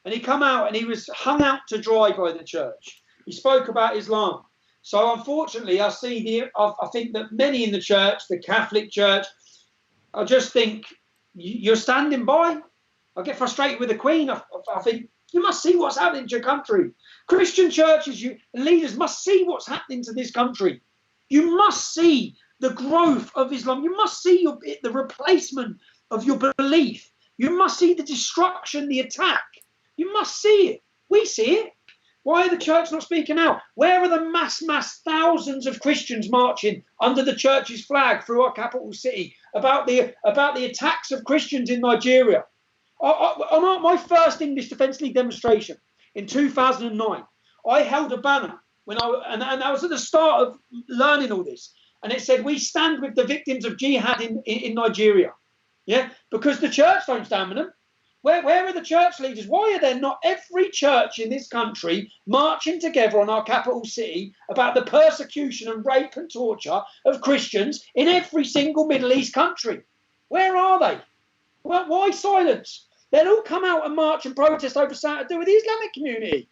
B: And he come out and he was hung out to dry by the church. He spoke about Islam. So unfortunately, I think that many in the church, the Catholic Church, I just think you're standing by. I get frustrated with the Queen. I think you must see what's happening to your country. Christian churches, leaders must see what's happening to this country. You must see the growth of Islam. You must see the replacement of your belief. You must see the destruction, the attack. You must see it. We see it. Why are the church not speaking out? Where are the mass thousands of Christians marching under the church's flag through our capital city about the attacks of Christians in Nigeria? On my first English Defence League demonstration in 2009, I held a banner and I was at the start of learning all this, and it said, "We stand with the victims of jihad in Nigeria." Yeah, because the church don't stand with them. Where are the church leaders? Why are there not every church in this country marching together on our capital city about the persecution and rape and torture of Christians in every single Middle East country? Where are they? Well, why silence? They'll all come out and march and protest over something to do with the Islamic community.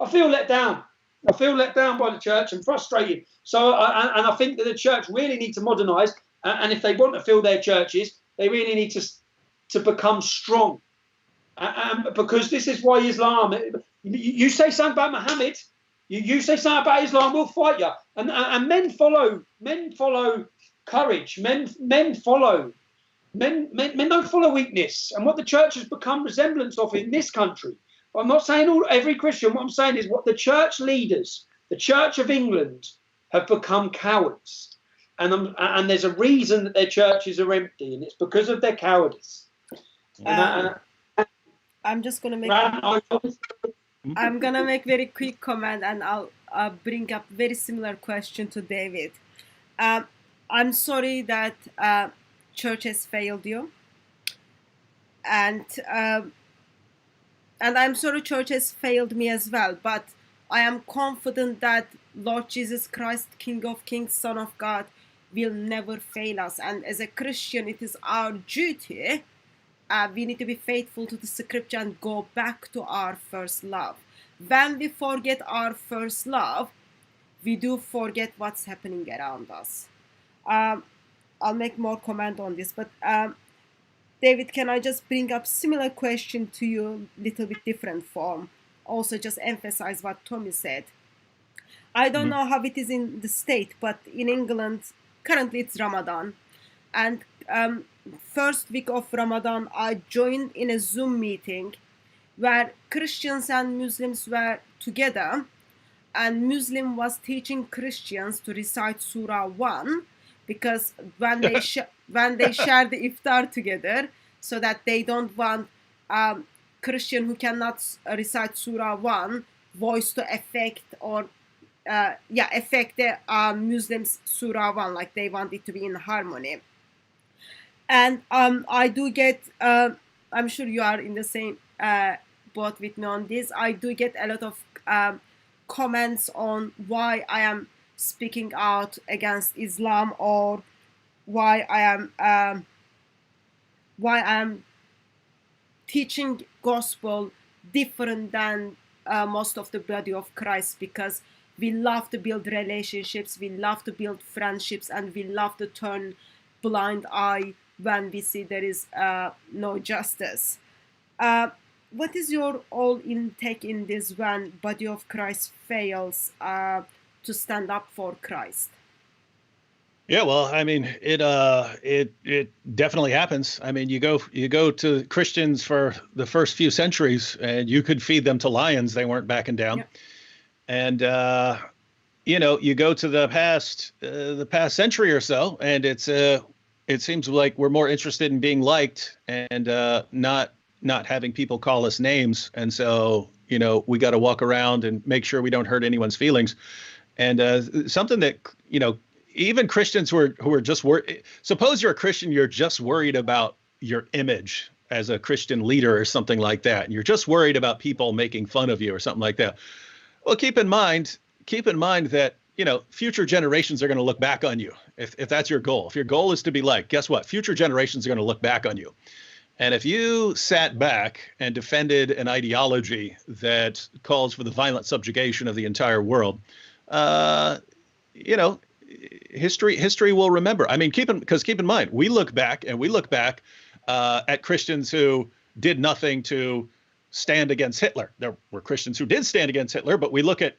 B: I feel let down. I feel let down by the church and frustrated. So, I think that the church really need to modernise, and if they want to fill their churches, they really need to become strong. Because this is why Islam, you say something about Muhammad, you say something about Islam, we'll fight you. And men follow courage. Men don't follow weakness. And what the church has become resemblance of in this country. I'm not saying every Christian. What I'm saying is what the church leaders, the Church of England, have become cowards. And there's a reason that their churches are empty, and it's because of their cowardice.
A: I'm just gonna make. I'm gonna make very quick comment, and I'll bring up very similar question to David. I'm sorry that church has failed you, and I'm sorry church has failed me as well. But I am confident that Lord Jesus Christ, King of Kings, Son of God, will never fail us. And as a Christian, it is our duty. We need to be faithful to the scripture and go back to our first love. When we forget our first love, we do forget what's happening around us. I'll make more comment on this, but David, can I just bring up similar question to you, little bit different form? Also, just emphasize what Tommy said. I don't know how it is in the state, but in England, currently it's Ramadan, and first week of Ramadan, I joined in a Zoom meeting where Christians and Muslims were together, and Muslim was teaching Christians to recite Surah 1 because when they share the iftar together, so that they don't want Christian who cannot recite Surah 1 voice to affect or affect the Muslims Surah 1, like they want it to be in harmony. And I do get, I'm sure you are in the same boat with me on this, I do get a lot of comments on why I am speaking out against Islam, or why I am teaching gospel different than most of the body of Christ, because we love to build relationships, we love to build friendships, and we love to turn blind eye when we see there is no justice. What is your all intake in this when body of Christ fails to stand up for Christ?
C: Yeah, well, I mean, it definitely happens. I mean, you go to Christians for the first few centuries, and you could feed them to lions; they weren't backing down.
A: Yeah.
C: And you go to the past century or so, and it seems like we're more interested in being liked and not having people call us names. And so, we got to walk around and make sure we don't hurt anyone's feelings. And something that even Christians who are just worried. Suppose you're a Christian, you're just worried about your image as a Christian leader or something like that, and you're just worried about people making fun of you or something like that. Well, keep in mind that future generations are going to look back on you if that's your goal. If your goal is to be liked, guess what? Future generations are going to look back on you. And if you sat back and defended an ideology that calls for the violent subjugation of the entire world, history will remember. I mean, keep in mind, we look back at Christians who did nothing to stand against Hitler. There were Christians who did stand against Hitler, but we look at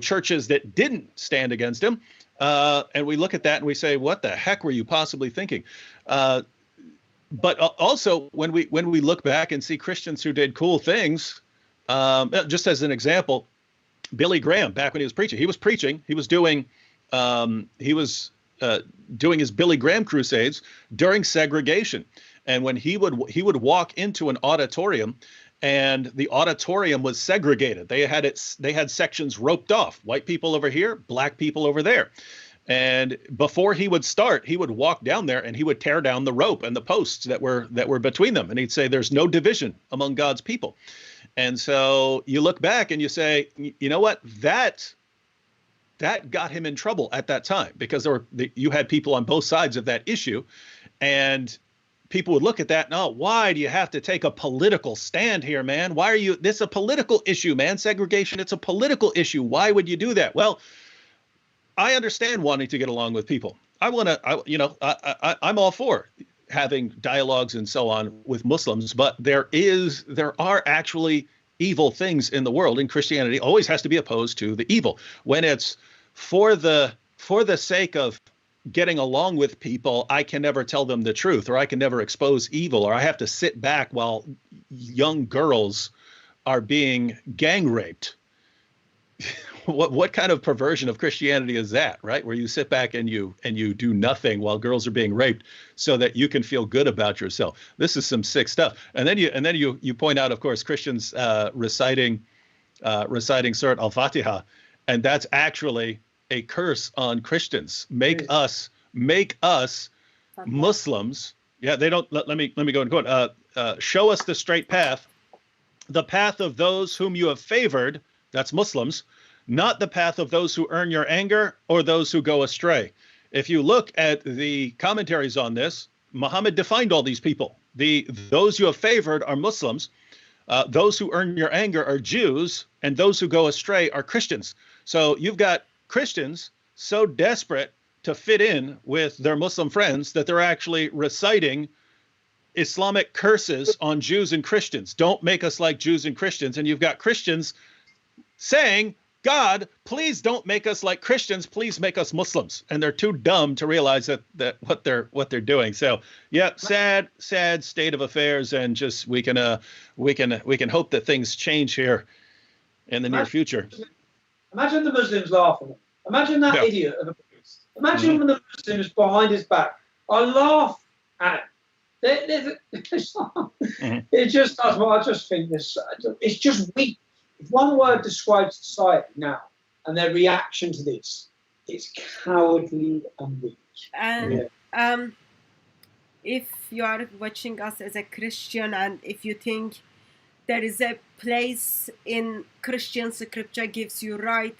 C: churches that didn't stand against him, and we look at that and we say, what the heck were you possibly thinking? But also when we look back and see Christians who did cool things, just as an example, Billy Graham, back when he was preaching, he was doing his Billy Graham crusades during segregation. And when he would walk into an auditorium, and the auditorium was segregated. They had sections roped off, white people over here, black people over there. And before he would start, he would walk down there and he would tear down the rope and the posts that were between them. And he'd say, there's no division among God's people. And so you look back and you say, you know what, that got him in trouble at that time, because you had people on both sides of that issue, and people would look at that and, oh, why do you have to take a political stand here, man? Why are you, this is a political issue, man. Segregation, it's a political issue. Why would you do that? Well, I understand wanting to get along with people. I'm all for having dialogues and so on with Muslims, but there are actually evil things in the world, and Christianity always has to be opposed to the evil. When it's for the sake of getting along with people, I can never tell them the truth, or I can never expose evil, or I have to sit back while young girls are being gang raped. What kind of perversion of Christianity is that, right? Where you sit back and you do nothing while girls are being raped so that you can feel good about yourself. This is some sick stuff. And then you point out, of course, Christians reciting Surat Al-Fatiha, and that's actually a curse on Christians. Make us Muslims. Yeah, they don't. Let me go and quote. Show us the straight path, the path of those whom you have favored. That's Muslims. Not the path of those who earn your anger or those who go astray. If you look at the commentaries on this, Muhammad defined all these people. Those you have favored are Muslims. Those who earn your anger are Jews, and those who go astray are Christians. So you've got Christians so desperate to fit in with their Muslim friends that they're actually reciting Islamic curses on Jews and Christians. Don't make us like Jews and Christians. And you've got Christians saying, God, please don't make us like Christians. Please make us Muslims. And they're too dumb to realize that what they're doing. So yeah, sad state of affairs, and just we can hope that things change here in the near future.
B: Imagine the Muslims laughing. Imagine that idiot of a priest. Imagine when the Muslims behind his back. I laugh at it. It just does. Well, I just think this. It's just weak. If one word describes society now and their reaction to this, it's cowardly and weak.
A: And if you are watching us as a Christian, and if you think there is a place in Christian scripture gives you right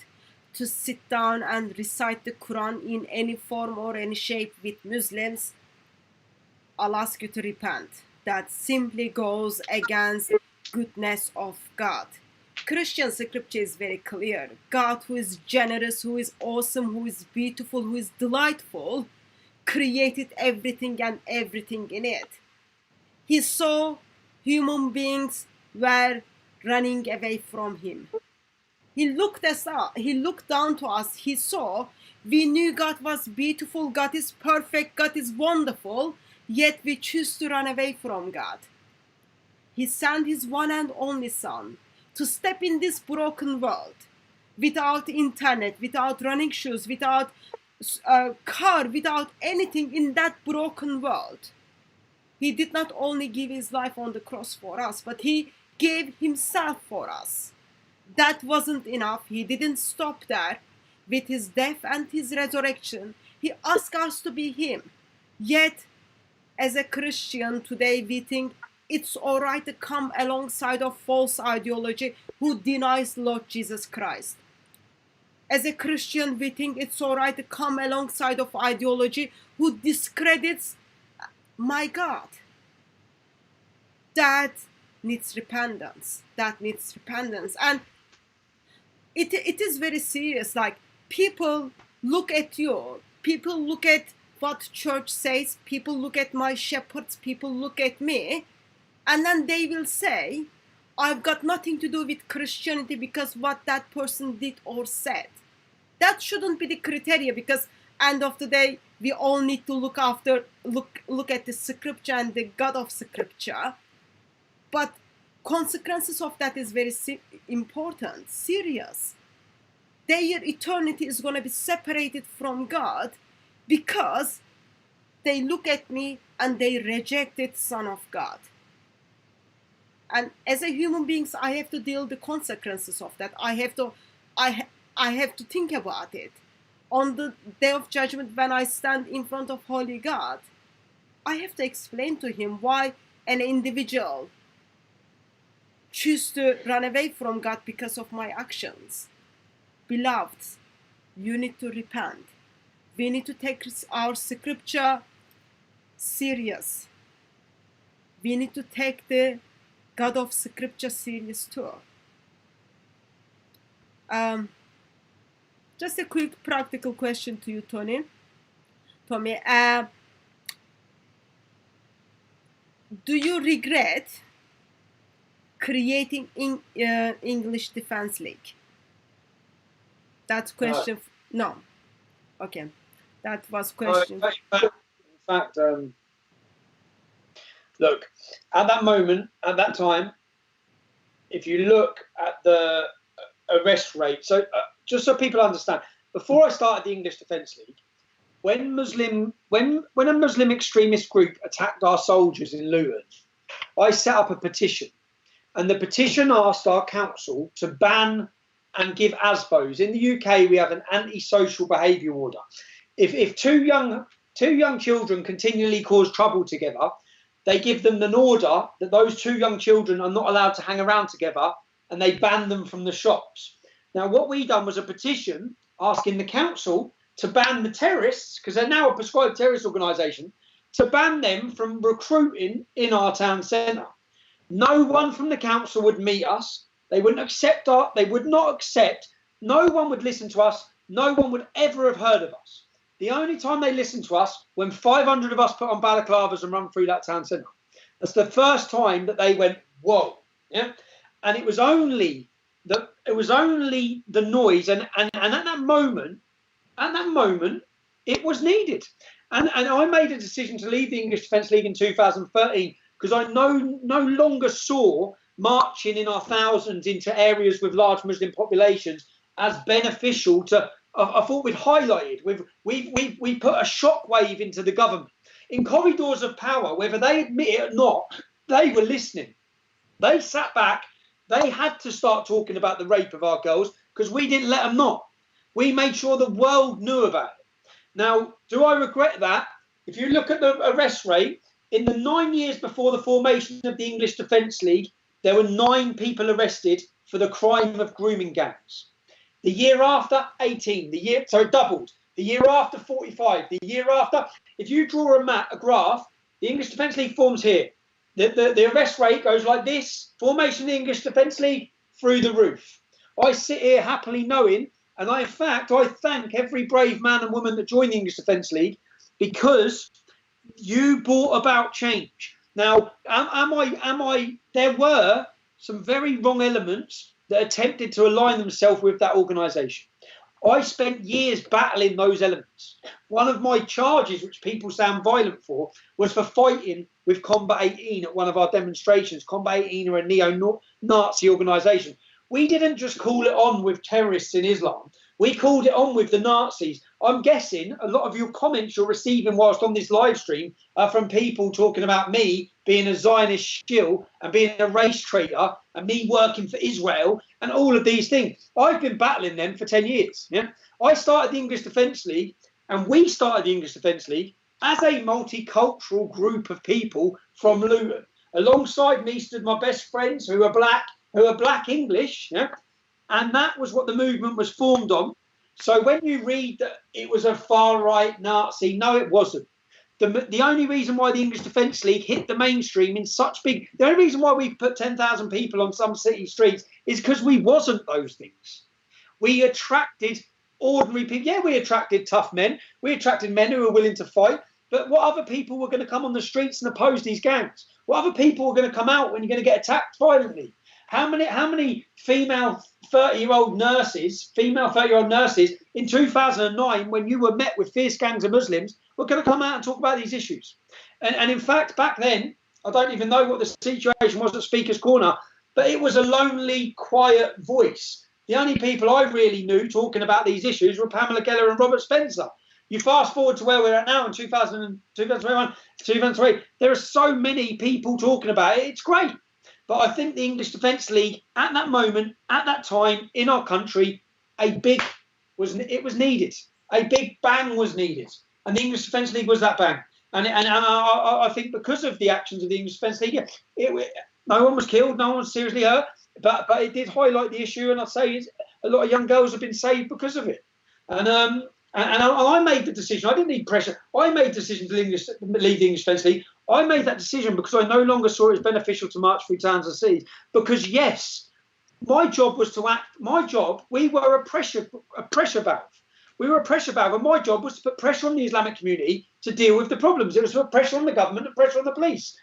A: to sit down and recite the Quran in any form or any shape with Muslims, I'll ask you to repent. that simply goes against goodness of God. Christian scripture is very clear. God, who is generous, who is awesome, who is beautiful, who is delightful, created everything and everything in it. He saw human beings were running away from him. He looked us up, he looked down to us, he saw we knew God was beautiful, God is perfect, God is wonderful, yet we choose to run away from God. He sent his one and only son to step in this broken world without internet, without running shoes, without a car, without anything in that broken world. He did not only give his life on the cross for us, but he gave himself for us. That wasn't enough. He didn't stop there. With his death and his resurrection, he asked us to be him. Yet, as a Christian today, we think it's all right to come alongside of false ideology who denies Lord Jesus Christ. As a Christian, we think it's all right to come alongside of ideology who discredits my God. That needs repentance. That needs repentance. And it is very serious. Like, people look at you. People look at what church says. People look at my shepherds. People look at me. And then they will say, I've got nothing to do with Christianity because what that person did or said. That shouldn't be the criteria, because end of the day, we all need to look at the scripture and the God of scripture. But consequences of that is very important, serious. Their eternity is going to be separated from God because they look at me and they rejected Son of God. And as a human beings, I have to deal the consequences of that. I have to think about it. On the day of judgment, when I stand in front of holy God, I have to explain to him why an individual choose to run away from God because of my actions. Beloved, you need to repent. We need to take our scripture serious. We need to take the God of scripture serious too. Just a quick practical question to you, Tommy. Do you regret creating English Defense League? That's question. No. Okay. That was question.
B: In fact, look, at that moment, at that time, if you look at the arrest rate, so just so people understand, before I started the English Defence League, when a Muslim extremist group attacked our soldiers in Luton, I set up a petition, and the petition asked our council to ban and give ASBOs. In the UK, we have an antisocial behaviour order. If two young children continually cause trouble together, they give them an order that those two young children are not allowed to hang around together, and they ban them from the shops. Now, what we done was a petition asking the council to ban the terrorists, because they're now a prescribed terrorist organisation, to ban them from recruiting in our town centre. No one from the council would meet us. They wouldn't accept they would not accept. No one would listen to us. No one would ever have heard of us. The only time they listened to us, when 500 of us put on balaclavas and run through that town centre. That's the first time that they went, whoa. Yeah. And it was only the noise, and at that moment, it was needed. And I made a decision to leave the English Defence League in 2013 because I no longer saw marching in our thousands into areas with large Muslim populations as beneficial to. I thought we'd highlighted, we put a shockwave into the government. In corridors of power, whether they admit it or not, they were listening. They sat back. They had to start talking about the rape of our girls because we didn't let them not. We made sure the world knew about it. Now, do I regret that? If you look at the arrest rate, in the 9 years before the formation of the English Defence League, there were 9 people arrested for the crime of grooming gangs. The year after, 18. So it doubled. The year after, 45. The year after, if you draw a graph, the English Defence League forms here. The arrest rate goes like this. Formation of the English Defence League, through the roof. I sit here happily knowing, and I thank every brave man and woman that joined the English Defence League, because you brought about change. Now, there were some very wrong elements that attempted to align themselves with that organisation. I spent years battling those elements. One of my charges, which people sound violent for, was for fighting with Combat 18 at one of our demonstrations. Combat 18 are a neo-Nazi organisation. We didn't just call it on with terrorists in Islam. We called it on with the Nazis. I'm guessing a lot of your comments you're receiving whilst on this live stream are from people talking about me being a Zionist shill and being a race traitor and me working for Israel and all of these things. I've been battling them for 10 years. Yeah, I started the English Defence League, and we started the English Defence League as a multicultural group of people from Luton. Alongside me stood my best friends who are black English, yeah? And that was what the movement was formed on. So when you read that it was a far-right Nazi, no, it wasn't. The only reason why the English Defence League hit the mainstream in such big... The only reason why we put 10,000 people on some city streets is because we wasn't those things. We attracted ordinary people. Yeah, we attracted tough men. We attracted men who were willing to fight. But what other people were going to come on the streets and oppose these gangs? What other people were going to come out when you're going to get attacked violently? How many female 30-year-old nurses in 2009, when you were met with fierce gangs of Muslims, were going to come out and talk about these issues? And in fact, back then, I don't even know what the situation was at Speaker's Corner, but it was a lonely, quiet voice. The only people I really knew talking about these issues were Pamela Geller and Robert Spencer. You fast forward to where we're at now in 2021, 2023, there are so many people talking about it. It's great. But I think the English Defence League, at that moment, at that time, in our country, it was needed. A big bang was needed. And the English Defence League was that bang. And I think because of the actions of the English Defence League, no one was killed, no one was seriously hurt, but it did highlight the issue, and I'd say a lot of young girls have been saved because of it. And I made the decision. I didn't need pressure. I made the decision to leave the English Defence League. I made that decision because I no longer saw it as beneficial to march through towns and cities. Because yes, my job was to act. My job, we were a pressure valve. We were a pressure valve, and my job was to put pressure on the Islamic community to deal with the problems. It was to put pressure on the government and pressure on the police.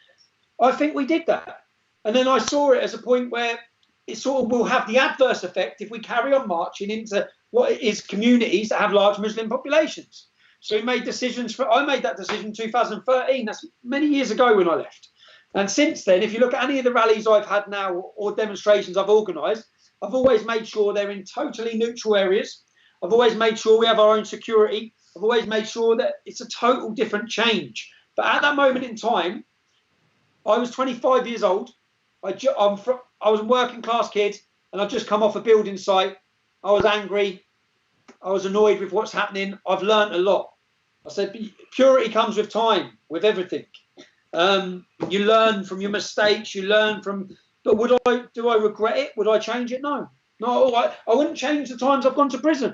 B: I think we did that. And then I saw it as a point where it sort of will have the adverse effect if we carry on marching into what is communities that have large Muslim populations. So we made decisions. I made that decision in 2013. That's many years ago when I left. And since then, if you look at any of the rallies I've had now or demonstrations I've organised, I've always made sure they're in totally neutral areas. I've always made sure we have our own security. I've always made sure that it's a total different change. But at that moment in time, I was 25 years old. I was a working class kid, and I'd just come off a building site. I was angry. I was annoyed with what's happening. I've learned a lot. I said, purity comes with time, with everything. You learn from your mistakes. You learn from. But do I regret it? Would I change it? No. No, I wouldn't change the times I've gone to prison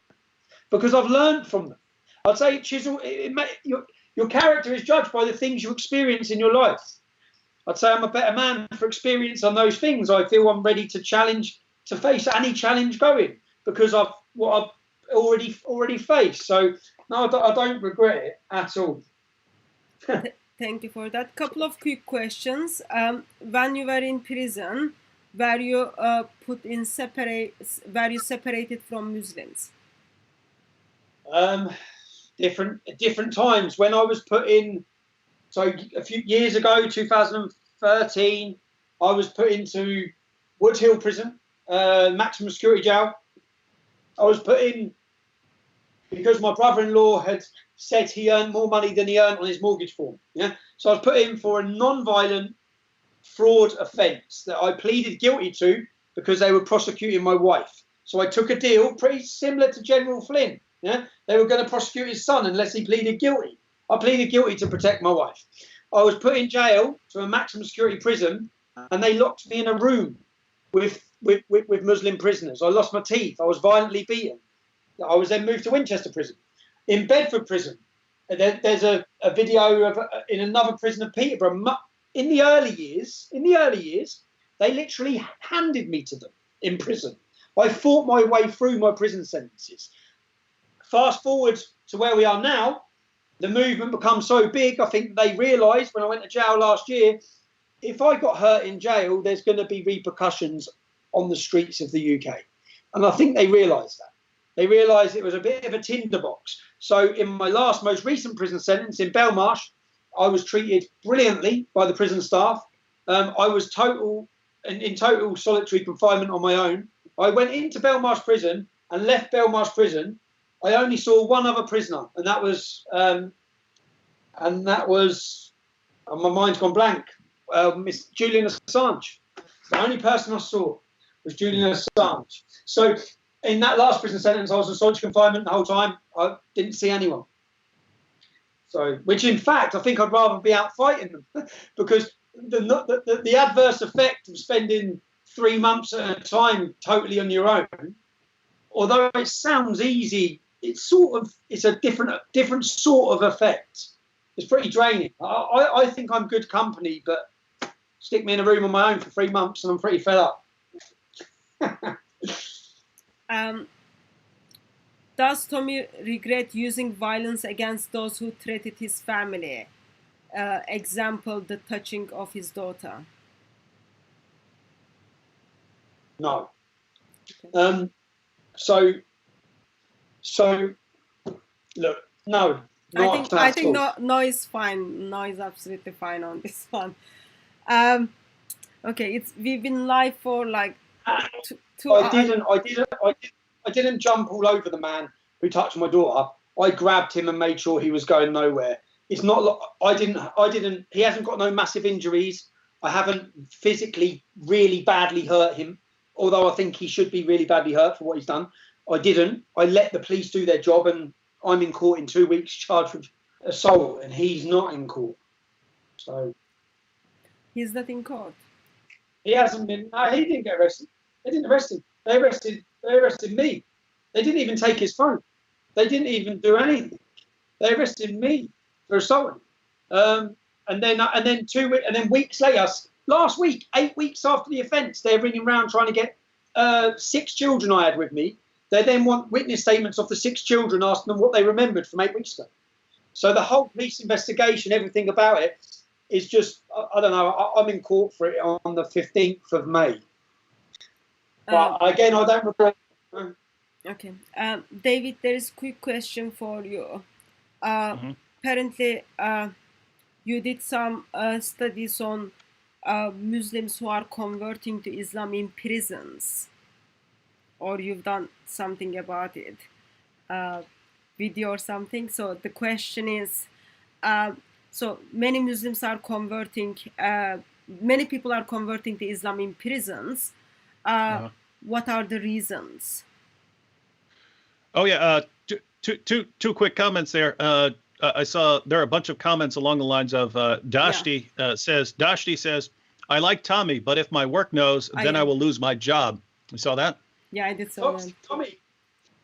B: because I've learned from them. I'd say, Chisel, your character is judged by the things you experience in your life. I'd say I'm a better man for experience on those things. I feel I'm ready to face any challenge going because of what I've already faced. So no, I don't regret it at all.
A: Thank you for that. Couple of quick questions. When you were in prison, were you separated from Muslims?
B: Different times. When I was put in, so a few years ago, 2013, I was put into Wood Hill Prison, maximum security jail. I was put in because my brother-in-law had said he earned more money than he earned on his mortgage form. Yeah, so I was put in for a non-violent fraud offence that I pleaded guilty to because they were prosecuting my wife. So I took a deal pretty similar to General Flynn. Yeah, they were going to prosecute his son unless he pleaded guilty. I pleaded guilty to protect my wife. I was put in jail to a maximum security prison, and they locked me in a room with Muslim prisoners. I lost my teeth. I was violently beaten. I was then moved to Winchester Prison. In Bedford Prison, there's a video of in another prison of Peterborough. in the early years, they literally handed me to them in prison. I fought my way through my prison sentences. Fast forward to where we are now, the movement becomes so big. I think they realised when I went to jail last year, if I got hurt in jail, there's going to be repercussions on the streets of the UK. And I think they realised that. They realised it was a bit of a tinderbox. So in my most recent prison sentence in Belmarsh, I was treated brilliantly by the prison staff. I was in total solitary confinement on my own. I went into Belmarsh prison and left Belmarsh prison. I only saw one other prisoner, and that was, my mind's gone blank. Miss Julian Assange. The only person I saw was Julian Assange. So in that last prison sentence, I was in solitary confinement the whole time. I didn't see anyone. So, which in fact, I think I'd rather be out fighting them because the adverse effect of spending 3 months at a time totally on your own, although it sounds easy, it's a different sort of effect. It's pretty draining. I think I'm good company, but stick me in a room on my own for 3 months and I'm pretty fed up.
A: Does Tommy regret using violence against those who threatened his family? Example, the touching of his daughter.
B: No. So look, no.
A: I think no is fine. No is absolutely fine on this one. Okay, we've been live for like two hours.
B: I didn't jump all over the man who touched my daughter. I grabbed him and made sure he was going nowhere. It's not like I didn't. He hasn't got no massive injuries. I haven't physically really badly hurt him, although I think he should be really badly hurt for what he's done. I didn't. I let the police do their job, and I'm in court in 2 weeks charged with assault, and he's not in court. So
A: he's not in court.
B: He hasn't been. No, he didn't get arrested. They didn't arrest him. They arrested me. They didn't even take his phone. They didn't even do anything. They arrested me for assaulting. And then weeks later, last week, 8 weeks after the offence, they're ringing around trying to get 6 children I had with me. They then want witness statements of the 6 children, asking them what they remembered from 8 weeks ago. So the whole police investigation, everything about it, is just, I don't know, I'm in court for it on the 15th of May. But again, I don't regret.
A: Okay. David, there is a quick question for you. Apparently, you did some studies on Muslims who are converting to Islam in prisons, or you've done something about it, video or something. So the question is, so many Muslims are converting, many people are converting to Islam in prisons. What are the reasons?
C: Oh yeah, two quick comments there. I saw there are a bunch of comments along the lines of Dashti says, I like Tommy, but if my work knows, then I will lose my job. You saw that?
A: Yeah, I did saw that.
B: Tommy.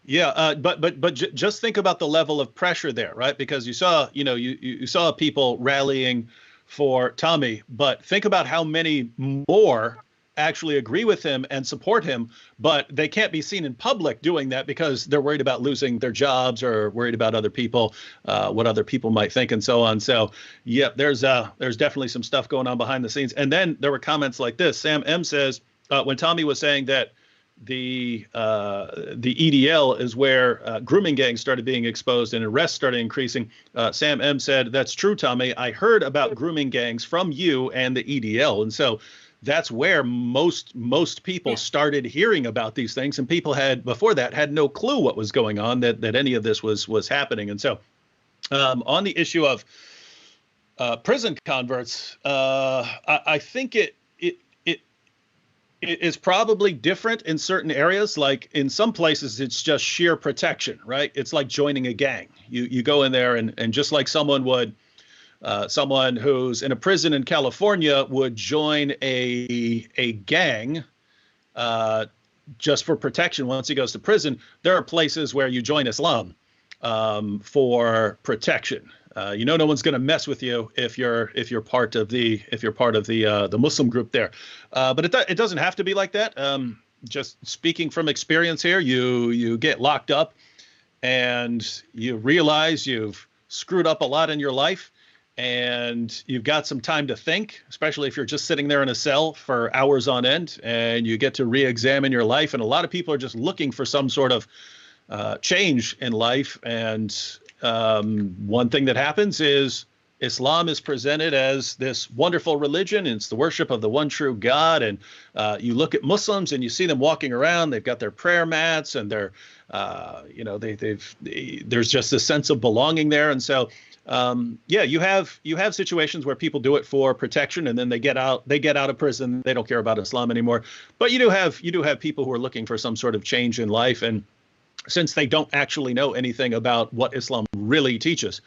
C: Yeah, but just think about the level of pressure there, right? Because you saw, you saw people rallying for Tommy, but think about how many more actually agree with him and support him, but they can't be seen in public doing that because they're worried about losing their jobs or worried about other people, what other people might think and so on. So, yeah, there's definitely some stuff going on behind the scenes. And then there were comments like this. Sam M says, when Tommy was saying that the EDL is where grooming gangs started being exposed and arrests started increasing, Sam M said, that's true, Tommy. I heard about grooming gangs from you and the EDL. And so that's where most people started hearing about these things, and people had before that had no clue what was going on, that any of this was happening. And so on the issue of prison converts, I think it is probably different in certain areas. Like in some places, it's just sheer protection, right? It's like joining a gang. You go in there and just like someone would. Someone who's in a prison in California would join a gang just for protection once he goes to prison. There are places where you join Islam for protection. No one's going to mess with you if you're part of the Muslim group there. But it doesn't have to be like that. Just speaking from experience here, you get locked up and you realize you've screwed up a lot in your life, and you've got some time to think, especially if you're just sitting there in a cell for hours on end, and you get to re-examine your life. And a lot of people are just looking for some sort of change in life. And one thing that happens is Islam is presented as this wonderful religion, and it's the worship of the one true God. And you look at Muslims and you see them walking around, they've got their prayer mats, and they're, there's just this sense of belonging there. And so, you have situations where people do it for protection, and then they get out of prison. They don't care about Islam anymore. But you do have people who are looking for some sort of change in life. And since they don't actually know anything about what Islam really teaches,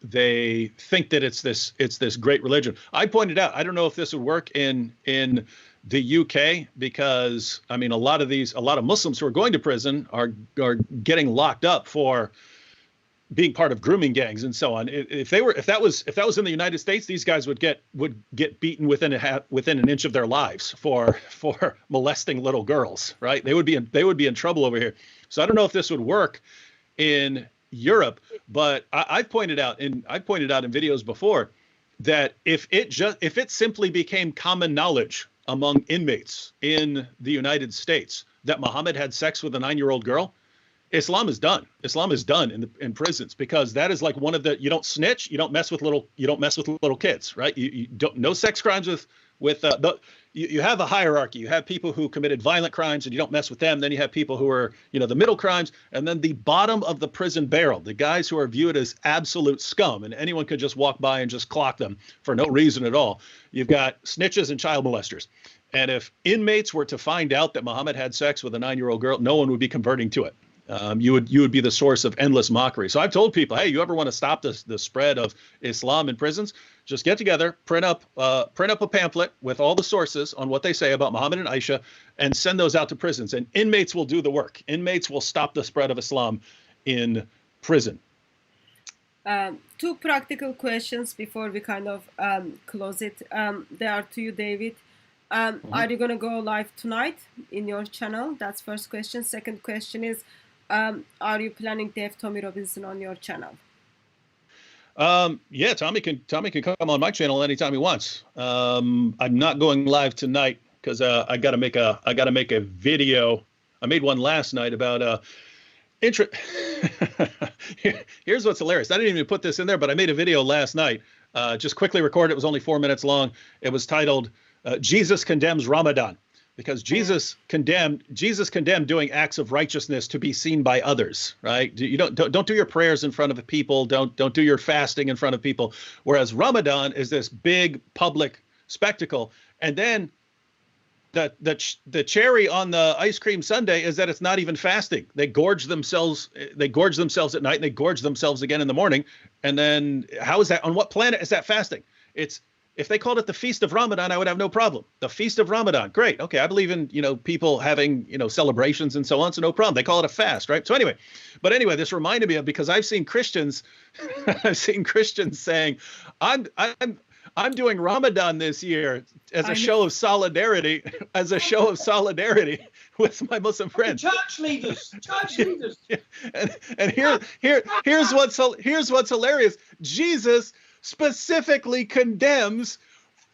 C: they think that it's this great religion. I pointed out, I don't know if this would work in the UK, because I mean, a lot of Muslims who are going to prison are getting locked up for being part of grooming gangs and so on. If that was in the United States, these guys would get beaten within an inch of their lives for molesting little girls, right? They would be in trouble over here. So I don't know if this would work in Europe, but I've pointed out in videos before that if it simply became common knowledge among inmates in the United States that Muhammad had sex with a 9-year-old girl, Islam is done. Islam is done in prisons, because that is like one of the, you don't snitch, you don't mess with little kids, right? You don't, no sex crimes with you have a hierarchy. You have people who committed violent crimes and you don't mess with them. Then you have people who are, the middle crimes, and then the bottom of the prison barrel, the guys who are viewed as absolute scum, and anyone could just walk by and just clock them for no reason at all. You've got snitches and child molesters. And if inmates were to find out that Muhammad had sex with a 9-year-old girl, no one would be converting to it. You would be the source of endless mockery. So I've told people, hey, you ever want to stop the spread of Islam in prisons? Just get together, print up a pamphlet with all the sources on what they say about Muhammad and Aisha, and send those out to prisons. And inmates will do the work. Inmates will stop the spread of Islam in prison.
A: Two practical questions before we kind of close it. They are to you, David. Are you going to go live tonight in your channel? That's first question. Second question is, are you planning to have Tommy Robinson on your channel?
C: Yeah, Tommy can come on my channel anytime he wants. I'm not going live tonight because I got to make a video. I made one last night about Here's what's hilarious. I didn't even put this in there, but I made a video last night. Just quickly recorded. It was only 4 minutes long. It was titled Jesus Condemns Ramadan, because Jesus condemned doing acts of righteousness to be seen by others, right? You don't do your prayers in front of people. Don't do your fasting in front of people. Whereas Ramadan is this big public spectacle. And then the cherry on the ice cream sundae is that it's not even fasting. They gorge themselves at night, and they gorge themselves again in the morning. And then how is that? On what planet is that fasting? If they called it the Feast of Ramadan, I would have no problem. The Feast of Ramadan, great. Okay, I believe in, people having, celebrations and so on, so no problem. They call it a fast, right? So anyway, this reminded me of, because I've seen Christians saying, I'm doing Ramadan this year as a show of solidarity, with my Muslim friends.
B: Church leaders.
C: And here's what's hilarious. Jesus specifically condemns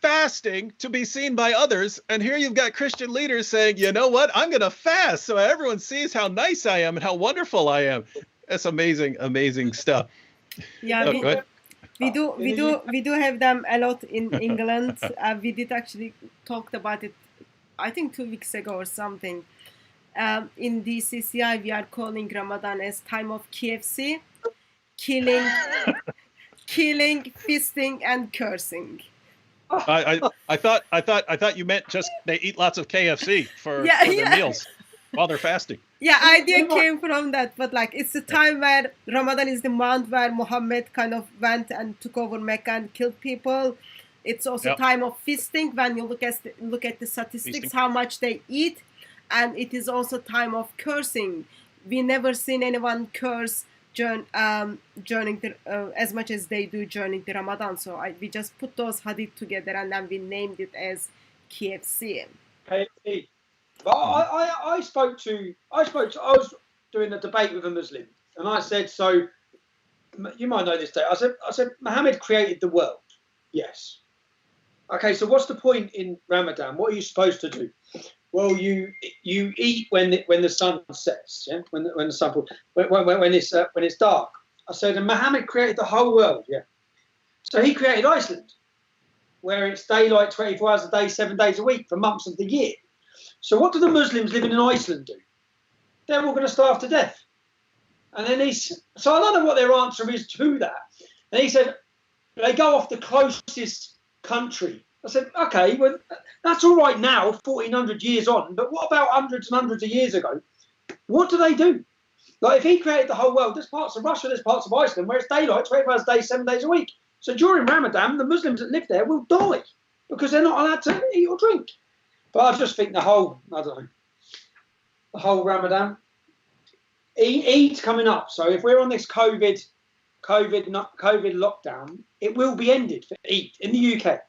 C: fasting to be seen by others, and here you've got Christian leaders saying, you know what, I'm gonna fast so everyone sees how nice I am and how wonderful I am. That's amazing stuff.
A: Yeah, we do have them a lot in England. We did actually talked about it, I think 2 weeks ago or something. In DCCI, we are calling Ramadan as time of KFC, killing, feasting, and cursing.
C: I thought you meant just they eat lots of KFC for their meals while they're fasting.
A: Yeah, idea came from that, but it's a time where Ramadan is the month where Muhammad kind of went and took over Mecca and killed people. It's also time of feasting when you look at the statistics, how much they eat, and it is also time of cursing. we never seen anyone curse during the, as much as they do during the Ramadan. So we just put those hadith together and then we named it as KFC.
B: KFC. But I was doing a debate with a Muslim, and I said, so you might know this, Dave. I said, Muhammad created the world. Yes. Okay, so what's the point in Ramadan? What are you supposed to do? Well, you eat when the sun sets, yeah, when the sun when it's dark. I said, and Muhammad created the whole world, yeah. So he created Iceland, where it's daylight 24 hours a day, 7 days a week for months of the year. So what do the Muslims living in Iceland do? They're all going to starve to death. And then so I don't know what their answer is to that. And he said, they go off the closest country. I said, okay, well, that's all right now, 1400 years on, but what about hundreds and hundreds of years ago? What do they do? Like, if he created the whole world, there's parts of Russia, there's parts of Iceland where it's daylight 24 hours a day, 7 days a week. So during Ramadan, the Muslims that live there will die because they're not allowed to eat or drink. But I just think the whole Ramadan, Eid's coming up. So if we're on this COVID lockdown, it will be ended for Eid in the UK.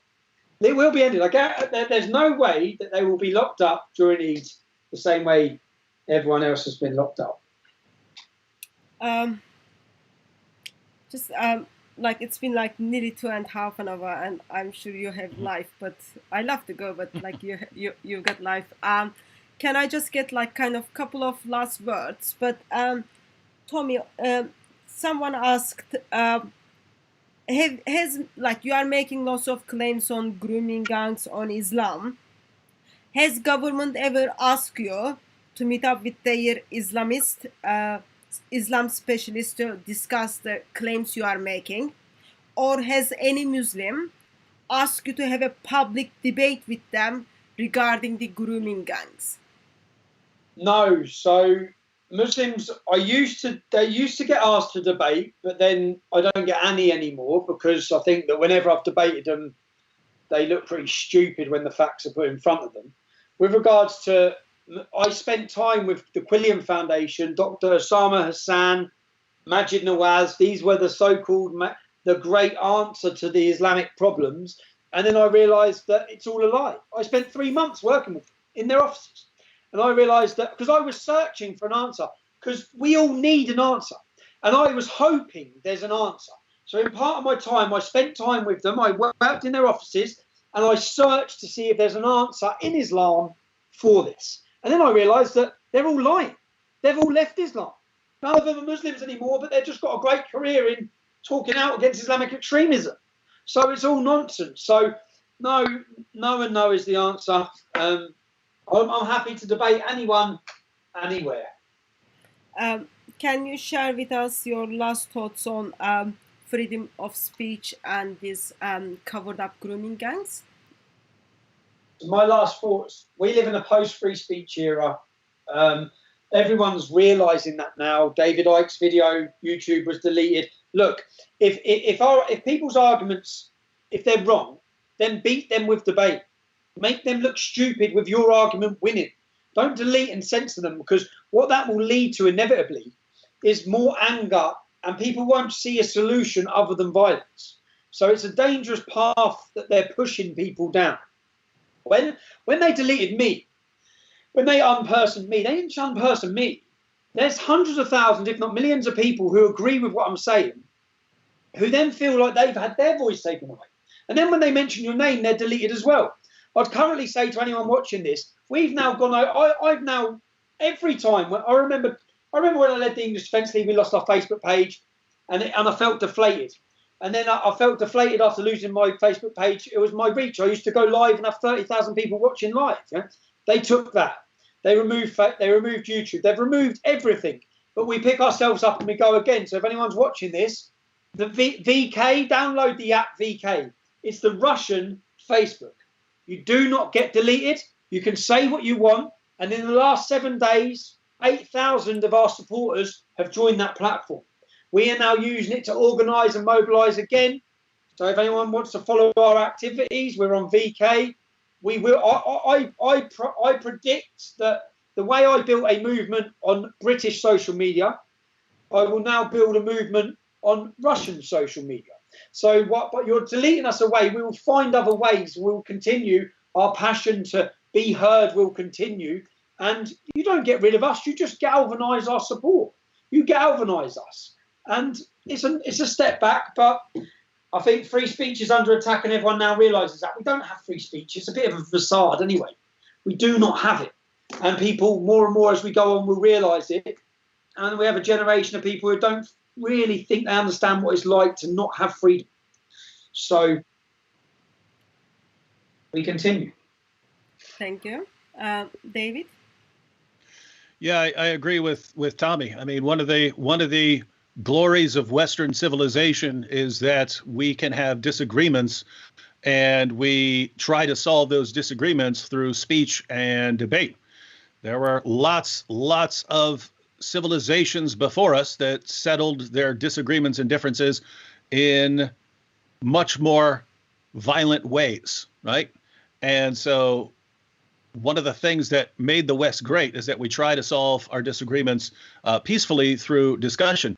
B: It will be ended. There's no way that they will be locked up during Eid the same way everyone else has been locked up.
A: Like it's been like nearly 2.5 hours, and I'm sure you have life, but I love to go, but like you got life. Can I just get like kind of couple of last words? But Tommy, someone asked, has like you are making lots of claims on grooming gangs on Islam. Has government ever asked you to meet up with their Islam specialist to discuss the claims you are making? Or has any Muslim asked you to have a public debate with them regarding the grooming gangs?
B: No. So Muslims, they used to get asked to debate, but then I don't get any anymore because I think that whenever I've debated them, they look pretty stupid when the facts are put in front of them. With regards to, I spent time with the Quilliam Foundation, Dr. Osama Hassan, Majid Nawaz. These were the so-called the great answer to the Islamic problems. And then I realised that it's all a lie. I spent 3 months working with them in their offices. And I realised that because I was searching for an answer, because we all need an answer. And I was hoping there's an answer. So in part of my time, I spent time with them. I worked in their offices and I searched to see if there's an answer in Islam for this. And then I realised that they're all lying. They've all left Islam. None of them are Muslims anymore, but they've just got a great career in talking out against Islamic extremism. So it's all nonsense. So no and no is the answer. I'm happy to debate anyone, anywhere.
A: Can you share with us your last thoughts on freedom of speech and these covered up grooming gangs?
B: My last thoughts, we live in a post-free speech era. Everyone's realising that now. David Icke's video, YouTube was deleted. Look, if people's arguments, if they're wrong, then beat them with debate. Make them look stupid with your argument winning. Don't delete and censor them, because what that will lead to inevitably is more anger and people won't see a solution other than violence. So it's a dangerous path that they're pushing people down. When they deleted me, when they unpersoned me, they didn't unperson me. There's hundreds of thousands, if not millions of people who agree with what I'm saying, who then feel like they've had their voice taken away. And then when they mention your name, they're deleted as well. I'd currently say to anyone watching this, we've now gone, I've now, every time, I remember when I led the English Defence League, we lost our Facebook page, and I felt deflated. And then I felt deflated after losing my Facebook page. It was my reach. I used to go live and have 30,000 people watching live. Yeah? They took that. They removed YouTube. They've removed everything. But we pick ourselves up and we go again. So if anyone's watching this, the VK, download the app VK. It's the Russian Facebook. You do not get deleted. You can say what you want. And in the last 7 days, 8,000 of our supporters have joined that platform. We are now using it to organise and mobilise again. So if anyone wants to follow our activities, we're on VK. We will. I predict that the way I built a movement on British social media, I will now build a movement on Russian social media. So but you're deleting us away. We will find other ways. We'll continue. Our passion to be heard will continue. And you don't get rid of us. You just galvanise our support. You galvanise us. And it's a step back, but I think free speech is under attack, and everyone now realises that. We don't have free speech. It's a bit of a facade anyway. We do not have it. And people, more and more as we go on, will realise it. And we have a generation of people who don't really think they understand what it's like to not have freedom. So we continue.
A: Thank you. David?
C: Yeah, I agree with Tommy. I mean, one of the glories of Western civilization is that we can have disagreements, and we try to solve those disagreements through speech and debate. There were lots of civilizations before us that settled their disagreements and differences in much more violent ways, right? And so one of the things that made the West great is that we try to solve our disagreements peacefully through discussion.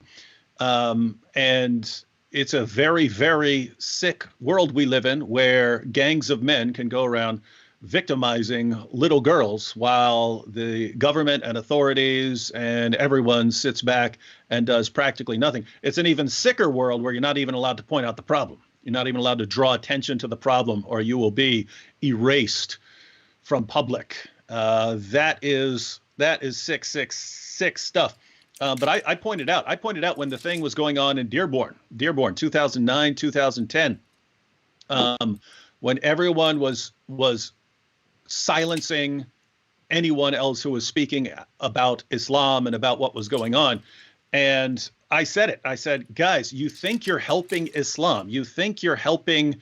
C: And it's a very, very sick world we live in, where gangs of men can go around victimizing little girls while the government and authorities and everyone sits back and does practically nothing. It's an even sicker world where you're not even allowed to point out the problem. You're not even allowed to draw attention to the problem, or you will be erased from public. That is sick stuff. But I pointed out when the thing was going on in Dearborn, 2009, 2010, when everyone was silencing anyone else who was speaking about Islam and about what was going on. And I said it. I said, guys, you think you're helping Islam. You think you're helping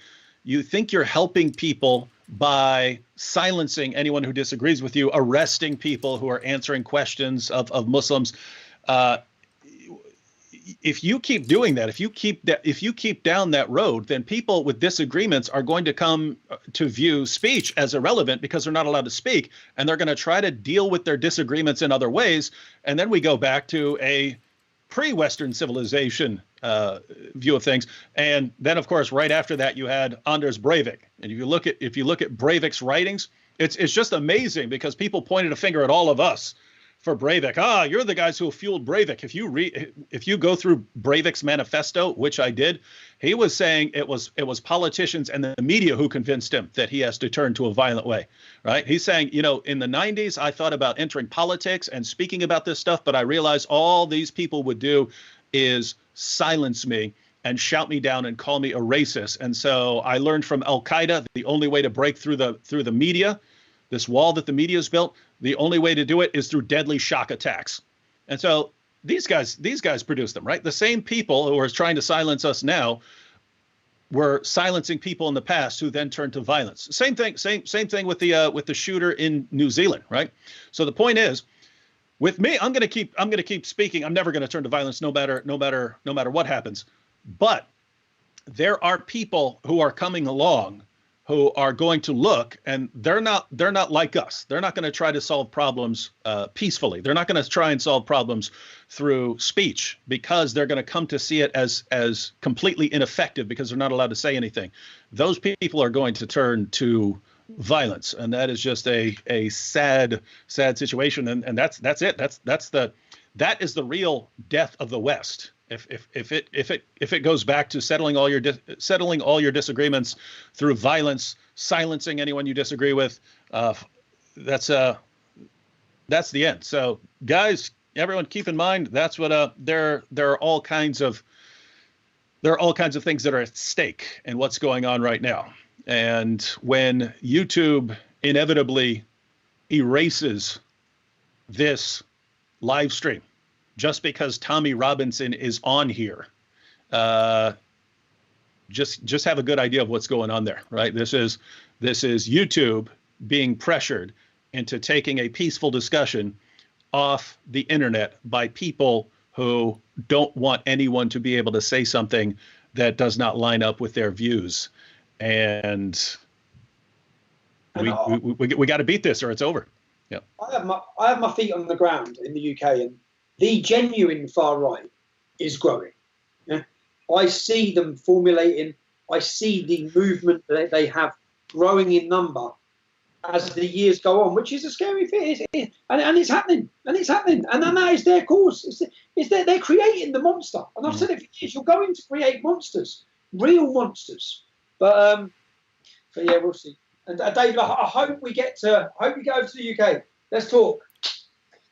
C: people by silencing anyone who disagrees with you, arresting people who are answering questions of Muslims. If you keep doing that, if you keep down that road, then people with disagreements are going to come to view speech as irrelevant because they're not allowed to speak, and they're going to try to deal with their disagreements in other ways. And then we go back to a pre-Western civilization view of things. And then, of course, right after that, you had Anders Breivik. And if you look at Breivik's writings, it's just amazing, because people pointed a finger at all of us for Breivik. You're the guys who fueled Breivik. If you go through Breivik's manifesto, which I did, he was saying it was politicians and the media who convinced him that he has to turn to a violent way, right? He's saying, in the 90s, I thought about entering politics and speaking about this stuff, but I realized all these people would do is silence me and shout me down and call me a racist. And so I learned from Al-Qaeda, the only way to break through the media, this wall that the media has built, the only way to do it is through deadly shock attacks. And so these guys produce them, right? The same people who are trying to silence us now were silencing people in the past who then turned to violence. Same thing with the shooter in New Zealand, right? So the point is, with me, I'm going to keep speaking. I'm never going to turn to violence, no matter what happens. But there are people who are coming along who are going to look, and they're not like us. They're not going to try to solve problems peacefully. They're not going to try and solve problems through speech, because they're going to come to see it as completely ineffective, because they're not allowed to say anything. Those people are going to turn to violence, and that is just a sad situation. And that's it. That is the real death of the West. If it goes back to settling all your disagreements through violence, silencing anyone you disagree with, that's the end. So, guys, everyone, keep in mind that's what there are all kinds of things that are at stake in what's going on right now. And when YouTube inevitably erases this live stream, just because Tommy Robinson is on here, just have a good idea of what's going on there, right? This is YouTube being pressured into taking a peaceful discussion off the internet by people who don't want anyone to be able to say something that does not line up with their views. And we got to beat this, or it's over. Yep.
B: I have my feet on the ground in the UK, and the genuine far right is growing. Yeah? I see them formulating. I see the movement that they have growing in number as the years go on, which is a scary thing. And it's happening, and it's happening, and then that is their cause. They're creating the monster, and I've said it for years. You're going to create monsters, real monsters. But yeah, we'll see. And David, I hope we get over to the UK. Let's talk.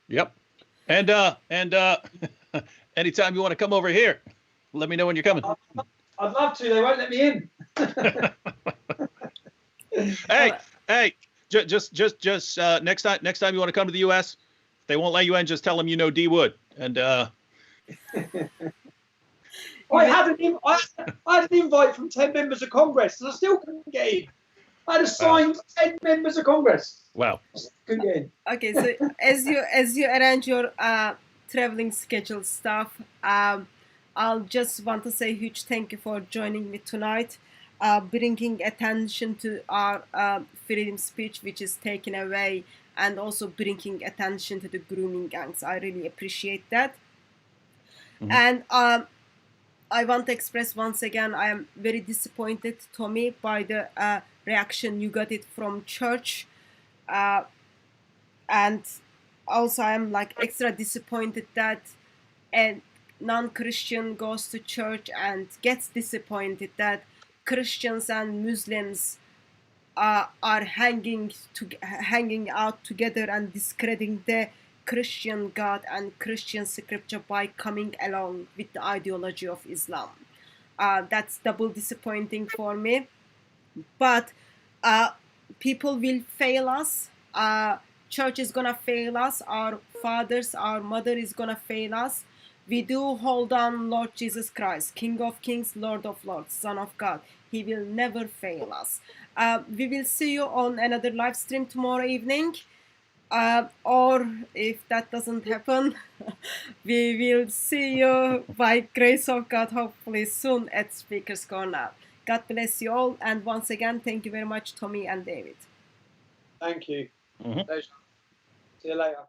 C: Yep. And anytime you want to come over here, let me know when you're coming.
B: I'd love to. They won't let me in.
C: Hey, just next time you want to come to the U.S., if they won't let you in, just tell them you know D Wood. And
B: I had an invite from 10 members of Congress, and I still couldn't get in. I had assigned 10 members of Congress.
C: Wow.
B: Couldn't get in.
A: Okay, so as you arrange your traveling schedule stuff, I'll just want to say a huge thank you for joining me tonight, bringing attention to our freedom speech, which is taken away, and also bringing attention to the grooming gangs. I really appreciate that. Mm-hmm. And I want to express once again, I am very disappointed, Tommy, by the reaction you got it from church. And also I'm like extra disappointed that a non-Christian goes to church and gets disappointed that Christians and Muslims are hanging out together and discrediting the Christian God and Christian scripture by coming along with the ideology of Islam. That's double disappointing for me. But people will fail us. Church is gonna fail us. Our fathers, our mother is gonna fail us. We do hold on, Lord Jesus Christ, King of Kings, Lord of Lords, Son of God. He will never fail us. We will see you on another live stream tomorrow evening. Or if that doesn't happen, we will see you by grace of God, hopefully soon at Speaker's Corner. God bless you all. And once again, thank you very much, Tommy and David.
B: Thank you.
C: Mm-hmm.
B: See you later.